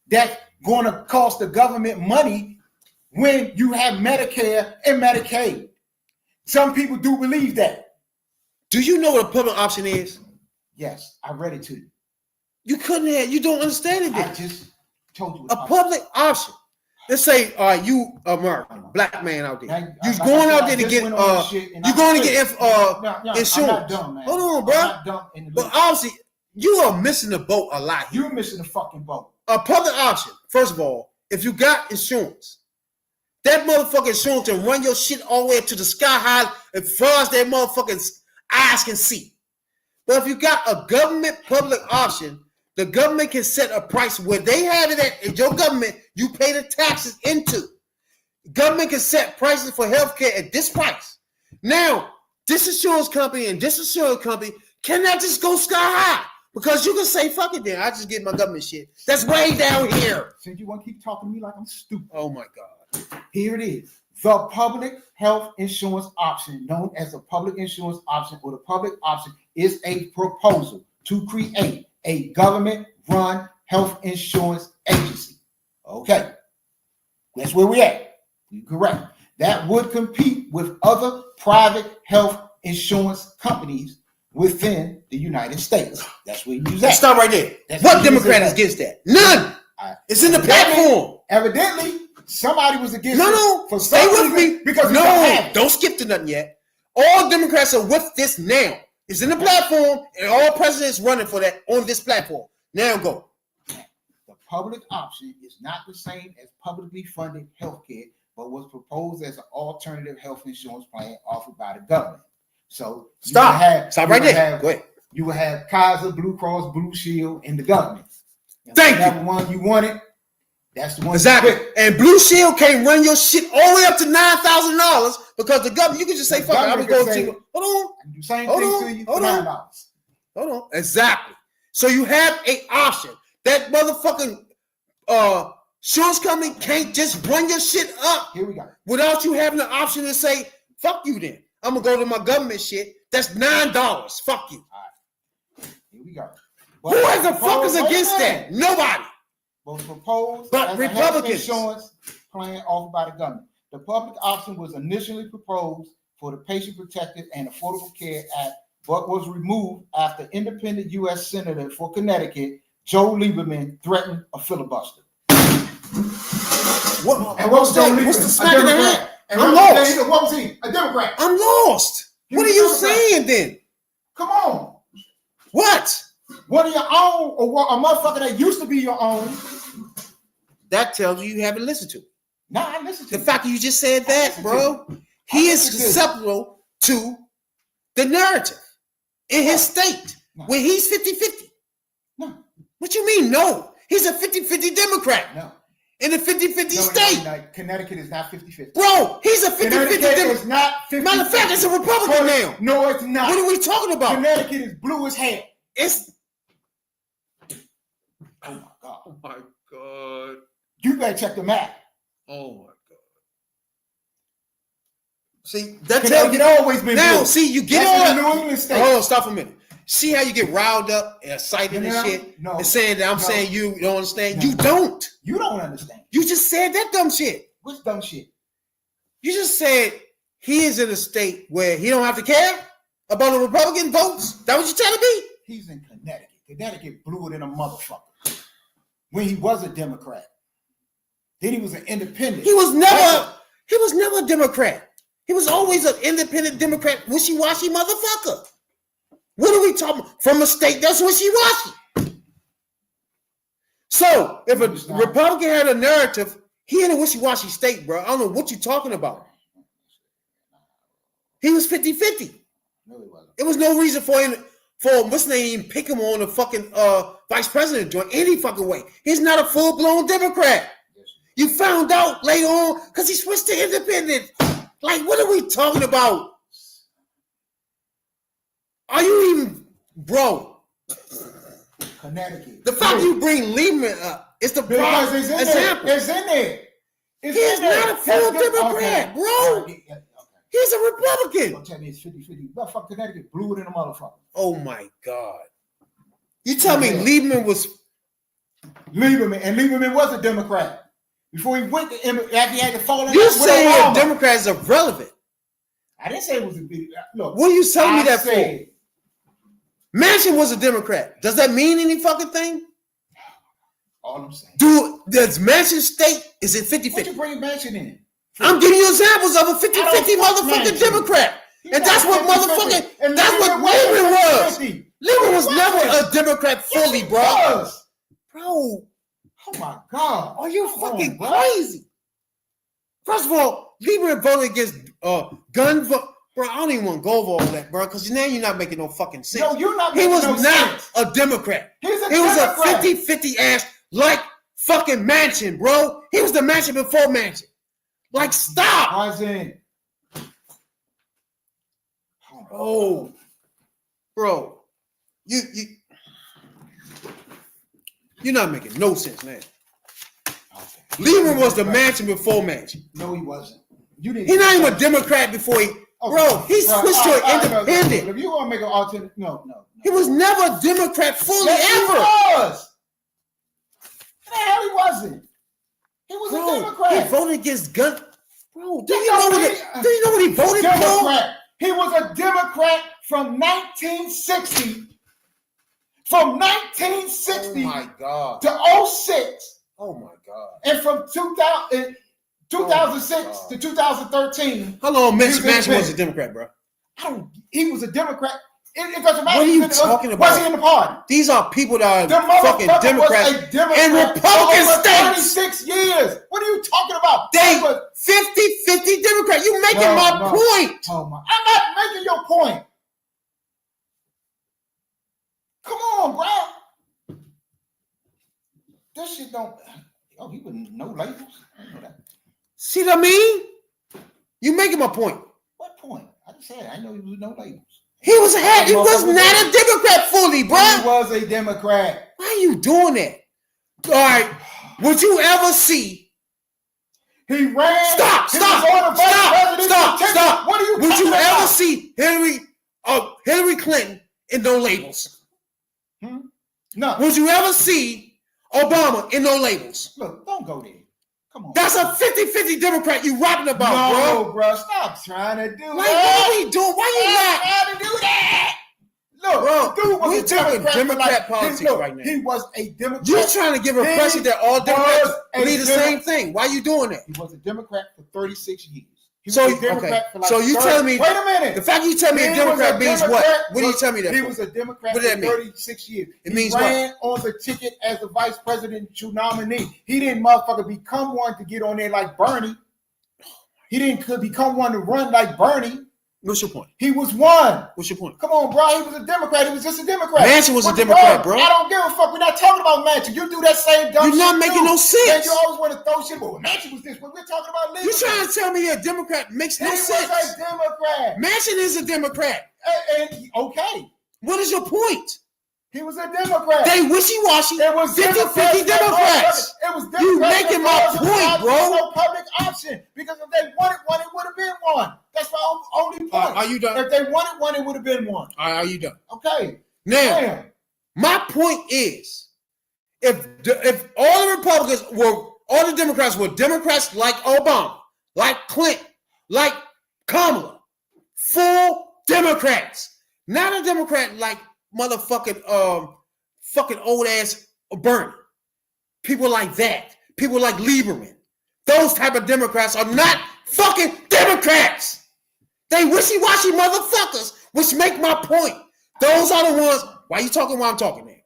that's going to cost the government money when you have Medicare and Medicaid. Some people do believe that. Do you know what a public option is? Yes, I read it to you. You couldn't have. You don't understand it. I just told you. A public option. Let's say, you American black man out there. You going out there to get you going to get insurance. I'm not dumb, man. Hold on, bro. But obviously, you are missing the boat a lot. You're missing the fucking boat. A public option. First of all, if you got insurance, that motherfucking insurance can run your shit all the way up to the sky high as far as that motherfucking eyes can see. But if you got a government public option, the government can set a price where they have it at your government, you pay the taxes into. Government can set prices for healthcare at this price. Now, this insurance company and this insurance company cannot just go sky high because you can say, fuck it then, I just get my government shit. That's way down here. Since you want to keep talking to me like I'm stupid. Oh my God. Here it is. The public health insurance option, known as the public insurance option or the public option, is a proposal to create a government-run health insurance agency. Okay, that's where we're at. You're correct. That would compete with other private health insurance companies within the United States. That's where you use that. Stop right there. What Democrat is against that? None. It's in the platform. Evidently, somebody was against it. No. For Stay with reason, me. Because don't skip to nothing yet. All Democrats are with this now. It's in the platform, and all presidents running for that on this platform. Now go. The public option is not the same as publicly funded health care, but was proposed as an alternative health insurance plan offered by the government. So Stop right there. Go ahead. You will have Kaiser, Blue Cross, Blue Shield, and the government. And Thank you. whatever one you wanted, that's the one. Exactly. And Blue Shield can't run your shit all the way up to $9,000 because the government, you can just say, fuck it, I'm going to go to, hold on. I do the same thing to you for $9. Hold on. Exactly. So you have an option. That motherfucking insurance company can't just run your shit up. Here we go. Without you having the option to say, fuck you then. I'm going to go to my government shit. That's $9. Fuck you. All right. Here we go. Who has the fuck is against that? Nobody. Was proposed But as Republicans. a health insurance plan offered by the government. The public option was initially proposed for the Patient Protected and Affordable Care Act, but was removed after independent U.S. Senator for Connecticut, Joe Lieberman, threatened a filibuster. What? And what was Joe Lieberman? What's the smack in the head? I'm lost. What was he? A Democrat. I'm lost. What are you saying then? Come on. What? One of your own, or what, a motherfucker that used to be your own. That tells you haven't listened to it. Nah, I listened to the fact that you just said that, bro. He is susceptible to the narrative in his state where he's 50-50. No. What you mean, no? He's a 50-50 Democrat. No. In a 50-50 state. No, Connecticut is not 50-50. Bro, he's a 50-50 Democrat. It's not 50-50. Matter of fact, it's a Republican now. No, it's not. What are we talking about? Connecticut is blue as hell. It's. Oh my God. Oh my God. You better check the map. Oh my God. See, that's Connecticut always been now, blue. See, you get all on. New England state. Hold on, stop a minute. See how you get riled up and excited and shit? No. And saying that I'm saying you don't understand. No. You don't. You don't understand. You just said that dumb shit. Which dumb shit? You just said he is in a state where he don't have to care about the Republican votes. That what you telling me? He's in Connecticut. Connecticut blew it in a motherfucker. When he was a Democrat. Then he was an independent. He was never a Democrat. He was always an independent Democrat, wishy-washy motherfucker. What are we talking about? From a state that's wishy-washy. So, if a Republican had a narrative, he in a wishy-washy state, bro. I don't know what you're talking about. He was 50-50. No, he wasn't. There was no reason for him, for what's his name, pick him on the fucking vice president joint any fucking way. He's not a full-blown Democrat. You found out later on because he switched to independent. Like, what are we talking about? Are you even, bro? Connecticut. The fact you bring Lieberman up is the problem. It's in example. there. It's in there. He's not a full Democrat, bro. He's a Republican. Don't tell me it's 50-50. Motherfucker, Connecticut blew it in a motherfucker. Oh my God. You tell me Lieberman was Lieberman was a Democrat. Before he went to after he had to fall in. You saying Democrats are relevant. I didn't say it was a big look. What are you telling me that for? Manchin was a Democrat. Does that mean any fucking thing? All I'm saying. Does Manchin state, is it 50-50? What you bring Manchin in? I'm giving you examples of a 50-50 motherfucking Democrat. And that's what motherfucking, that's what Lieberman was. Lieberman was never a Democrat fully, bro. Bro. Oh my God. Are you fucking crazy? First of all, Lieberman voted against gun vote. Bro, I don't even want to go over all that, bro, because now you're not making no fucking sense. No, you're not making no sense. He was not a Democrat. He was a 50-50 ass like fucking Manchin, bro. He was the Manchin before Manchin. Like, stop. Isaiah. Oh, bro. You're not making no sense, man. Okay. Lieberman was the Manchin before Manchin. No, he wasn't. He's not even a Democrat before he. Okay. Bro, he switched to an independent. No. If you want to make an alternate, no. He was never a Democrat fully ever. He was. The hell, he wasn't. He was a Democrat. He voted against gun. Bro, do you know what he voted for? He was a Democrat from 1960. From 1960 Oh my God. to 06. Oh my God. And from 2006 to 2013. How long Mitch was Manchin was a Democrat, bro? He was a Democrat. It doesn't matter. What are you talking about? Was he in the party? These are people that The are fucking motherfucker Democrats was a Democrat in Republican for over states. 26 years. What are you talking about? They 50-50 Democrat. You making my point. Oh my! I'm not making your point. Come on, bro. This shit don't. Oh, he wouldn't know labels. I know that. See what I mean? You making my point. What point? I just said I know he was no labels. He was not a Democrat fully, bro. He was a Democrat. Why are you doing that? All right. Would you ever see? He ran. Stop. What are you? Would you about? ever see Hillary Clinton in no labels? No. Would you ever see Obama in no labels? Look, don't go there. Come on. That's a 50-50 Democrat you rapping about, no, bro. Stop trying to do that. that. What are we doing? Why you not? Trying to do that. Look, Bro, dude was we a talking Democrat like, politics right now. He was a Democrat. You're trying to give a impression that all Democrats believe the same thing. Why are you doing that? He was a Democrat for 36 years. He was So, a Democrat for like so you 30. telling me? Wait a minute. The fact you tell me a Democrat means what? What do you tell me that? He for? was a Democrat What for does that mean? 36 years. It means he ran on the ticket as the vice presidential nominee. He didn't motherfucker become one to get on there like Bernie. He didn't become one to run like Bernie. What's your point? He was one. What's your point? Come on, bro. He was a Democrat. He was just a Democrat. Manchin was a Democrat, bro. I don't give a fuck. We're not talking about Manchin. You do that same dumb shit. You're not making no sense. Man, you always want to throw shit. Well, Manchin was this. But we're talking about You trying to tell me a Democrat makes no sense? He was a Democrat. Manchin is a Democrat. Okay. What is your point? He was a Democrat. They wishy-washy. It was 50-50 Democrats. It was Democrats. You making my point, bro. No public option. Because if they wanted one, it would have been one. That's my only point. Are you done? If they wanted one, it would have been one. All right, are you done? Okay. Now, Damn. my point is, if all the Republicans all the Democrats were Democrats like Obama, like Clinton, like Kamala, full Democrats, not a Democrat like motherfucking fucking old ass Bernie. People like that. People like Lieberman. Those type of Democrats are not fucking Democrats. They wishy-washy motherfuckers, which make my point. Those are the ones. Why are you talking while I'm talking there?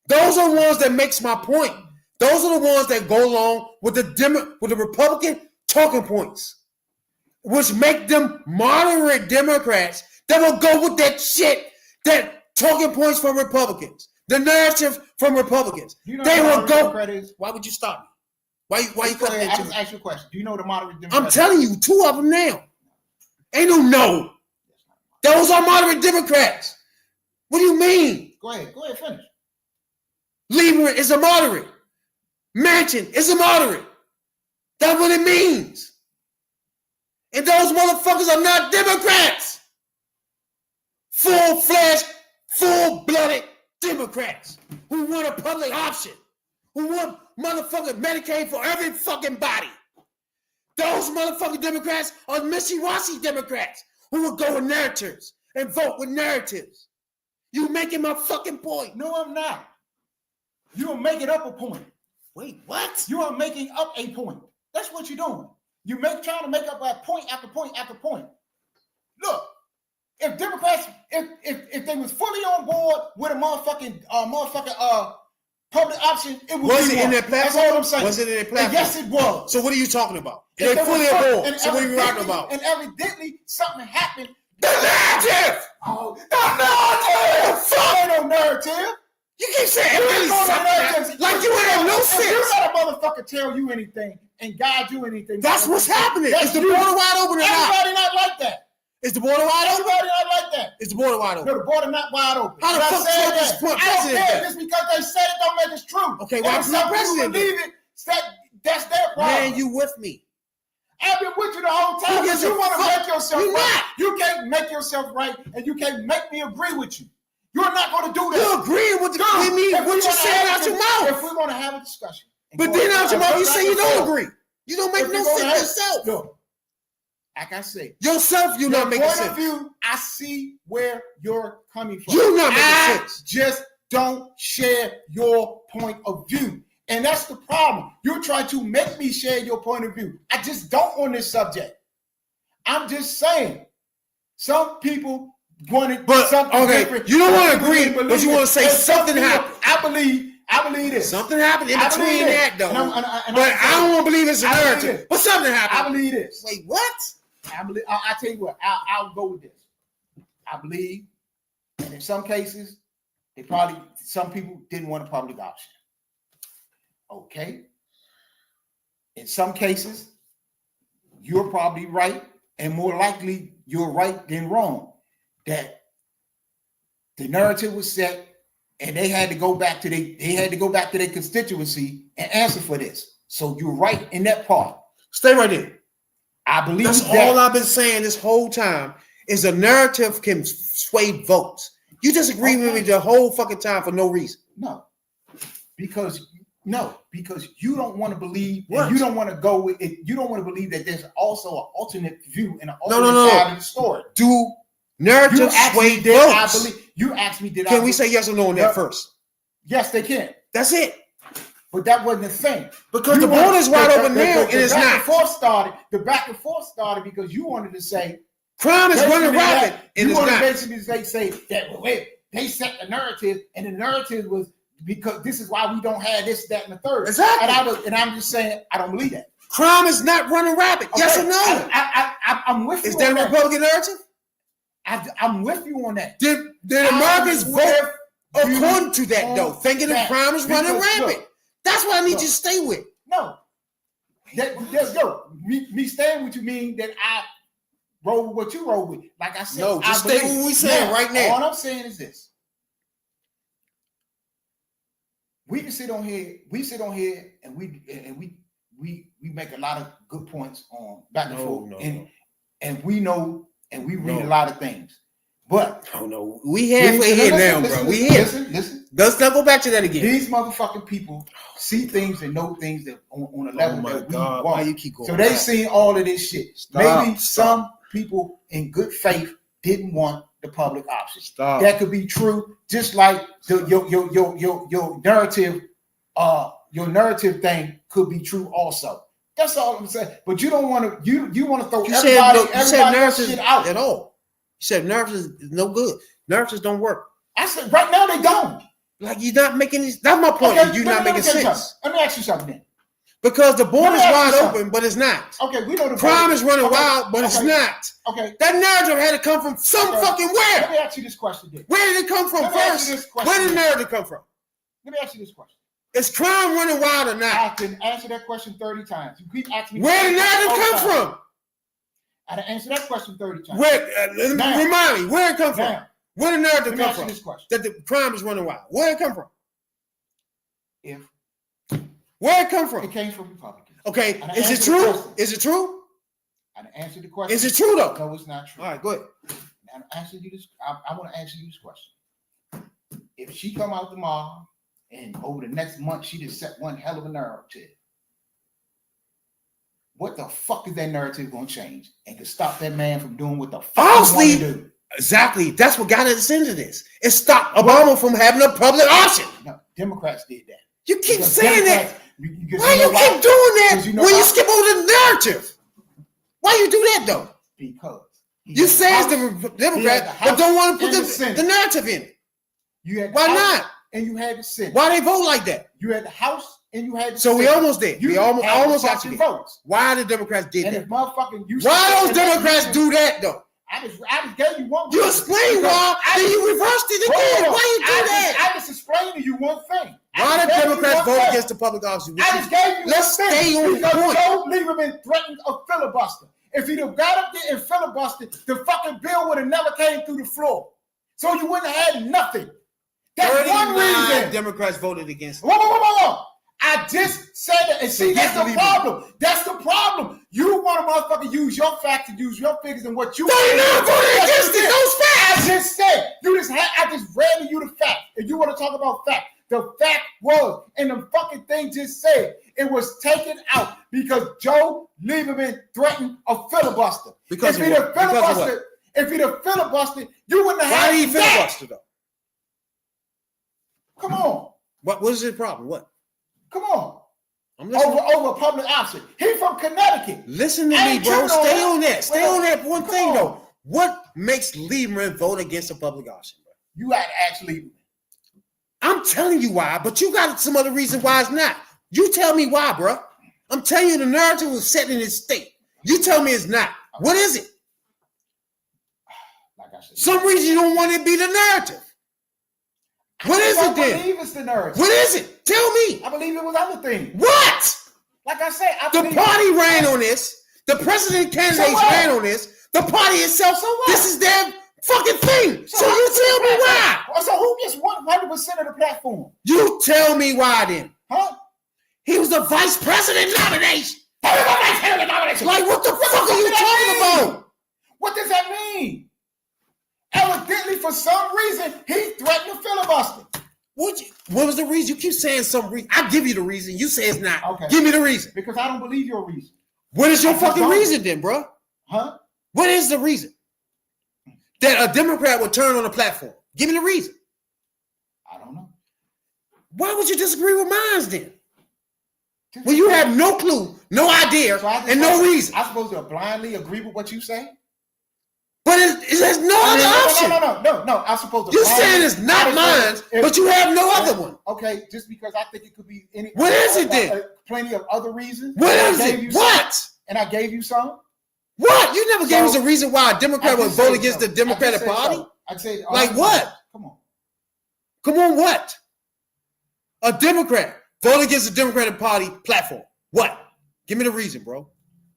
Those are the ones that makes my point. Those are the ones that go along with the Republican talking points, which make them moderate Democrats that will go with that shit, that talking points from Republicans, the narrative from Republicans. You know they will go. Is? Why would you stop me? Why you Go cutting ahead, that I to just me? ask you a question. Do you know the moderate Democrats? I'm telling you, 2 of them now. Ain't no. Those are moderate Democrats. What do you mean? Go ahead, finish. Lieberman is a moderate. Manchin is a moderate. That's what it means. And those motherfuckers are not Democrats. Full-fledged, full-blooded Democrats who want a public option, who want motherfucking Medicaid for every fucking body. Those motherfucking Democrats are wishy-washy Democrats who will go with narratives and vote with narratives. You making my fucking point. No, I'm not. You are making up a point. Wait, what? You are making up a point. That's what you're doing. You're trying to make up a point after point after point. Look, if Democrats, if they was fully on board with a motherfucking public option, it Was be it in one. their That's platform? all I'm saying. Was it in their And platform? yes, it was. So what are you talking about? If They're they fully was on board. and So what are you talking evidently- about? And evidently something happened. The narrative! Oh, the narrative! Fuck! Ain't no narrative. You keep saying really something like you ain't have no If sense. you let a motherfucker tell you anything and guide you anything, That's what's happening. That's Is the you. border wide open or not? Everybody not like that. Is the border wide open? Everybody not like that. Is the border wide No, open? the border not wide open. How the But I fuck said Trump is that. I don't president care. then? Just because they said it don't make it true. Okay, why And is he not some people president then? believe it. That's their problem. Man, you with me. I've been with you the whole time. Who But gives you a want to fuck? make yourself You're right. not. You can't make yourself right, and you can't make me agree with you. You're not going to do that. You agreeing with Dude, me if what we you wanna saying have out your a- mouth. If we want to have a discussion. and But go then out your and mouth go you back say you and don't forth, agree. You don't make if no we gonna sense have- yourself. Look, like I say, yourself, you're not making point sense. of view, I see where you're coming from. You're not making I sense. just don't share your point of view. And that's the problem. You're trying to make me share your point of view. I just don't on this subject. I'm just saying, some people wanted something different. You don't want to Some people agree, didn't but believe you want it. to say And some something people- happened. I believe this. Something happened in I between believe that, it. though. And But I don't want to believe it's a I believe narrative. it. But something I happened. believe this. Wait, what? I tell you what, I'll go with this. I believe, and in some cases, some people didn't want a public option. Okay. In some cases, you're probably right, and more likely you're right than wrong. That the narrative was set, and they had to go back to their constituency and answer for this. So you're right in that part. Stay right there. I believe That's that. all I've been saying this whole time is a narrative can sway votes. You disagree with me the whole fucking time for no reason. No, because you don't want to believe, What? and you don't want to go with it. You don't want to believe that there's also an alternate view and an No. alternate side of the story. Do You narrative asked sway me, did I votes? believe? You asked me, did I? Can we say yes or no on that first? Yes, they can, That's it. but that wasn't the thing. Because You the wanted- border's wide open now, and it's back not. and forth started. The back and forth started because you wanted to say Crime is running basically rapid, that- and you it's wanted not. basically say that well, wait, they set the narrative, and the narrative was because this is why we don't have this, that, and the third. Exactly. And I'm just saying I don't believe that. Crime is not running rapid. Yes Okay, or no? I'm with you. Is that on a Republican narrative? I'm with you on that. Did Americans I'm vote with you according to that, though, on thinking that that. crime is running Because, rampant? look, That's what I need look. you to stay with. No, there's no me staying with you mean that I roll with what you roll with. Like I said, No, just I stay believe- with what we saying right now. All I'm saying is this: we can sit on here, and we make a lot of good points on back and forth, and we know and we read a lot of things, but Oh no, we halfway here now, bro. We here. Listen. Let's not go back to that again. These motherfucking people see things and know things that on a level that we Why want. you keep going? So they seen all of this shit. Stop, Maybe stop. some people in good faith didn't want the public option. Stop. That could be true, just like your narrative thing could be true also. That's all I'm saying. But you don't want to. You want to throw You said everybody nurses shit out. at all. You said nurses is no good. Nurses don't work. I said right now they don't. Like you're not making this. That's my point. Okay, You're let not me making tell you sense something. Let me ask you something then. because the border's Let me ask wide you something. open, but it's not. Okay, we know the Crime border- is running okay, wild, but it's okay, not. Okay, That narrative had to come from some Okay. fucking let where. me ask you this question then. Where did it come from Let me ask you first? this question. Where did the narrative come from? Let me ask you this question. Is crime running wild or not? I can answer that question 30 times. You keep asking me. Where did the narrative come from? I done answered that question 30 times. Where? Now. Remind me. Where it come from? Now, Where did the let narrative me come ask you from? this question. That the crime is running wild. Where it come from? If Where it come it from? came from Republicans, Okay. And I Is it answered the true? question. Is it true? I done answered the question. Is it true though? No, it's not true. All right. Go ahead. Now, I want to answer you this question. If she come out tomorrow and over the next month she just set one hell of a narrative, what the fuck is that narrative going to change and can stop that man from doing what the fuck he Honestly, want to do? Exactly. That's what got us into this. It stopped Obama from having a public option. No, Democrats did that. You keep Because saying that. Democrats- because Why you know you keep doing that Because you know when you why? skip over the narrative? Why you do that though? Because he You had say it's House, the Democrats, the but House don't want to and put the Senate. the narrative in it. you had the Why House not? And you had the Senate. Why they vote like that? You had the House and you had the So we Senate. almost there. You We almost had the got you fucking there. votes. Why the Democrats did And that? if motherfucking you Why those Democrats do that though? I just gave you one. You explain why, then you reversed it again. Why you do that? I just explained to you one thing. Why the Democrats vote against the public option? I just gave you Let's one thing. stay on Because point. Joe Lieberman threatened a filibuster. If he'd have got up there and filibustered, the fucking bill would have never came through the floor. So you wouldn't have had nothing. That's one 39 reason. Democrats voted against it. Whoa. I just said that. And see, that's the Lieberman. problem. That's the problem. You want to motherfucker use your facts and use your figures and what you 39 voted against it. Those I facts. just said, I just read to you the fact. And you want to talk about fact. The fact was, and the fucking thing just said, it was taken out because Joe Lieberman threatened a filibuster. Because if he'd have filibustered, you wouldn't have Why had did he that. filibuster though? Come on. What is his problem? What? Come on. I'm listening. Over public option. He from Connecticut. Listen to I me, ain't bro. tripping on Stay that. on that. Stay on that one Come thing on. though. What makes Lieberman vote against a public option, bro? You had to ask Lieberman. I'm telling you why, but you got some other reason why it's not. You tell me why, bro. I'm telling you the narrative was set in its state. You tell me it's not. What is it? Like I said, Some reason you don't want it to be the narrative. What is it then? I believe it's the narrative. What is it? Tell me. I believe it was other things. What? Like I said, The party ran on this. The president candidates what? ran on this. The party itself. So what? This is their fucking thing. So you tell me why. So who gets 100% of the platform? You tell me why then. Huh? He was the vice president nomination. Like what the fuck are you does that talking mean? about? What does that mean? Evidently, for some reason, he threatened to filibuster. What was the reason? You keep saying some reason. I give you the reason. You say it's not. Okay. Give me the reason. Because I don't believe your reason. What is your I just fucking don't. reason then, bro? Huh? What is the reason that a Democrat would turn on a platform? Give me the reason. I don't know. Why would you disagree with mine then? Well, you have no clue, no idea, So I just and no reason. I'm supposed to blindly agree with what you say? But there's no other option. No. I'm supposed to. You're blindly- saying it's not mine, but you have no other one. Okay, just because I think it could be any. What is it then? Plenty of other reasons. What And I is gave it? you some, What? and I gave you some. What? You never gave us a reason why a I Democrat would just vote said against so. the Democratic I just said Party? so. I said Like what? Come on. Come on, what? A Democrat vote against the Democratic Party platform. What? Give me the reason, bro.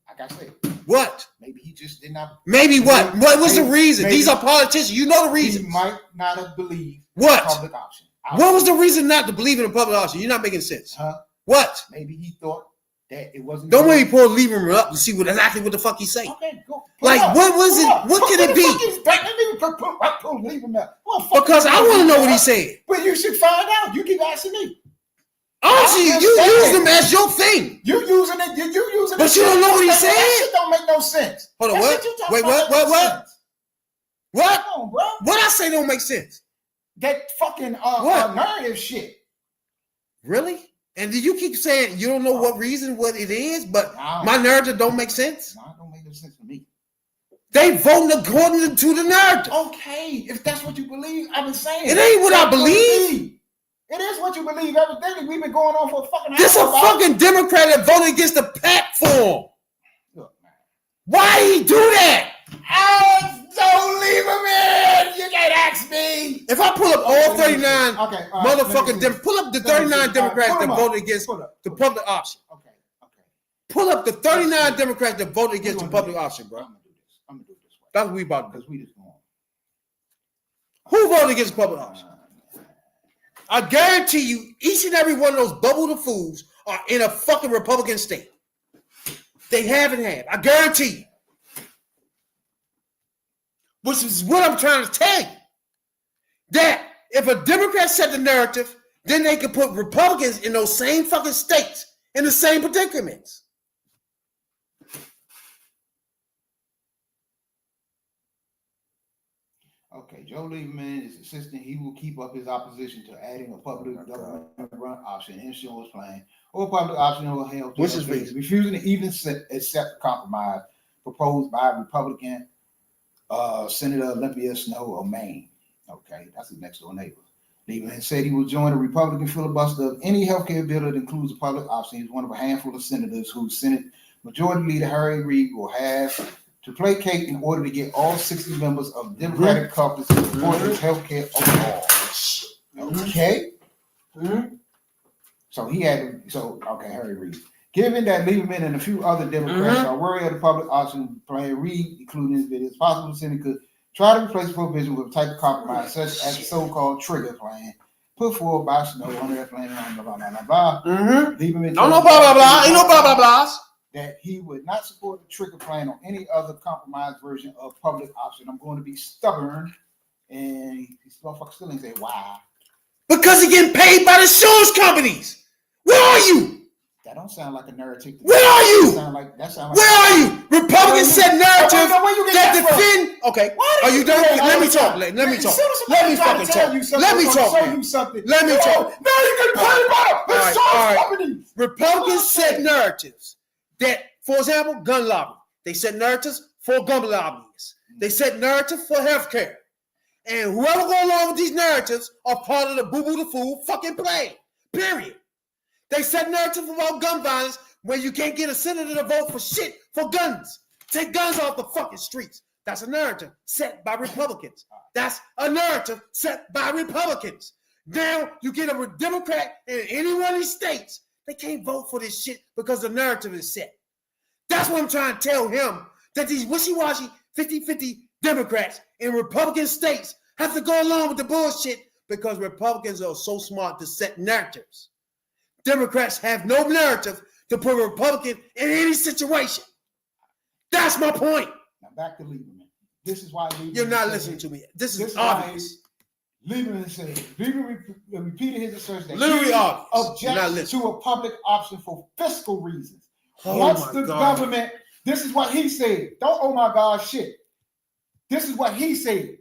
Like I said, What? maybe he just did not. Maybe what? What was the Maybe- reason? maybe- These are politicians. You know the He reason. might not have believed What? public option. What was the reason not to believe in a public option? You're not making sense. Huh? What? Maybe he thought that it wasn't. Don't make me pull Lieberman up and see what exactly what the fuck he say. Okay, go. Like, what was it? What could it be? Leave him out. Because I want to know what he said. But you should find out. You keep asking me. Honestly, I'm you just saying. use them as your thing. You using it. You using it. But you don't know what he That said? shit don't make no sense. Hold on, That what? shit you talking Wait, about what? don't make sense. What? Come on, bro. What I say don't make sense. That fucking What? narrative shit. Really? And do you keep saying you don't know what reason, what it is, but Nah. my narrative don't make sense? Nah, it don't make no sense to me. They voting according to the narrative. Okay, if that's what you believe, I've been saying. It ain't what I That's believe. It is what you believe. Evidently, we've been going on for a fucking This a hour about it. fucking Democrat that voted against the platform. Look, man. Why he do that? Don't leave him in. You can't ask me. If I pull up all 39 Okay, all right, motherfucking pull up the 39 Democrats that voted against the public option. Okay. Pull up the 39 Democrats that voted against the We're gonna public do this. option, bro. I'm gonna do it this way. That's what we about to do. Because we just going. Who voted against the public option? I guarantee you, each and every one of those bubble the fools are in a fucking Republican state. They haven't had. I guarantee you. Which is what I'm trying to tell you. That if a Democrat set the narrative, then they could put Republicans in those same fucking states in the same predicaments. Okay, Joe Lieberman is insisting he will keep up his opposition to adding a public government run option insurance plan or public option or health. Which is reason? Refusing to even accept the compromise proposed by Republican Senator Olympia Snowe of Maine. Okay, that's his next door neighbor. Lieberman said he will join a Republican filibuster of any healthcare bill that includes a public option. He's one of a handful of senators who Senate Majority Leader Harry Reid will have to placate in order to get all 60 members of the Democratic caucus to support his healthcare overall. Okay. So he had to, Harry Reid. Given that Lieberman and a few other Democrats are worried of the public option plan, Reid, including this video, it's possible the Senate could try to replace the provision with a type of compromise, such as the so-called trigger plan put forward by Snow under that plan, blah, blah, blah, blah, blah. Lieberman No blah, blah, blah. Ain't no blah, blah, blahs. That he would not support the trigger plan or any other compromise version of public option. I'm going to be stubborn, and these motherfuckers still ain't say why. Because he getting paid by the insurance companies. Where are you? That don't sound like a narrative. Where are you? That sound like Where are you? Republicans said narrative where you get that that from? defend. Okay, Why are do you done? do that Let all me the talk. time? Let me As talk. soon as Let somebody me try to fucking tell talk. you something, Let me they're gonna talk. show man. you something. Let me talk. Now you get paid by the insurance companies. Republicans set narratives that, for example, gun lobby. They set narratives for gun lobbyists. They set narrative for healthcare. And whoever go along with these narratives are part of the boo-boo the fool fucking play. Period. They set narrative about gun violence where you can't get a senator to vote for shit for guns. Take guns off the fucking streets. That's a narrative set by Republicans. That's a narrative set by Republicans. Now you get a Democrat in any one of these states, they can't vote for this shit because the narrative is set. That's what I'm trying to tell him, that these wishy-washy 50-50 Democrats in Republican states have to go along with the bullshit because Republicans are so smart to set narratives. Democrats have no narrative to put a Republican in any situation. That's my point. Now back to Lieberman. This is why Lieberman You're not said- listening to me. This is why obvious. Lieberman said, Lieberman repeated his assertion that Literally he obvious. You're not objects listening. to a public option for fiscal reasons. Oh Once my the God. government, this is what he said. Don't, oh my God, shit. This is what he said.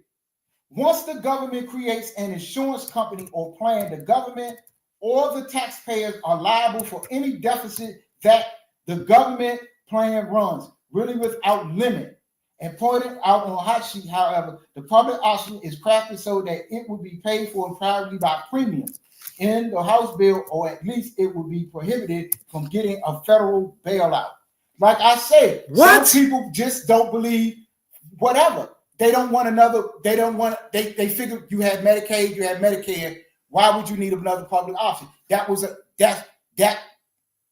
Once the government creates an insurance company or plan, the government or the taxpayers are liable for any deficit that the government plan runs, really without limit. And pointed out on a hot sheet, however, the public option is crafted so that it would be paid for entirely by premiums in the House bill, or at least it would be prohibited from getting a federal bailout. Like I said, What? some people just don't believe whatever. They don't want another, they figure you had Medicaid, you had Medicare. Why would you need another public option? That was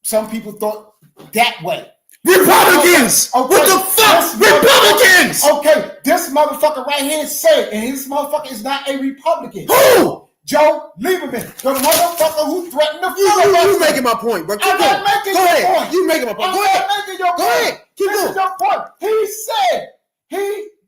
some people thought that way. Republicans! Okay, What the fuck? this Republicans! Okay, this motherfucker right here said, and this motherfucker is not a Republican. Who? Joe Lieberman, the motherfucker who threatened to You making my point, bro. Keep I'm going. not making Go your ahead. point. You making my point. I'm Go ahead. not making your Go point. ahead. Keep This going. is your point. He said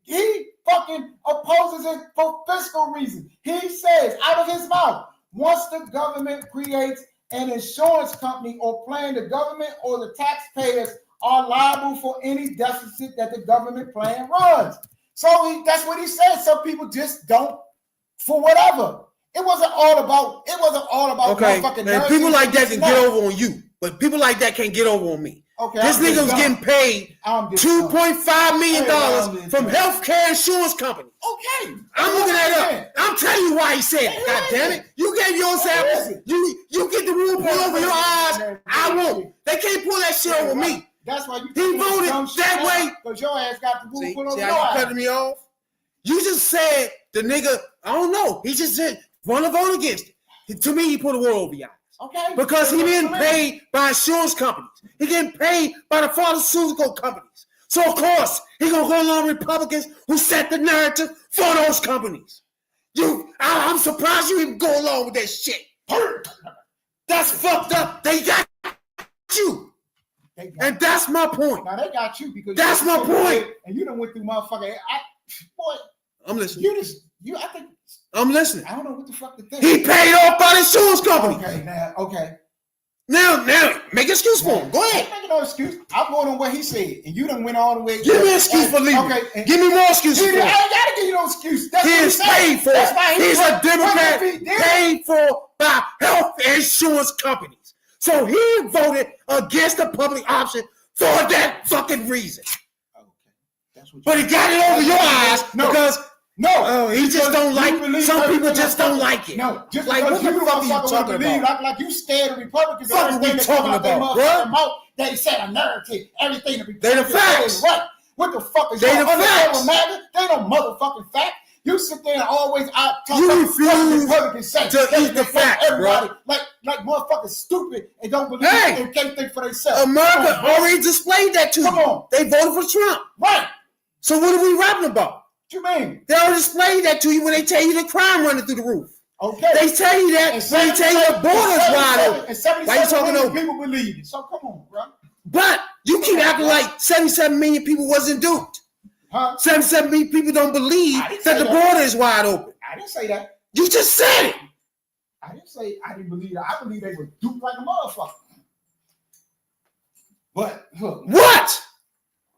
he fucking opposes it for fiscal reasons. He says out of his mouth, once the government creates an insurance company or plan, the government or the taxpayers are liable for any deficit that the government plan runs. So that's what he said. Some people just don't, for whatever. It wasn't all about Okay, motherfucking and people nurses like that and can this get and over on you, but people like that can't get over on me. Okay, This I'm nigga just was done. getting paid I'm just done. $2.5 million Hey, from I'm healthcare insurance companies. Okay. I'm looking at it. I'm telling you why he said it. Who God is damn it? it. You gave your Who is sample. it? You get the rule pulled over your eyes. I won't. They can't pull that shit over me. That's why you He voted that way. because your ass got the See put over how your you ass. cutting me off? You just said the nigga, I don't know. He just said, want to vote against it. To me, he put a war over your eyes. Okay. Because he That's getting what I'm saying. paid by insurance companies. He getting paid by the pharmaceutical companies. So of course, he gonna go along with Republicans who set the narrative for those companies. I'm surprised you even go along with that shit. That's fucked up. They got you. They got And that's my point. Now they got you because That's you my said point. it, and you done went through motherfucker. Boy, I'm listening. I think I'm listening. I don't know what the fuck to think. He paid off by the insurance company. Okay. Now, make an excuse for him. Go I ahead. ain't making no excuse. I'm going on what he said, and you done went all the way. Give me an excuse for leaving. Okay. And Give me more excuses I for ain't him. gotta give you no excuse. That's He what is said. paid for. That's why He's a Democrat What if he did? paid for by health insurance companies. So he voted against the public option for that fucking reason. Okay. That's what But he got it over your eyes because he just don't like. Some people just don't like it. No, just Like, because what the you fuck are you motherfucker talking believe, about? like you scared of Republicans. Fuck are we everything that talking come out their about, motherfucking bruh? mouth, they said a narrative. Everything the They the Republicans say facts. is right. What the fuck is They your the facts. undercover matter? They don't motherfucking fact. You sit there and always out talk You about refuse what the Republicans say. to eat the facts, everybody, bro. like motherfuckers stupid and don't believe Hey. and can't think for themselves. America Come on, already displayed that to Come you. on. They voted for Trump. Right. So what are we rapping about? What you mean? They already displayed that to you when they tell you the crime running through the roof. Okay. They tell you that when they tell you the border's wide open. And 77 Why you talking million over? people believe it. So come on, bro. But you keep acting like 77 million people wasn't duped. Huh? 77 million people don't believe I didn't that say the that. border is wide open. I didn't say that. You just said it. I didn't say I didn't believe that. I believe they were duped like a motherfucker. But look, What?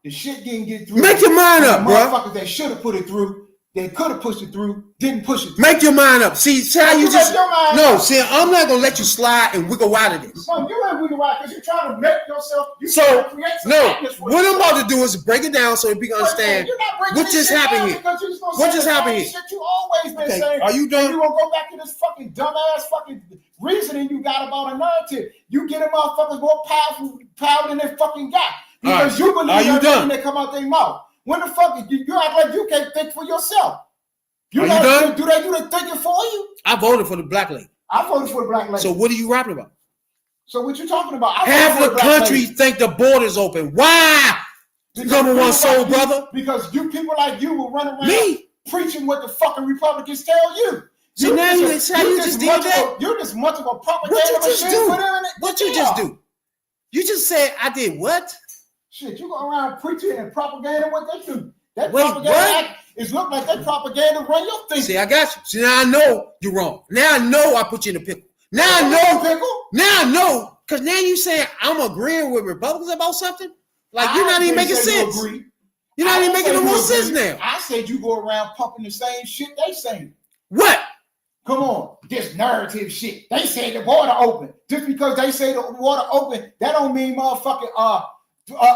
the shit didn't get through. Make your mind up, the bro. motherfuckers that should have put it through, they could have pushed it through, didn't push it through. Make your mind up. See how you just Make your mind no. up. See, I'm not gonna let you slide and wiggle out of this. No, you ain't really right because you're trying to make yourself. You So, trying to create some no, happiness for what I'm yourself. about to do is break it down so we can understand You're not breaking what this just shit happened down here. because you're just gonna What say just the happened same here? shit you always been Okay, saying. are you And done? you gonna go back to this fucking dumbass fucking reasoning you got about a narrative. You get them motherfuckers more power than they fucking got because you believe Are you everything done? that come out their mouth. When the fuck you act like you can't think for yourself? Are you done? Do they do the thinking for you? I voted for the black lady. I voted for the black lady. So what are you rapping about? So what you talking about? I Half voted for the black country lady. think the border's open. Why? Because Number one people soul, like you- brother. Because you people like you will run around Me? preaching what the fucking Republicans tell you. So now you just did that? You're just much of a propaganda What you just machine do? for them. What you just do? You just said I did what? Shit, you go around preaching and propaganda what they do. That Wait, propaganda what? act is look like that propaganda run your thinking. See, I got you. See, now I know you're wrong. Now I know I put you in a pickle. Now I know. Pickle. Now I know. Because now you saying I'm agreeing with Republicans about something? Like you're not even making sense. You're not even making no more sense now. I said you go around pumping the same shit they saying. What? Come on, this narrative shit. They say the border open. Just because they say the water open, that don't mean motherfucking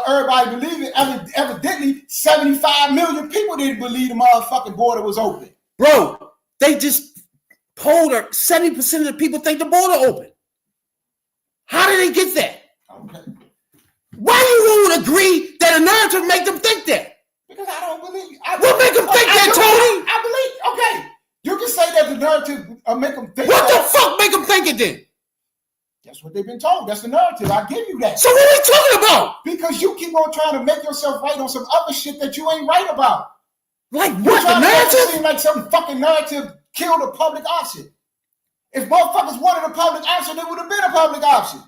everybody believe it. Evidently, 75 million people didn't believe the motherfucking border was open. Bro, they just polled her. 70% of the people think the border open. How did they get that? Okay. Why you won't agree that a narrative make them think that? Because I don't believe. What make them think that, Tony? I believe. Okay. You can say that the narrative make them think What that. the fuck make them think it then? That's what they've been told. That's the narrative. I give you that. So what are we talking about? Because you keep on trying to make yourself right on some other shit that you ain't right about. Like You're what? The trying to make it narrative? seem like some fucking narrative killed a public option. If motherfuckers wanted a public option, there would have been a public option.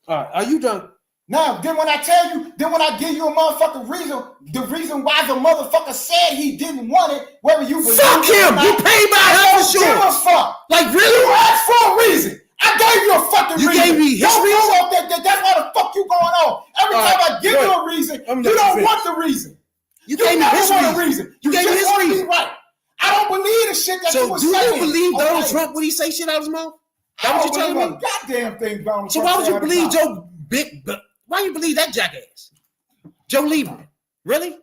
All right, are you done? Now, then when I tell you, then when I give you a motherfucking reason, the reason why the motherfucker said he didn't want it, whether you believe Fuck it or him! not, You paid by I health don't give a insurance. fuck. Like You really? asked for a reason. I gave you a fucking You reason. gave me his Don't reason? go off that. That's why the fuck you going on. Every All time right, I give go you ahead. a reason, I'm you not don't finished. want the reason. You You gave me never his want reason. a reason. You gave me just his want to be reason. right. I don't believe the shit that you So were do saying. you believe Donald Okay. Trump when he say shit out of his mouth? That I what don't you telling believe me? a goddamn thing Donald So Trump why would said you out of believe his mouth. Joe Big? Why you believe that jackass? Joe Lieberman? Really?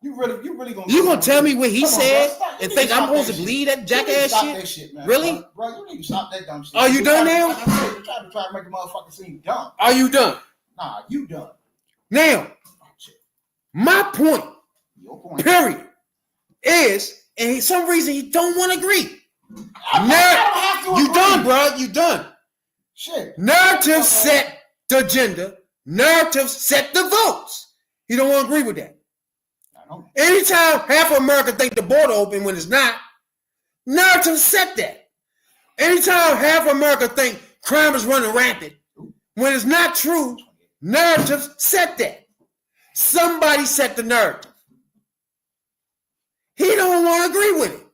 You really gonna? You gonna tell me what he Come on, said bro. Stop. You and need think I'm stop supposed that to shit. believe that You need to jackass stop shit? that shit, man. Really? Bro, you need to stop that dumb shit. Are you done now? Like I said, you're trying to make a motherfucker seem dumb. Are you done? Nah, you done. Now, Oh, shit. my point, Your point. period, is, and for some reason you don't want to agree. I don't have to You agree. done, bro. You done. Shit. Narrative set the agenda. Narrative set the votes. You don't want to agree with that. I don't. Anytime half of America think the border open when it's not, narrative set that. Anytime half of America think crime is running rampant when it's not true, narrative set that. Somebody set the narrative. He don't want to agree with it.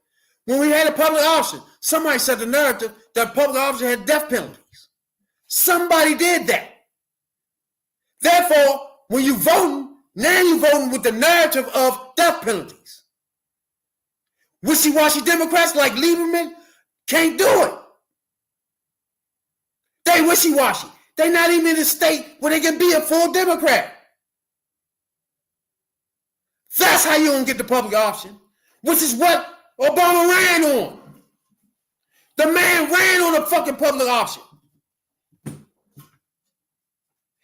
When we had a public option, somebody set the narrative that public option had death penalties. Somebody did that. Therefore, when you voting, now you voting with the narrative of death penalties. Wishy-washy Democrats like Lieberman can't do it. They wishy-washy. They're not even in a state where they can be a full Democrat. That's how you don't get the public option, which is what Obama ran on. The man ran on a fucking public option.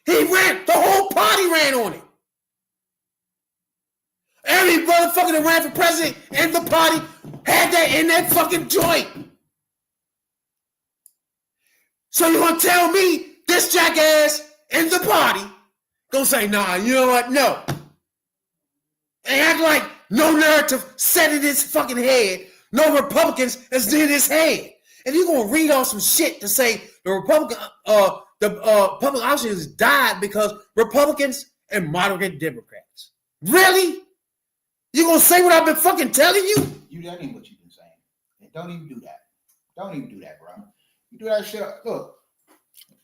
He ran, the whole party ran on it. Every motherfucker that ran for president and the party had that in that fucking joint. So you gonna tell me this jackass and the party gonna say, nah, you know what, no. And act like no narrative set in his fucking head, no Republicans is in his head. And you're gonna read off some shit to say the Republican, public option has died because Republicans and moderate Democrats. Really? You gonna say what I've been fucking telling you? You that ain't what you've been saying. And don't even do that. Don't even do that, bro. You do that shit. Look.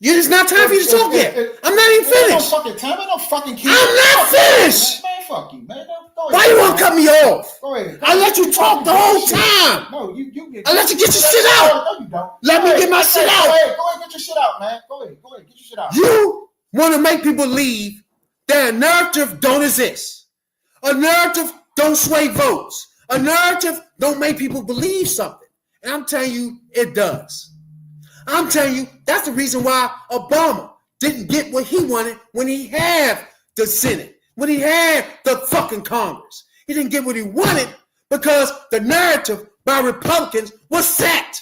It's not time for you to talk yet. I'm not even finished. No fucking time. I don't fucking care. I'm not finished. Man, fuck you, man. Go Why you want to cut me off? Go ahead. I let you talk the whole time. No, you I let you get your shit out. No, you don't. Let me get my shit out. Go ahead, get your shit out, man. Go ahead, get your shit out. You want to make people believe that a narrative don't exist. A narrative don't sway votes. A narrative don't make people believe something. And I'm telling you, it does. I'm telling you, that's the reason why Obama didn't get what he wanted when he had the Senate, when he had the fucking Congress. He didn't get what he wanted because the narrative by Republicans was set.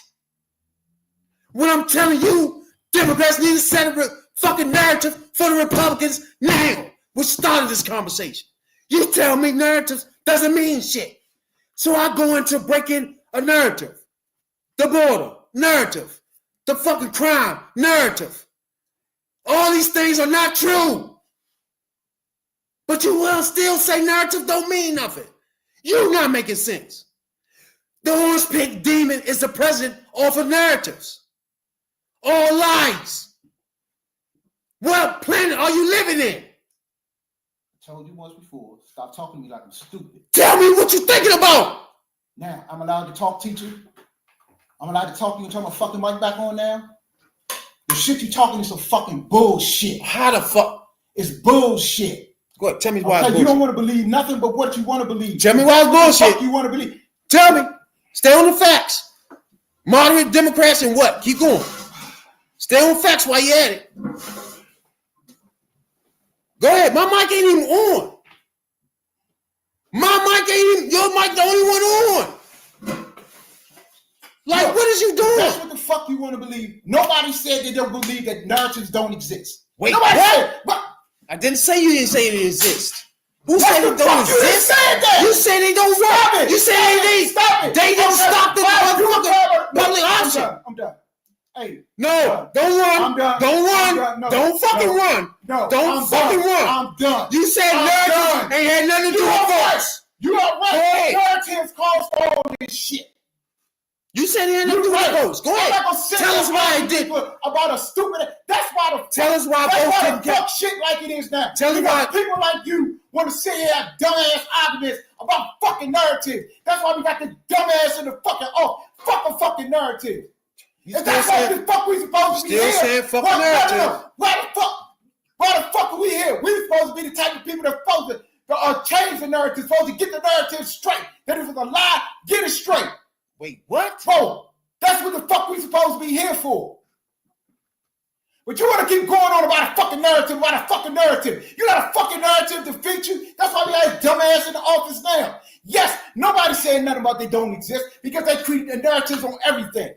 When I'm telling you, Democrats need to set a fucking narrative for the Republicans now, which started this conversation. You tell me narratives doesn't mean shit. So I go into breaking a narrative. The border, narrative. The fucking crime, narrative. All these things are not true. But you will still say narrative don't mean nothing. You're not making sense. The horse-picked demon is the president off of narratives. All lies. What planet are you living in? I told you once before, stop talking to me like I'm stupid. Tell me what you're thinking about. Now, I'm allowed to talk, teacher. I'm allowed to talk to you and turn my fucking mic back on now. The shit you talking is some fucking bullshit. How the fuck? It's bullshit. Go ahead, tell me why it's bullshit. You don't want to believe nothing but what you want to believe. Tell me why it's bullshit. What you want to believe. Tell me. Stay on the facts. Moderate Democrats and what? Keep going. Stay on facts while you're at it. Go ahead. My mic ain't even on. My mic ain't even, your mic the only one on. Like, what is you doing? That's what the fuck you want to believe. Nobody said they don't believe that narratives don't exist. Wait, nobody what? said. What? I didn't say you didn't say it exist. Who What said the it don't fuck? You didn't exist? say that. You said they don't Stop work. it. You said Stop it. they didn't stop the motherfucking public option. I'm done. Hey. No, don't run. I'm done. Don't run. I'm done. No, don't fucking run. No. Don't fucking run. I'm done. You said narratives ain't had nothing to do with votes. You are right. Hey. Narratives cause all this shit. You said it had nothing to do with votes. Go ahead. Tell us why it did. About a stupid. That's why the. Tell us why that's votes why didn't the fuck count. shit like it is now. Tell us why people like you want to sit here and have dumbass arguments about fucking narrative. That's why we got the dumbass in the fucking fucking narrative. If that's what the fuck we supposed to be here. Still saying fucking narrative. Why the fuck are we here? We supposed to be the type of people that's supposed to change the narrative, supposed to get the narrative straight. That if it's a lie, get it straight. Wait, what? Bro, that's what the fuck we supposed to be here for. But you want to keep going on about a fucking narrative, You let a fucking narrative defeat you? That's why we got a dumbass in the office now. Yes, nobody said nothing about they don't exist because they created narratives on everything.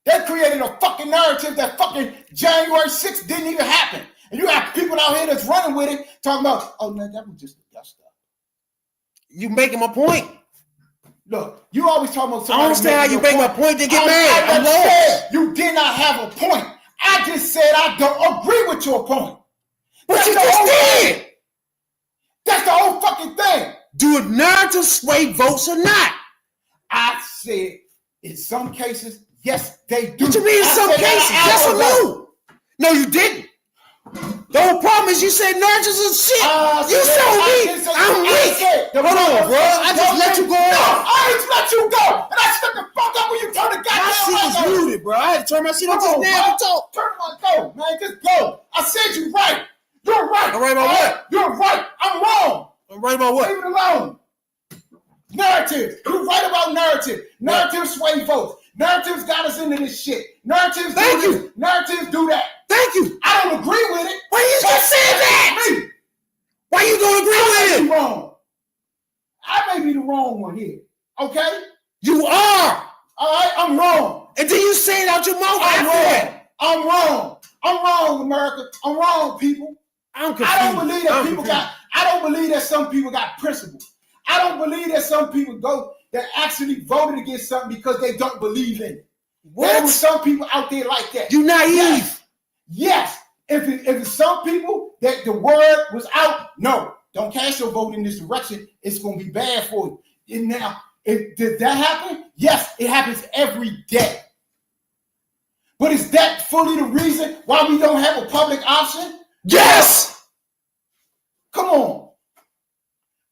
They created a fucking narrative that fucking January 6th didn't even happen. And you have people out here that's running with it, talking about, oh man, that was just a dust up. You making my point. Look, you always talking about somebody. I understand how you make my point, then get mad. I'm lost. You did not have a point. I just said I don't agree with your point. But you just did. That's the whole fucking thing. Do narratives sway votes or not? I said in some cases, yes, they do. What you mean in some cases? Yes or no? No, you didn't. The whole problem is you said narratives are shit. You told me I'm weak. Hold on, bro. I just let you go. No, I just let you go. And I shut the fuck up when you turn the goddamn mic on. My shit is muted, bro. I had to turn my shit on just now to talk. Turn my go, man. Just go. I said you right. You're right. I'm right about what? You're right. I'm wrong. I'm right about what? Leave it alone. Narrative. You're right about narrative. Narratives sway votes. Narratives got us into this shit. Narratives do this. Narratives do that. Thank you. I don't agree with it. Why you just saying that? Why you don't agree with it? Wrong. I may be the wrong one here. Okay? You are. All right, I'm wrong. And then you say it out your mouth after that. I'm wrong. I'm wrong, America. I'm wrong, people. I'm confused. I don't believe that I don't believe that some people got principles. I don't believe that some people that actually voted against something because they don't believe in it. What? There were some people out there like that. You naive. Yes. If it's some people that the word was out, no, don't cast your vote in this direction. It's going to be bad for you. And now, Did that happen? Yes, it happens every day. But is that fully the reason why we don't have a public option? Yes! Come on.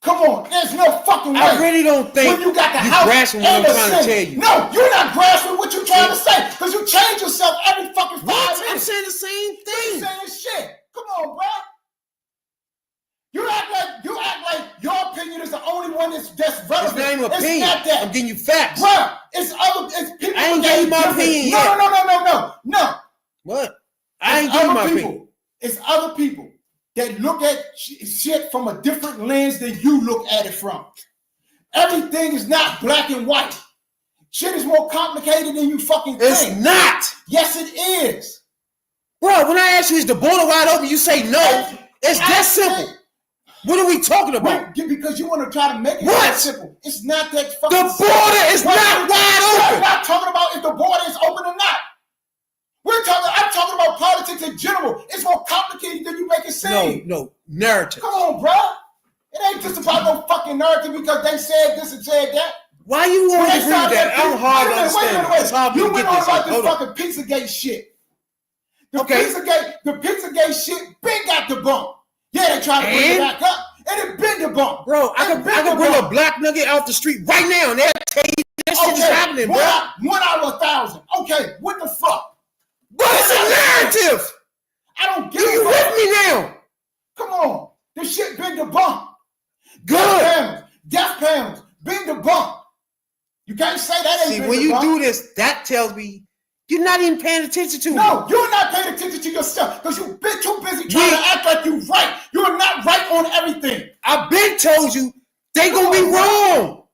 Come on. There's no fucking way. I really don't think when you got the you House grasping what and I'm the trying to Senate. tell you. No, you're not grasping what you're trying to say because you change yourself every fucking 5 What? minutes. I'm saying the same You thing. saying shit. Come on, bro. You act like your opinion is the only one that's It's relevant. not even It's opinion. not that. I'm giving you facts. Bro, it's people. I ain't that gave you my different. opinion No, yet. no. What? I ain't It's giving other my people. opinion. It's other people that look at shit from a different lens than you look at it from. Everything is not black and white. Shit is more complicated than you fucking It's think. not. Yes, it is. Bro, when I ask you, is the border wide open? You say no. It's that simple. What are we talking about? Because you want to try to make it What? that simple. It's not that fucking The border is not wide We're open. not talking about if the border is open or not. I'm talking about politics in general. It's more complicated than you make it seem. No, narrative. Come on, bro. It ain't just about no fucking narrative because they said this and said that. Why you want to agree with that? I'm hard to understand. It's hard for You me to went get on this. about this Hold on. fucking Pizzagate shit. The Okay. Pizzagate shit been got the bump. Yeah, they try to bring it And? back up, and it been the bump. Bro, I could bring a black nugget off the street right now and they'll tell you that shit is happening, bro. 1 out of 1,000. Okay, what the fuck? But it's a narrative. I don't get You it. with me now? Come on. This shit been debunked. Good. Death panels been debunked. You can't say that ain't See, been when you debunked. do this, that tells me you're not even paying attention to me. No, you're not paying attention to yourself because you've been too busy trying to act like you're right. You're not right on everything. I've been told you they gonna be wrong.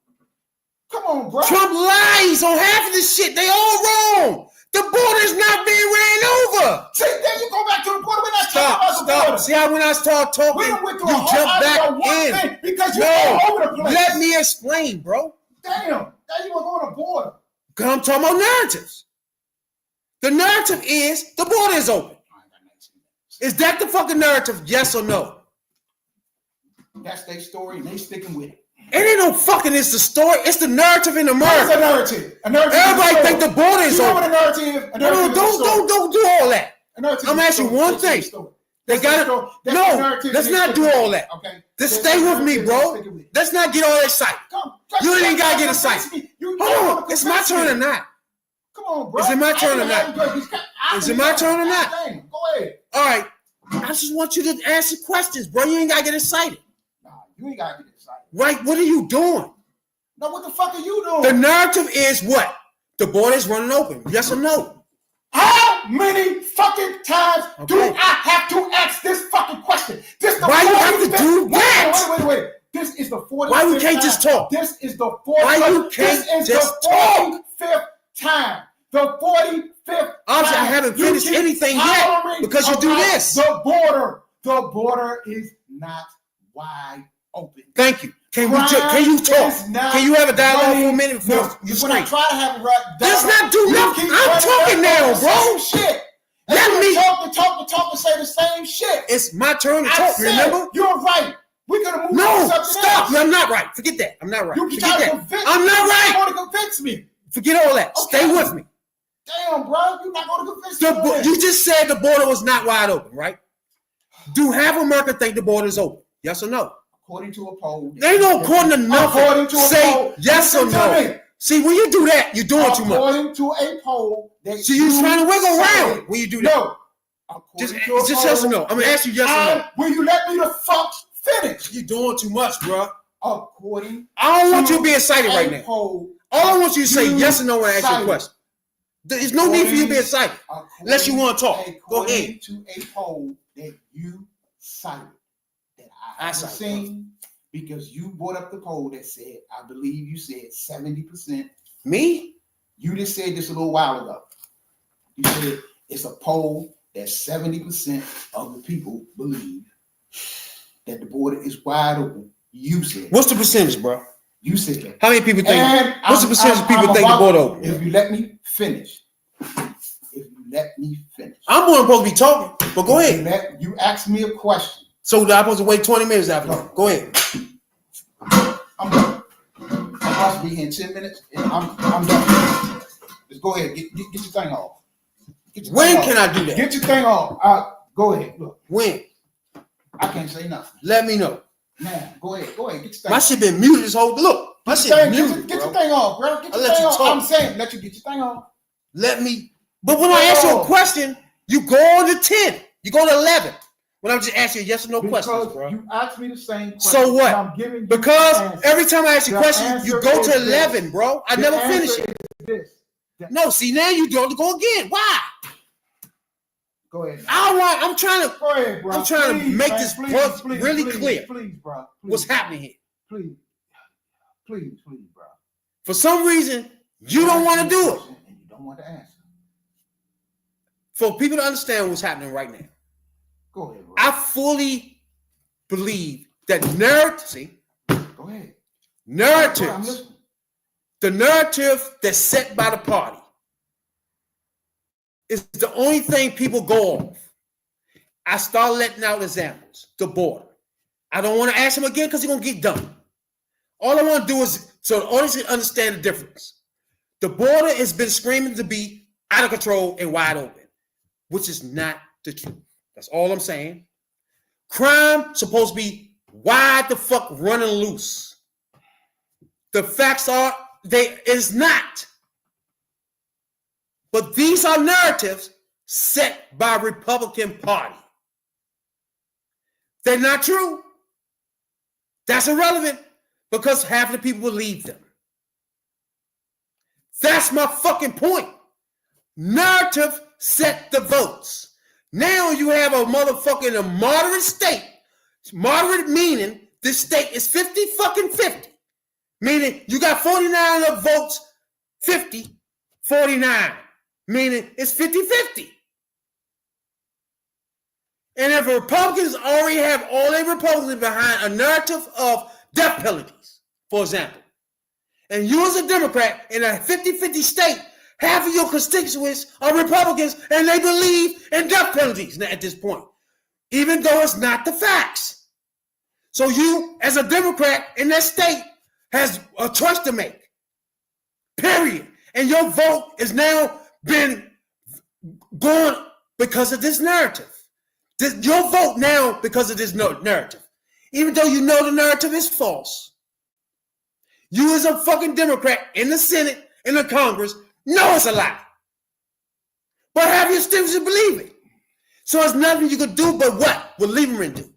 Come on, bro. Trump lies on half of this shit. They all wrong. The border is not being ran over. See, then you go back to the border. We're not talking about the border. See how when I start talking, We you done went through jump back in. Because you're all over the place. Let me explain, bro. Damn. Now you want to go on the border. Because I'm talking about narratives. The narrative is the border is open. Is that the fucking narrative? Yes or no? That's their story, and they sticking with it. It ain't no fucking. It's the story. It's the narrative in America. What's a narrative? A narrative. Everybody think the border is you know open. what a narrative is? A No, narrative is a story. don't do all that. A narrative I'm is a asking story. one That's a thing. story. They That's got a it. story. That's a No, narrative let's and they not do stick all with that. it, okay? Just That's stay a with me, narrative bro. and they stick with it. Let's not get all excited. You ain't gotta get excited. Hold on, it's my turn or not? Come on, bro. Is it my turn or not? Is it my turn or not? Go ahead. All right. I just want you to answer questions, bro. You ain't gotta get excited. Nah, you ain't gotta get excited. Right? What are you doing? No, what the fuck are you doing? The narrative is what? The border is running open. Yes or no? How many fucking times do Okay. I have to ask this fucking question? This the Why you have to 45th do that? Wait. This is the 45th Why we can't time. just talk? This is the 45th. Why you can't this is just the 45th time. The 45th Obviously, I time. haven't You finished keep anything yet hollering because you do about this. The border is not wide open. Thank you. Can you Crime talk? is not Can you have a dialogue for a running. minute before No, you when I scream? try to have a right Let's dialogue, not do you nothing. keep I'm running talking back now, on the bro. same shit. And Let you me- talk and say the same shit. It's my turn to I talk, said, remember? you're right. We could have moved on No, to something stop. else. No, I'm not right. Forget that. I'm not right. You Forget trying to that. convince I'm me. not You're right. going to convince me. Forget all that. Okay. Stay with me. Damn, bro. You're not going to convince me. on this. You just said the border was not wide open, right? Do half of America think the border is open? Yes or no? According to a poll. They ain't no according to nothing. According to a Say poll. yes or Listen to no. me. See, when you do that, you're doing too much. According to a poll. That So you're trying to wiggle said- around when you do that. No. Just According to a yes or poll no. I'm gonna ask you yes or no. Will you let me the fuck finish? You're doing too much, bro. According I don't want to you to be excited a right now. poll, All I want you to say you yes or no when I ask you a cited. question. There's no need for you to be excited. Unless you want to talk. Go ahead. According to a poll that you cited, that I I haven't cited. seen, because you brought up the poll that said, I believe you said 70%. Me? You just said this a little while ago. You said it's a poll that 70% of the people believe that the border is wide open. You said. What's the percentage, bro? You said that. How many people think? And What's the percentage of people I'm think the about- border open? If you let me finish. I'm more supposed to be talking, but go ahead. You asked me a question. So I'm supposed to wait 20 minutes after that. Go ahead. I'm done. supposed to be here in 10 minutes. And I'm done. Just go ahead. Get your thing off. When can I do that? Get your thing off. Go ahead. Look. When? I can't say nothing. Let me know. Man, go ahead. Get your thing My shit been muted this whole look. My shit muted, Get your thing off, bro. Get your thing off. I'm saying, let you get your thing off. Let me. But when I ask you a question, you go on to 10. You go to 11. When I'm just asking you yes or no questions, bro. You asked me the same question. So what? I'm giving you because every time I ask you a question, you go to 11, this. bro. I never finish it. No, see, now you don't go again. Why? Go ahead. I'm trying to. Go ahead, bro. I'm trying to make this really please, clear. Please, bro. Please, what's happening here? Please, bro. For some reason, you don't want to do it. And you don't want to answer. For people to understand what's happening right now. Go ahead, bro. I fully believe that Go ahead. Narratives, the narrative that's set by the party is the only thing people go off. I start letting out examples. The border. I don't want to ask him again because he's going to get done. All I want to do is so the audience can understand the difference. The border has been screaming to be out of control and wide open, which is not the truth. That's all I'm saying. Crime supposed to be wide the fuck running loose. The facts are is not. But these are narratives set by Republican Party. They're not true. That's irrelevant because half of the people believe them. That's my fucking point. Narrative set the votes. Now you have a motherfucker in a moderate state. Moderate meaning this state is 50 fucking 50. Meaning you got 49 of votes, 50, 49. Meaning it's 50-50. And if Republicans already have all their Republicans behind a narrative of death penalties, for example, and you as a Democrat in a 50-50 state, half of your constituents are Republicans and they believe in death penalties at this point, even though it's not the facts. So you, as a Democrat in that state, has a choice to make, period. And your vote is now been gone because of this narrative. Your vote now because of this narrative, even though you know the narrative is false. You as a fucking Democrat in the Senate, in the Congress, know it's a lie. But have your students to believe it. So there's nothing you can do but what will Lieberman do?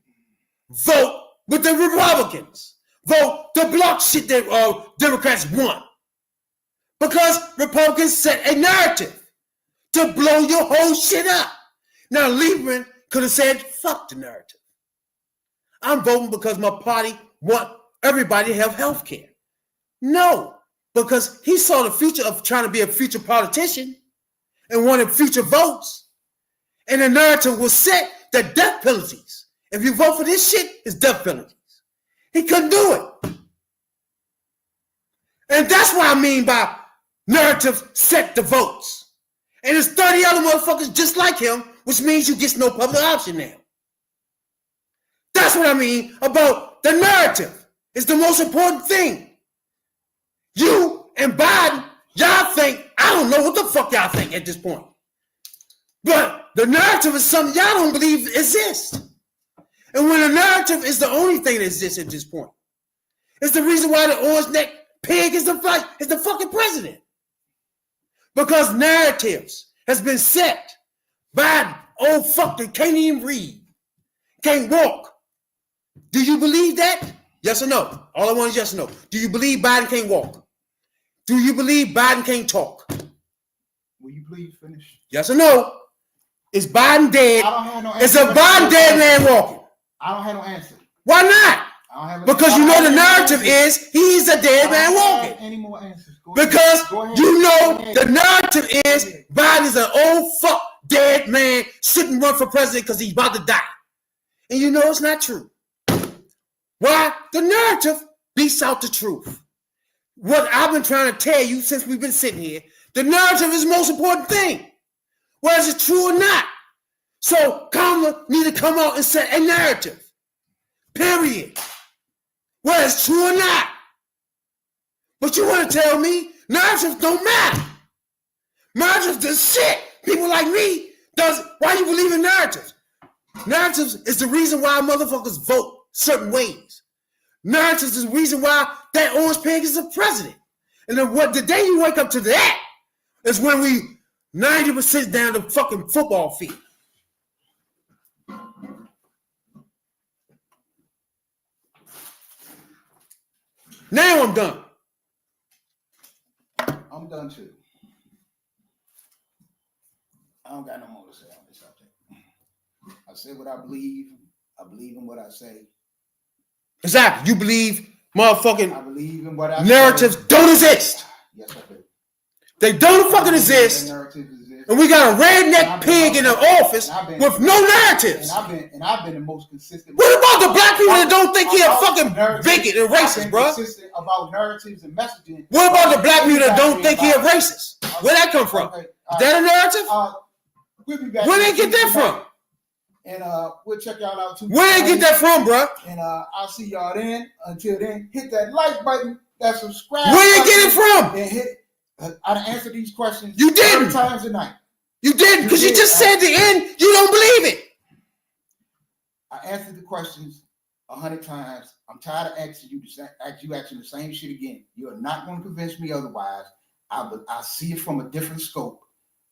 Vote with the Republicans. Vote to block shit that Democrats want. Because Republicans set a narrative to blow your whole shit up. Now Lieberman could have said, fuck the narrative. I'm voting because my party want everybody to have health care. No, because he saw the future of trying to be a future politician and wanted future votes. And the narrative was set that death penalties, if you vote for this shit, it's death penalties. He couldn't do it. And that's what I mean by narrative set the votes. And there's 30 other motherfuckers just like him, which means you get no public option now. That's what I mean about the narrative. It's the most important thing. You and Biden, y'all think, I don't know what the fuck y'all think at this point. But the narrative is something y'all don't believe exists. And when the narrative is the only thing that exists at this point, it's the reason why the orange neck pig is the fucking president. Because narratives has been set by old fuck that can't even read, can't walk. Do you believe that? Yes or no? All I want is yes or no. Do you believe Biden can't walk? Do you believe Biden can't talk? Will you please finish? Yes or no? Is Biden dead? I don't have no answer. Is a Biden dead man walking? I don't have no answer. Why not? Because you know the narrative is he's a dead man walking. Any more answers? Because you know the narrative is Biden is an old fuck dead man shouldn't run for president because he's about to die. And you know it's not true. Why? The narrative beats out the truth. What I've been trying to tell you since we've been sitting here, the narrative is the most important thing. Whether it's true or not. So Kamala need to come out and set a narrative. Period. Whether it's true or not. But you want to tell me narratives don't matter? Narratives does shit. People like me why you believe in narratives? Narratives is the reason why motherfuckers vote certain ways. Narratives is the reason why that orange pig is the president. And then the day you wake up to that is when we 90% down the fucking football field. Now I'm done. I'm done too. I don't got no more to say on this subject. I say what I believe. I believe in what I say. Exactly. You believe motherfucking I believe in what I narratives say. Don't exist. Yes, I do. They don't fucking exist. And we got a redneck pig in the office with no narratives. And I've been the most consistent. What about the black people that don't think he's fucking bigot and racist, bro? Consistent about narratives and messaging. What about the black people that don't think he's racist? Where that come from? Okay, Is that a narrative? We'll be back. Where they get that from? And we'll check y'all out too. Where they get that from, bro? And I'll see y'all then. Until then, hit that like button, that subscribe. Where they get it from? And hit. I answer these questions. You didn't. 30 times a night. You didn't, because you just said the end. You don't believe it. I answered the questions 100 times. I'm tired of asking you the same shit again. You are not going to convince me otherwise. I see it from a different scope,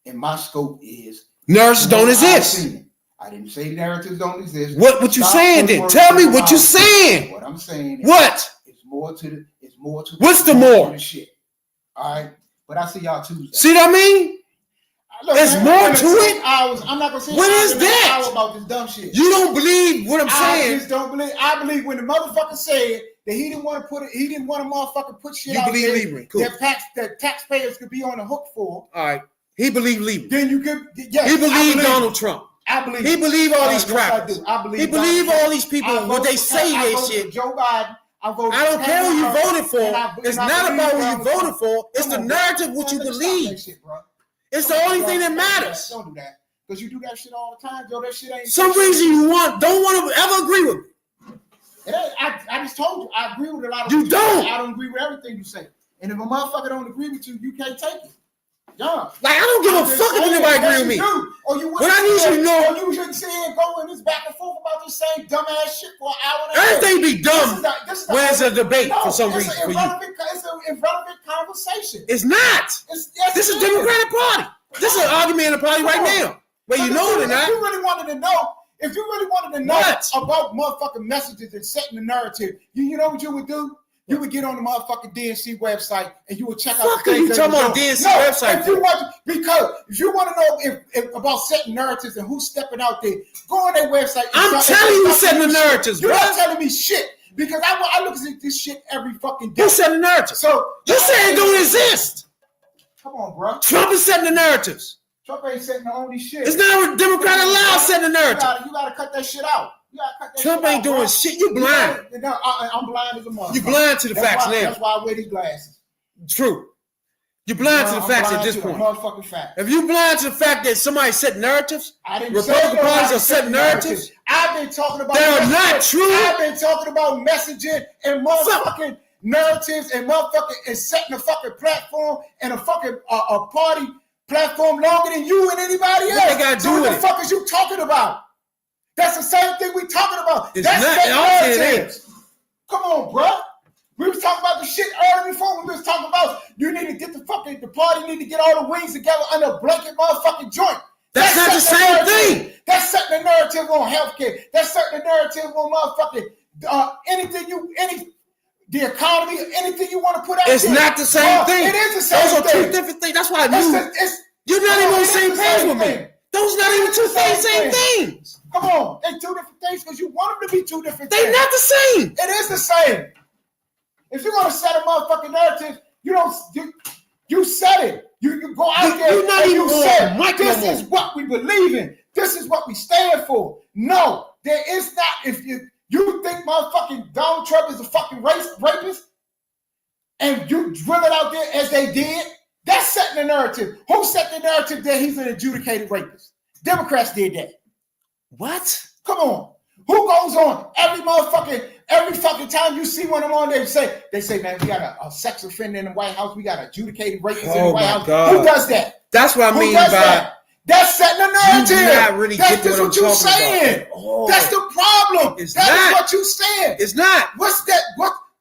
and my scope is narratives don't exist. I didn't say narratives don't exist. What you saying then? Tell me what you saying. What I'm saying is what? It's more to. What's the more? The shit. All right, but I see y'all Tuesday. See what I mean? Look, there's more to it. I'm not gonna say what is that about this dumb shit. You don't believe what I'm saying. I just don't believe. I believe when the motherfucker said that he didn't want to put it. He didn't want to motherfucker put shit out there cool. that taxpayers could be on the hook for. All right, he believed Libra. Then you could. Yes, he believed Donald Trump. I believe. He believed all these crackers. I believe. He believed all these people when they say that shit. Joe Biden. I don't care who you voted for. It's not about who you voted for. It's the narrative what you believe. It's the only thing that matters. Don't do that. Because you do that shit all the time, Joe. That shit ain't. Some reason you don't want to ever agree with me. I just told you, I agree with a lot of you don't. I don't agree with everything you say. And if a motherfucker don't agree with you, you can't take it. Yeah. Like, I don't give a fuck if anybody agree with me. Or you what I need you to know. Or you shouldn't sit here and go in this back and forth about this same dumbass shit for an hour and a half. Everything be dumb when it's a debate for some reason for you. It's an irrelevant conversation. It's not. This is Democratic Party. This is an argument in the party right now. But you know it or not. If you really wanted to know about motherfucking messages and setting the narrative, you know what you would do? You would get on the motherfucking DNC website and you would check out the things. You talking about DNC website? If you want to know if about setting narratives and who's stepping out there, go on their website. I'm telling you, setting the narratives, bro. You're not telling me shit because I look at this shit every fucking day. Who's setting the narratives? So you say it don't exist. Come on, bro. Trump is setting the narratives. Trump ain't setting the only shit. It's not a Democrat allowed setting the narrative. You gotta cut that shit out. Trump ain't doing shit. You blind. No, I'm blind as a motherfucker. You blind to the facts now. That's why I wear these glasses. True. You're blind to the facts at this point. Motherfucking fact. If you blind to the fact that somebody set narratives, Republican parties are setting narratives. I've been talking about. They're not true. I've been talking about messaging and motherfucking narratives and motherfucking and setting a fucking platform and a fucking a party platform longer than you and anybody else. What they got to do with it? What the fuck is you talking about? That's the same thing we talking about. It's That's not. It is. Come on, bro. We was talking about the shit earlier before. We was talking about you need to get the party need to get all the wings together under a blanket motherfucking joint. That's not the same thing. That's setting the narrative on healthcare. That's setting the narrative on motherfucking the economy, anything you want to put out it's there. not the same thing. It is the same thing. Those are two different things. That's why I knew. You're not even on the same page with me. Those not even two same things. Come on. They're two different things because you want them to be two different things. They're not the same. It is the same. If you're going to set a motherfucking narrative, you set it. You go out there you're not and even you say, this is is what we believe in. This is what we stand for. No, there is not. If you think motherfucking Donald Trump is a fucking rapist and you drill it out there as they did, that's setting the narrative. Who set the narrative that he's an adjudicated rapist? Democrats did that. What? Come on. Who goes on every fucking time you see one of them on, they say, man, we got a sex offender in the White House. We got adjudicated rapists in the White House. God. Who does that? That's what I mean does by that? That's setting a narrative. You not really That's getting what what I'm you're talking saying. about. Oh. That's the problem. It's That not. is what you're saying. It's not. What's that?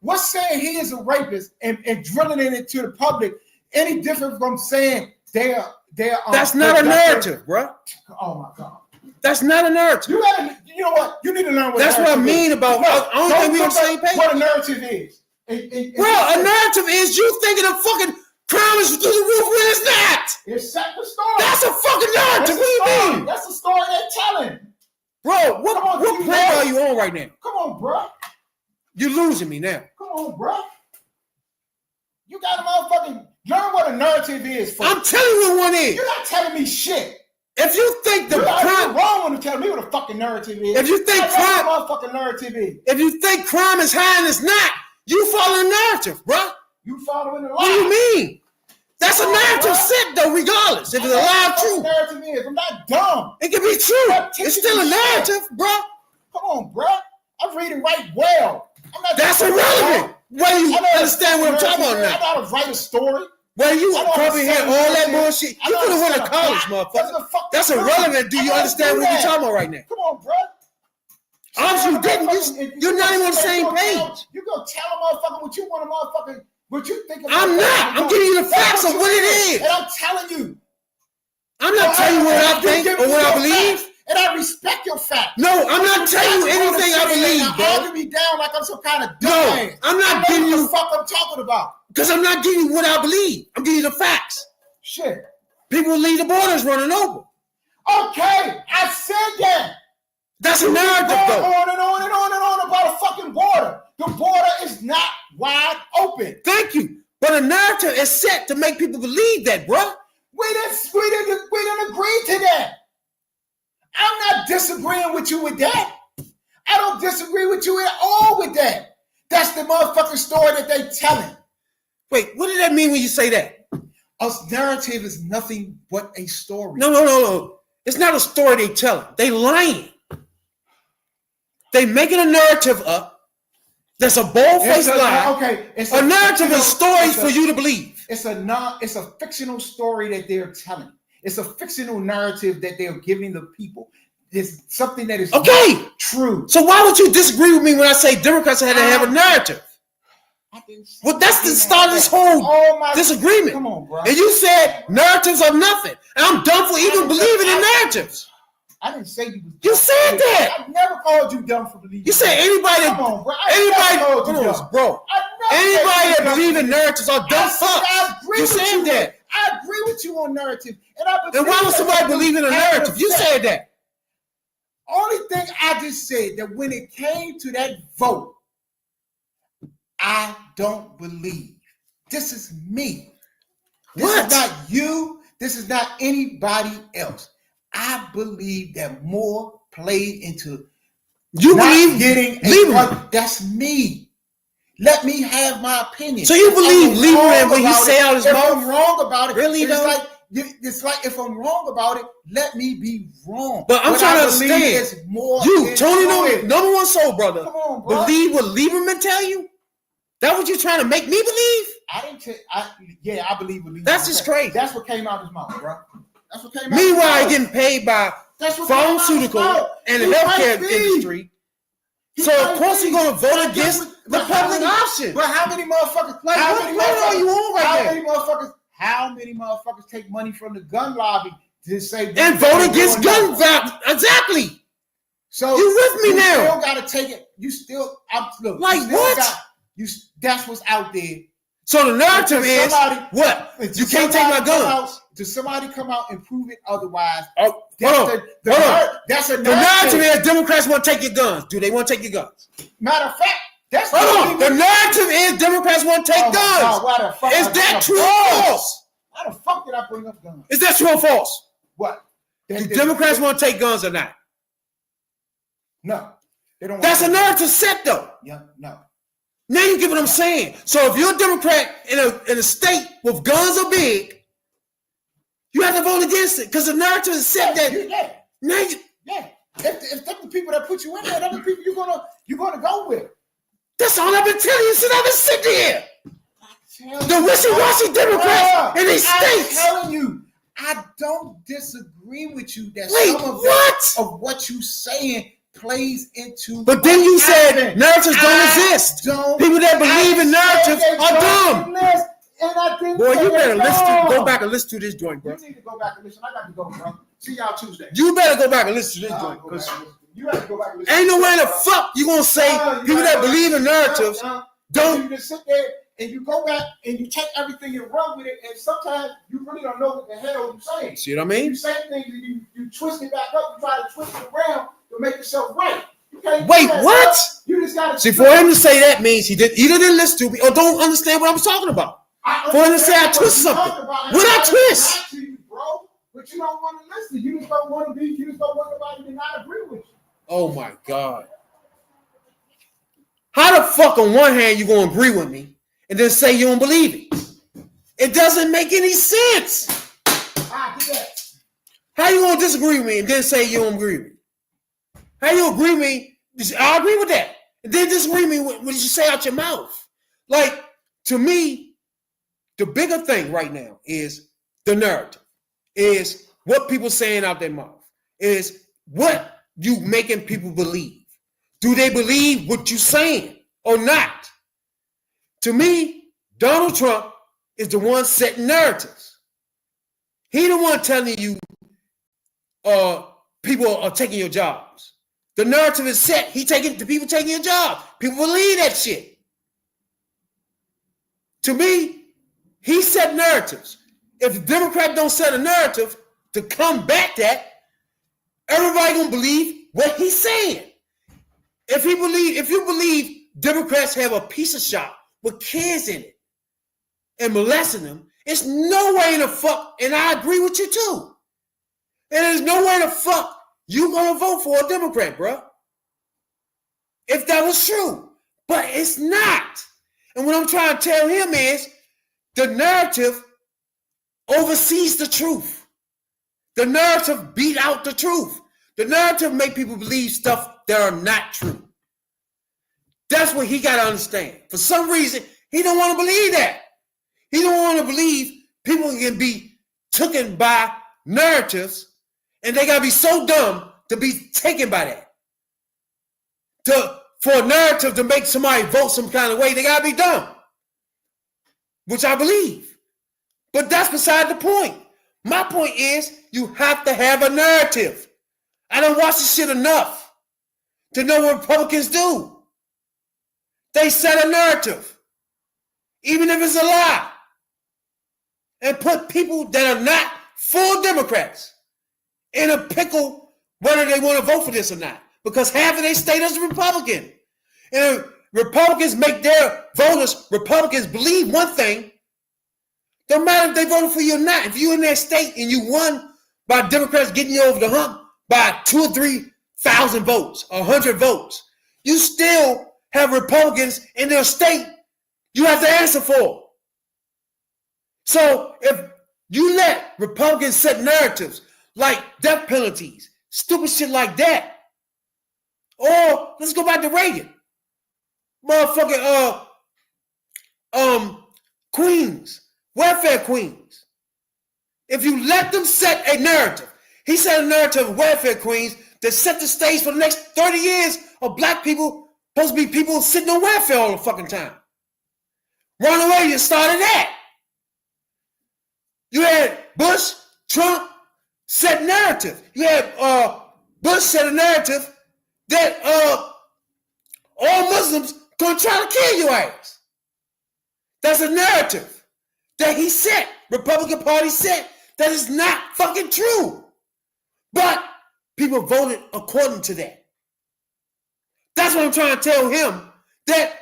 What's saying he is a rapist and drilling it into the public any different from saying they're That's not a narrative, bro. Oh my God. That's not a narrative. You know what? You need to learn what That's what I narrative mean is. about. No, I don't think we're on the same page. What a narrative is. Bro, a narrative is you thinking a fucking crime is through the roof when it's not. It's set the story. That's a fucking narrative. What do you mean? That's the story they're telling. Bro, what plane are you on right now? Come on, bro. You're losing me now. Come on, bro. You got to motherfucking learn what a narrative is. I'm telling you what one is. You're not telling me shit. If you think the You're crime, wrong when you tell me what a fucking narrative is. if you think crime, what a motherfucking narrative is. if you think crime is high and it's not, you follow a narrative, bro. You following the lie. What do you mean? That's a narrative set though, regardless. If it's a lie, true. Narrative is. I'm not dumb. It can be true. It's still a narrative, bro. Come on, bro. I'm reading right well. I'm not. That's irrelevant. Whether you understand what I'm talking about now. I know how to write a story. Whether you comprehend all that bullshit, you could have went to college, motherfucker. That's irrelevant. Do you understand what you're talking about right now? Come on, bro. Obviously, you didn't. You're not even on the same page. You gonna tell a motherfucker what you want a motherfucker, what you think. I'm not. I'm giving you the facts of what it is. And I'm telling you. I'm not telling you what I think or what I believe. And I respect your facts. No, I'm not telling you anything I believe, bro. Holding me down like I'm some kind of dumbass. No, I'm not giving you what the fuck I'm talking about. Because I'm not giving you what I believe. I'm giving you the facts. Shit. People leave the borders running over. Okay, I said that. That's a narrative, though. On and on and on and on about a fucking border. The border is not wide open. Thank you. But a narrative is set to make people believe that, bro. We didn't agree to that. I'm not disagreeing with you with that. I don't disagree with you at all with that. That's the motherfucking story that they telling. Wait, what did that mean when you say that? A narrative is nothing but a story. No. It's not a story they telling. They lying. They making a narrative up. That's a bold-faced lie. Okay, a narrative is stories for you to believe. It's a fictional story that they're telling. It's a fictional narrative that they're giving the people. It's something that is not true. So why would you disagree with me when I say Democrats had to have a narrative? Well, that's the start of this whole disagreement. Come on, bro. And you said narratives are nothing. And I'm done for even believing in narratives. I didn't say you was. You said that. I never called you dumb for believing. You said anybody. Come on, bro. Bro. Anybody that believe in narratives are dumb fucks. You said that. I agree with you on narrative. And why would somebody believe in a narrative? You said that. Only thing I just said that when it came to that vote, I don't believe. This is me. This is not you. This is not anybody else. I believe that more played into you not believe getting Lieberman. That's me. Let me have my opinion. So you believe Lieberman when you say out his mouth? If I'm wrong about it, really though? It's like if I'm wrong about it, let me be wrong. But I'm trying to understand. You, Tony, number one soul brother, come on, bro. Believe what Lieberman tell you? That what you trying to make me believe? I believe what Lieberman. That's just crazy. That's what came out his mouth, bro. That's what came out. Meanwhile, getting paid by pharmaceutical and the healthcare industry. So of course he's gonna vote against the public option. But how many motherfuckers? Like what are you on right now? How many motherfuckers take money from the gun lobby to say and vote against gun violence? Exactly. So you with me now? You still gotta take it. You still look. Like what? That's what's out there. So the narrative is what? You can't take my guns. Does somebody come out and prove it otherwise? Oh, that's a narrative. The narrative is Democrats want to take your guns. Do they want to take your guns? Matter of fact, that's the narrative is Democrats want to take guns. God, is that true or false? How the fuck did I bring up guns? Is that true or false? What? Do Democrats want to take guns or not? No. They don't. That's a narrative set though. Yeah, no. Now you get what I'm saying. So if you're a Democrat in a state with guns are big, you have to vote against it because the narrative is set that. If the people that put with you in there. Other people you're gonna go with. That's all I've been telling you since I've been sitting here. The wishy-washy Democrats in these states. I'm telling you, I don't disagree with you that Wait, some of what? of what you saying plays into. But then you said narratives don't exist. People that believe in narratives are dumb. And I think Boy, you better go back and listen to this joint, bro. You need to go back and listen. I got to go, bro. See y'all Tuesday. You better go back and listen to this joint. Because you have to go back and listen. ain't no way in the fuck you gonna say people that believe in narratives don't. You just sit there and you go back and you take everything and run with it, and sometimes you really don't know what the hell you're saying. See what I mean? You say things and you twist it back up, you try to twist it around to make yourself right. Wait, what? You just gotta see, for him to say that means he either didn't listen to me or don't understand what I was talking about. For him to say I twist something. What I twist? To you, bro, but you don't want to listen. You just don't want to be. You just don't want nobody to not agree with you. Oh my God! How the fuck on one hand you gonna agree with me and then say you don't believe it? It doesn't make any sense. I do that. How you gonna disagree with me and then say you don't agree with me? How you agree with me? I agree with that. And then disagree with me with what you say out your mouth. Like, to me, the bigger thing right now is the narrative, is what people saying out their mouth, is what you making people believe. Do they believe what you saying or not? To me, Donald Trump is the one setting narratives. He the one telling you people are taking your jobs. The narrative is set. The people taking your job. People believe that shit. To me, he set narratives. If the Democrat don't set a narrative to combat that, everybody gonna believe what he's saying. If you believe Democrats have a pizza shop with kids in it and molesting them, it's no way in the fuck, and I agree with you too. And there's no way in the fuck you gonna vote for a Democrat, bro. If that was true. But it's not. And what I'm trying to tell him is the narrative oversees the truth. The narrative beat out the truth. The narrative make people believe stuff that are not true. That's what he got to understand. For some reason, he don't want to believe that. He don't want to believe people can be taken by narratives, and they got to be so dumb to be taken by that. For a narrative to make somebody vote some kind of way, they got to be dumb, which I believe. But that's beside the point. My point is you have to have a narrative. I don't watch this shit enough to know what Republicans do. They set a narrative, even if it's a lie, and put people that are not full Democrats in a pickle whether they want to vote for this or not, because half of their state is Republican. And Republicans make their voters, Republicans believe one thing, don't matter if they voted for you or not. If you're in that state and you won by Democrats getting you over the hump by 2,000 or 3,000 votes, 100 votes, you still have Republicans in their state you have to answer for. So if you let Republicans set narratives like death penalties, stupid shit like that, or let's go back to Reagan, motherfucking queens, welfare queens. If you let them set a narrative, he set a narrative of welfare queens that set the stage for the next 30 years of black people supposed to be people sitting on welfare all the fucking time. Ronald Reagan started that. You had Bush, Trump set narrative. You had Bush set a narrative that all Muslims gonna try to kill your ass. That's a narrative that he set, Republican Party set, that is not fucking true. But people voted according to that. That's what I'm trying to tell him, that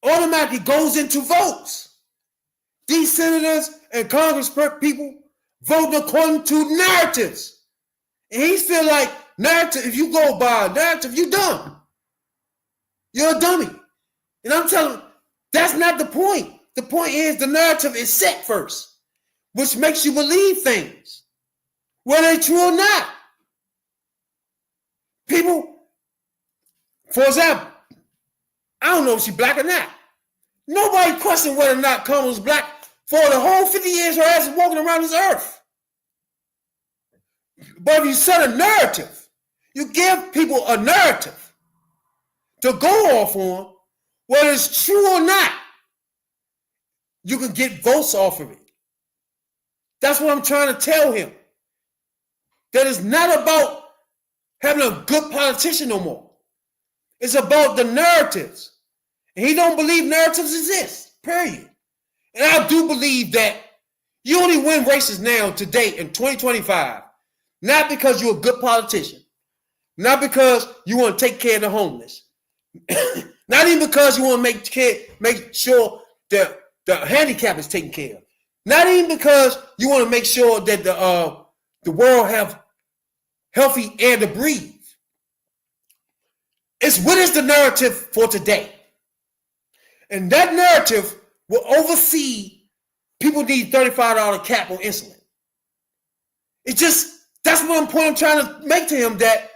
automatically goes into votes. These senators and Congress people vote according to narratives. And he feel like narrative, if you go by a narrative, you're dumb. You're a dummy. And I'm telling him, that's not the point. The point is the narrative is set first, which makes you believe things, whether they're true or not. For example, I don't know if she's black or not. Nobody questioned whether or not Kamala was black for the whole 50 years her ass is walking around this earth. But if you set a narrative, you give people a narrative to go off on, whether it's true or not, you can get votes off of it. That's what I'm trying to tell him. That it's not about having a good politician no more. It's about the narratives. And he don't believe narratives exist, period. And I do believe that you only win races now, today, in 2025, not because you're a good politician, not because you want to take care of the homeless, not even because you want to make sure that the handicap is taken care of, not even because you want to make sure that the world have healthy air to breathe. It's what is the narrative for today? And that narrative will oversee people need $35 cap on insulin. It's just, that's what I'm trying to make to him, that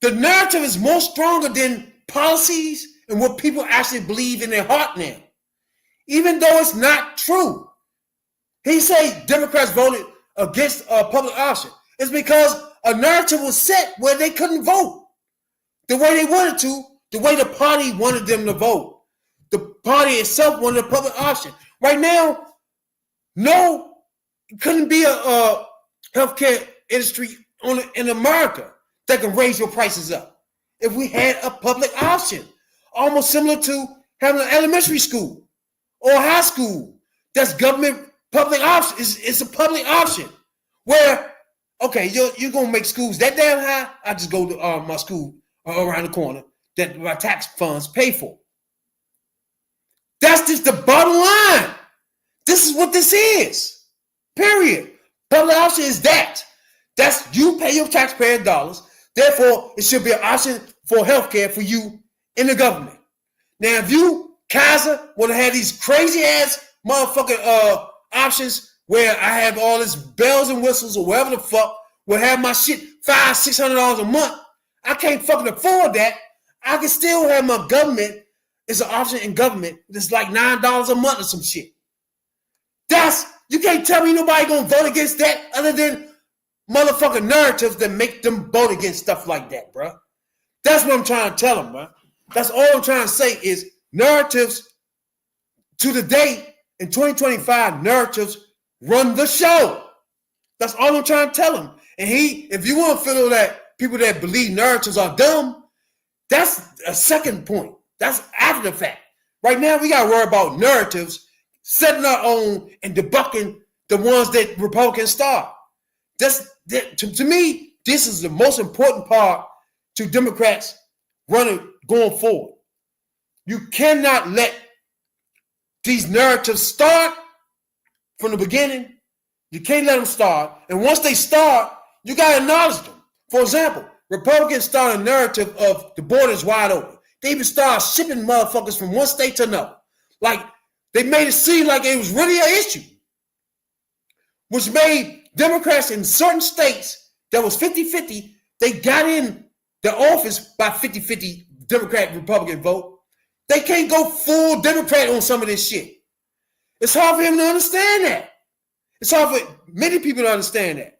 the narrative is more stronger than policies and what people actually believe in their heart now, even though it's not true. He say Democrats voted against a public option. It's because a narrative was set where they couldn't vote the way they wanted to, the way the party wanted them to vote. The party itself wanted a public option. Right now, no, it couldn't be a healthcare industry in America that can raise your prices up if we had a public option, almost similar to having an elementary school or high school. That's government public option. It's a public option where, okay, you're going to make schools that damn high. I just go to my school around the corner that my tax funds pay for. That's just the bottom line. This is what this is. Period. Public option is that. That's, you pay your taxpayer dollars. Therefore, it should be an option for healthcare for you in the government. Now, if you, Kaiser, want to have these crazy ass motherfucking options where I have all this bells and whistles or whatever the fuck, will have my shit $500-600 a month, I can't fucking afford that. I can still have my government. It's an option in government that's like $9 a month or some shit. You can't tell me nobody gonna vote against that other than motherfucking narratives that make them vote against stuff like that, bro. That's what I'm trying to tell them, bro. That's all I'm trying to say is narratives to the day in 2025, narratives run the show. That's all I'm trying to tell him. And if you want to feel that people that believe narratives are dumb, that's a second point. That's after the fact. Right now, we got to worry about narratives, setting our own and debunking the ones that Republicans start. To me, this is the most important part to Democrats going forward. You cannot let these narratives start from the beginning. You can't let them start. And once they start, you got to acknowledge them. For example, Republicans start a narrative of the border is wide open. They even start shipping motherfuckers from one state to another. Like, they made it seem like it was really an issue, which made Democrats in certain states that was 50-50, they got in the office by 50-50 Democrat-Republican vote. They can't go full Democrat on some of this shit. It's hard for him to understand that. It's hard for many people to understand that.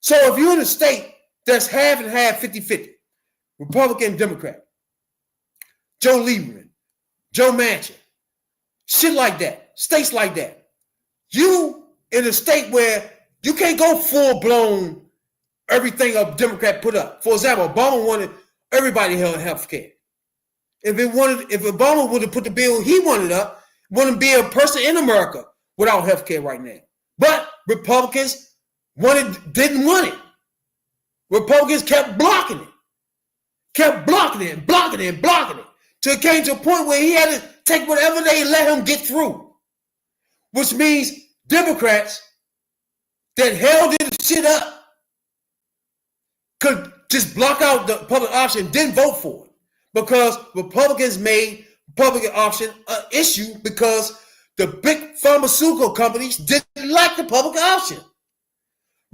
So if you're in a state that's half and half, 50-50, Republican, Democrat, Joe Lieberman, Joe Manchin, shit like that, states like that, you in a state where you can't go full-blown everything a Democrat put up. For example, Obama wanted everybody to have health care. If Obama would have put the bill he wanted up, wouldn't be a person in America without health care right now. But Republicans didn't want it. Republicans kept blocking it. Till it came to a point where he had to take whatever they let him get through. Which means Democrats that held this shit up could just block out the public option, didn't vote for it. Because Republicans made public option an issue because the big pharmaceutical companies didn't like the public option.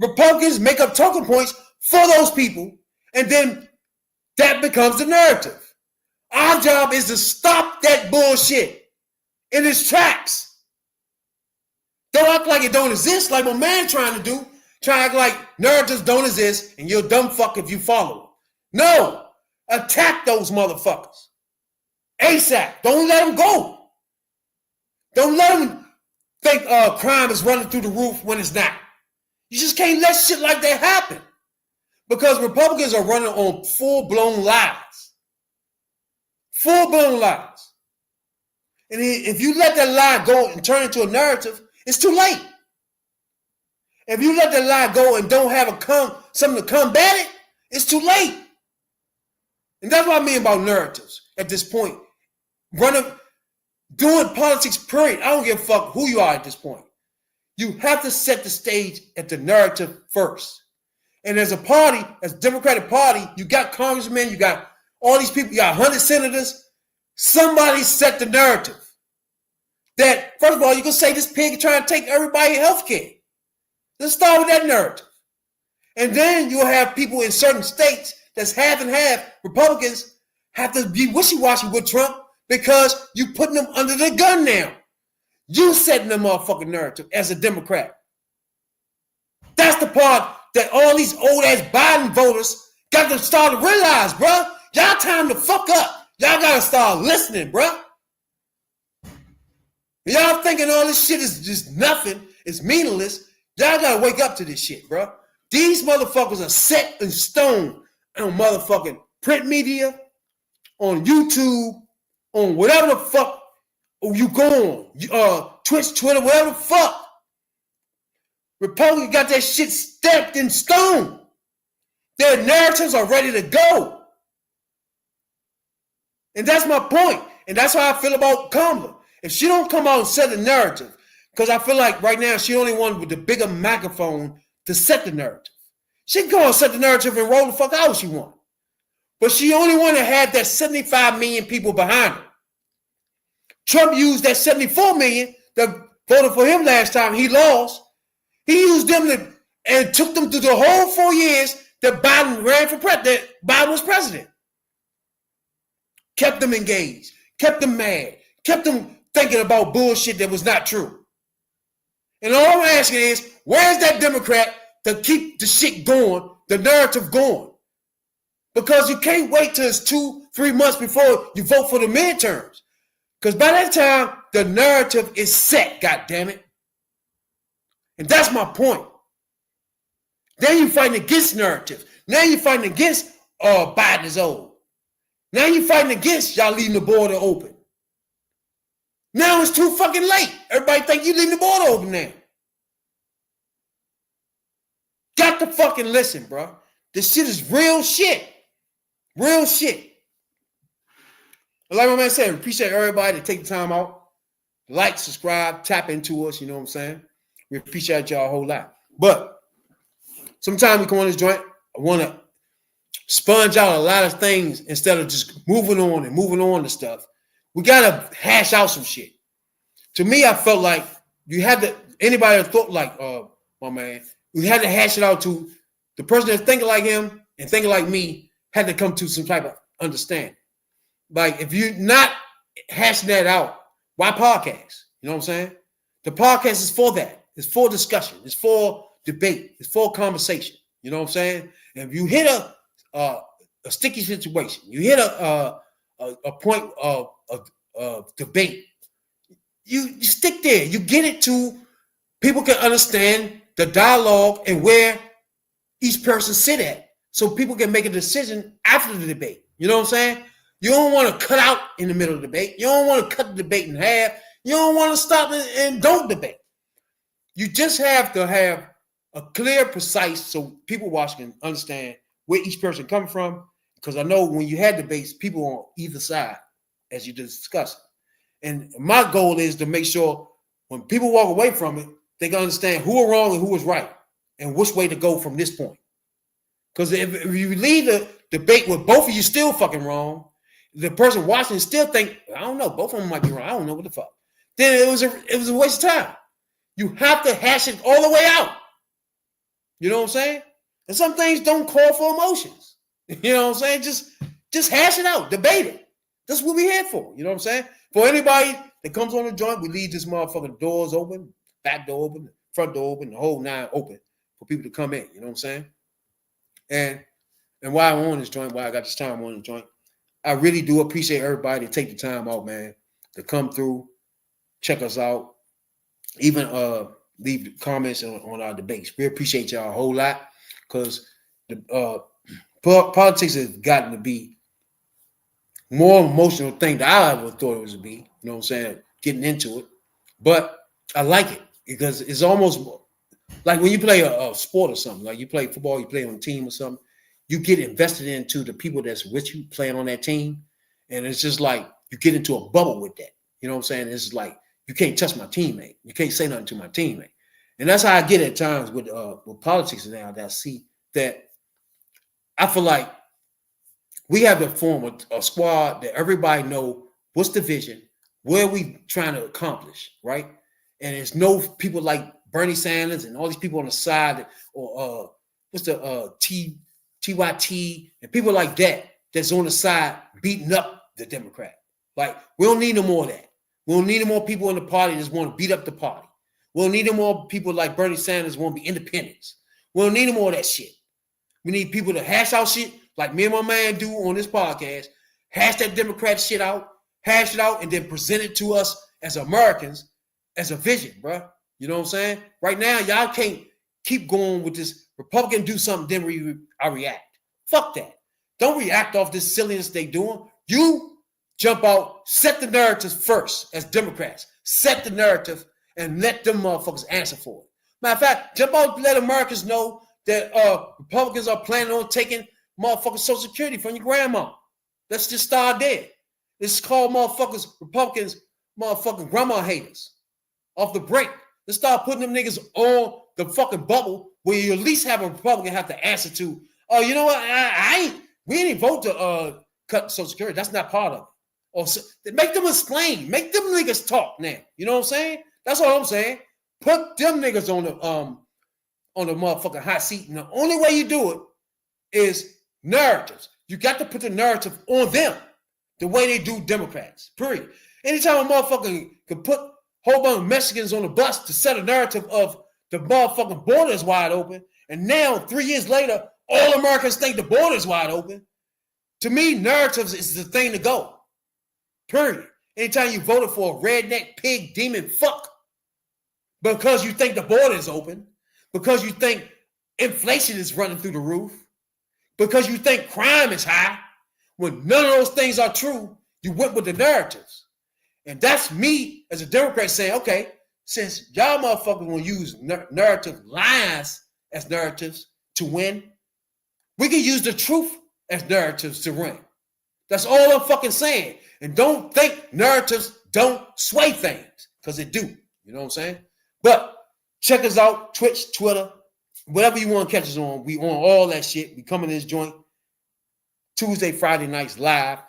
Republicans make up talking points for those people and then That becomes the narrative. Our job is to stop that bullshit in its tracks. Don't act like it don't exist, like my man trying to do. Try to act like narratives don't exist and you're a dumb fuck if you follow them. No. Attack those motherfuckers. ASAP. Don't let them go. Don't let them think crime is running through the roof when it's not. You just can't let shit like that happen. Because Republicans are running on full-blown lies. Full-blown lies. And if you let that lie go and turn into a narrative, it's too late. If you let that lie go and don't have something to combat it, it's too late. And that's what I mean about narratives at this point. Doing politics, period. I don't give a fuck who you are at this point. You have to set the stage at the narrative first. And as a party, as a Democratic Party, you got congressmen, you got all these people, you got 100 senators. Somebody set the narrative. That, first of all, you can say this pig is trying to take everybody health care. Let's start with that narrative. And then you'll have people in certain states that's half and half. Republicans have to be wishy-washy with Trump because you putting them under the gun now. You setting the motherfucking narrative as a Democrat. That's the part that all these old-ass Biden voters got to start to realize, bro. Y'all time to fuck up. Y'all got to start listening, bro. Y'all thinking all this shit is just nothing. It's meaningless. Y'all got to wake up to this shit, bro. These motherfuckers are set in stone on motherfucking print media, on YouTube, on whatever the fuck you go on, Twitch, Twitter, whatever the fuck. Republicans got that shit stamped in stone. Their narratives are ready to go. And that's my point. And that's how I feel about Kamala. If she don't come out and set a narrative, because I feel like right now she the only one with the bigger microphone to set the narrative. She can go and set the narrative and roll the fuck out if she want. But she the only one that had that 75 million people behind her. Trump used that 74 million that voted for him last time he lost. He used them and took them through the whole 4 years that Biden ran for president, Biden was president. Kept them engaged, kept them mad, kept them thinking about bullshit that was not true. And all I'm asking is, where's that Democrat to keep the shit going, the narrative going? Because you can't wait till it's 2-3 months before you vote for the midterms. Because by that time, the narrative is set, goddammit. And that's my point. Then you're fighting against narrative. Now you're fighting against Biden is old. Now you're fighting against y'all leaving the border open. Now it's too fucking late. Everybody think you leaving the border open now. Got to fucking listen, bro. This shit is real shit. Real shit. Like my man said, appreciate everybody to take the time out. Like, subscribe, tap into us, you know what I'm saying? We appreciate y'all a whole lot. But sometimes we come on this joint, I want to sponge out a lot of things instead of just moving on to stuff. We got to hash out some shit. To me, I felt like you had to, anybody that thought like, my man, we had to hash it out to the person that's thinking like him and thinking like me had to come to some type of understanding. Like, if you're not hashing that out, why podcast? You know what I'm saying? The podcast is for that. It's for discussion. It's for debate. It's for conversation. You know what I'm saying? And if you hit a sticky situation, you hit a point of debate, you stick there. You get it to people can understand the dialogue and where each person sit at, so people can make a decision after the debate. You know what I'm saying? You don't want to cut out in the middle of the debate. You don't want to cut the debate in half. You don't want to stop and don't debate. You just have to have a clear, precise, so people watching can understand where each person coming from. Because I know when you had debates, people on either side, as you discussed. And my goal is to make sure when people walk away from it, they can understand who are wrong and who is right, and which way to go from this point. Because if you leave the debate with both of you still fucking wrong, the person watching still think, I don't know, both of them might be wrong. I don't know what the fuck. Then it was a waste of time. You have to hash it all the way out. You know what I'm saying? And some things don't call for emotions. You know what I'm saying? Just hash it out, debate it. That's what we here for. You know what I'm saying? For anybody that comes on the joint, we leave this motherfucking doors open, back door open, front door open, the whole nine open for people to come in. You know what I'm saying? And while I'm on this joint, while I got this time on the joint, I really do appreciate everybody to take the time out, man, to come through, check us out, even leave comments on our debates. We appreciate y'all a whole lot because the politics has gotten to be more emotional thing that I ever thought it was to be. You know what I'm saying? Getting into it, but I like it because it's almost like when you play a sport or something. Like you play football, you play on a team or something. You get invested into the people that's with you playing on that team, and it's just like you get into a bubble with that. You know what I'm saying? It's like you can't touch my teammate. You can't say nothing to my teammate, and that's how I get at times with politics now. That I see that I feel like we have to form a squad that everybody know what's the vision, where we trying to accomplish, right? And there's no people like Bernie Sanders and all these people on the side, or what's the TYT and people like that that's on the side beating up the Democrat. Like, we don't need no more of that. We don't need no more people in the party that want to beat up the party. We don't need no more people like Bernie Sanders want to be independents. We don't need no more of that shit. We need people to hash out shit like me and my man do on this podcast. Hash that Democrat shit out, hash it out, and then present it to us as Americans as a vision, bro. You know what I'm saying? Right now, y'all can't keep going with this Republican do something, then I react. Fuck that. Don't react off this silliness they doing. You jump out, set the narrative first as Democrats. Set the narrative and let them motherfuckers answer for it. Matter of fact, jump out and let Americans know that Republicans are planning on taking motherfucking Social Security from your grandma. Let's just start there. This is called motherfuckers, Republicans, motherfucking grandma haters. Off the break. Let's start putting them niggas on the fucking bubble where you at least have a Republican have to answer to, oh, you know what? We didn't vote to cut Social Security. That's not part of it. Or so, make them explain. Make them niggas talk now. You know what I'm saying? That's all I'm saying. Put them niggas on the motherfucking hot seat. And the only way you do it is narratives. You got to put the narrative on them the way they do Democrats. Period. Anytime a motherfucker can put a whole bunch of Mexicans on the bus to set a narrative of the motherfucking border is wide open, and now 3 years later, all Americans think the border is wide open. To me, narratives is the thing to go. Period. Anytime you voted for a redneck pig demon fuck because you think the border is open, because you think inflation is running through the roof, because you think crime is high, when none of those things are true, you went with the narratives. And that's me as a Democrat saying, okay, since y'all motherfuckers want to use narrative lies as narratives to win, we can use the truth as narratives to win. That's all I'm fucking saying. And don't think narratives don't sway things, because it do. You know what I'm saying? But check us out, Twitch, Twitter, whatever you want to catch us on. We on all that shit. We come in this joint Tuesday, Friday nights live.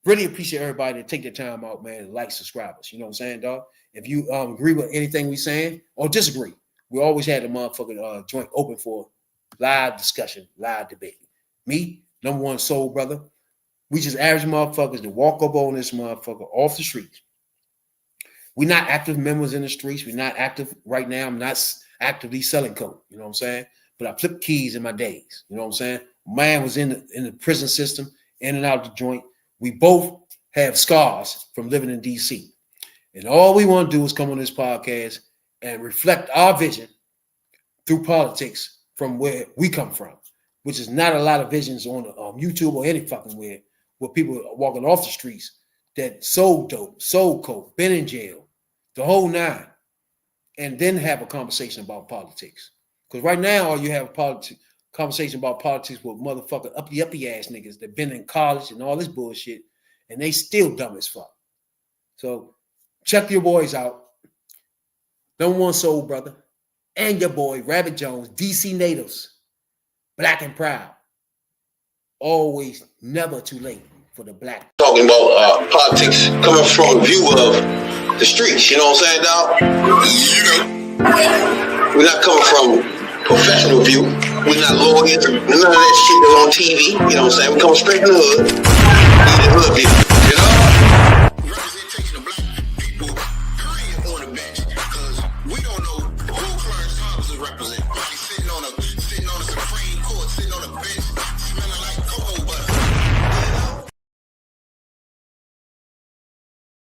Really appreciate everybody to take their time out, man, like, subscribe us. You know what I'm saying, dog? If you agree with anything we saying or disagree, we always had the motherfucking joint open for live discussion, live debate. Me, number one soul brother, we just average motherfuckers that walk up on this motherfucker off the streets. We're not active members in the streets. We're not active right now. I'm not actively selling coke. You know what I'm saying? But I flipped keys in my days. You know what I'm saying? Man was in the prison system, in and out the joint. We both have scars from living in D.C. And all we want to do is come on this podcast and reflect our vision through politics from where we come from, which is not a lot of visions on YouTube or any fucking where people are walking off the streets that sold dope, sold coke, been in jail, the whole nine, and then have a conversation about politics. Because right now, all you have a conversation about politics with motherfucking uppy ass niggas that been in college and all this bullshit, and they still dumb as fuck. So check your boys out. Number one soul brother, and your boy Rabbit Jones, DC natives, black and proud. Always, never too late for the black. Talking about politics coming from a view of the streets, you know what I'm saying, dog? You know, we're not coming from professional view. We're not lawyers, none of that shit that's on TV. You know what I'm saying? We come straight from the hood. We the hood people, you know? Representation of black people, period, on the bench. Because we don't know who Clarence Thomas is representing. He's sitting on a Supreme Court, sitting on a bench,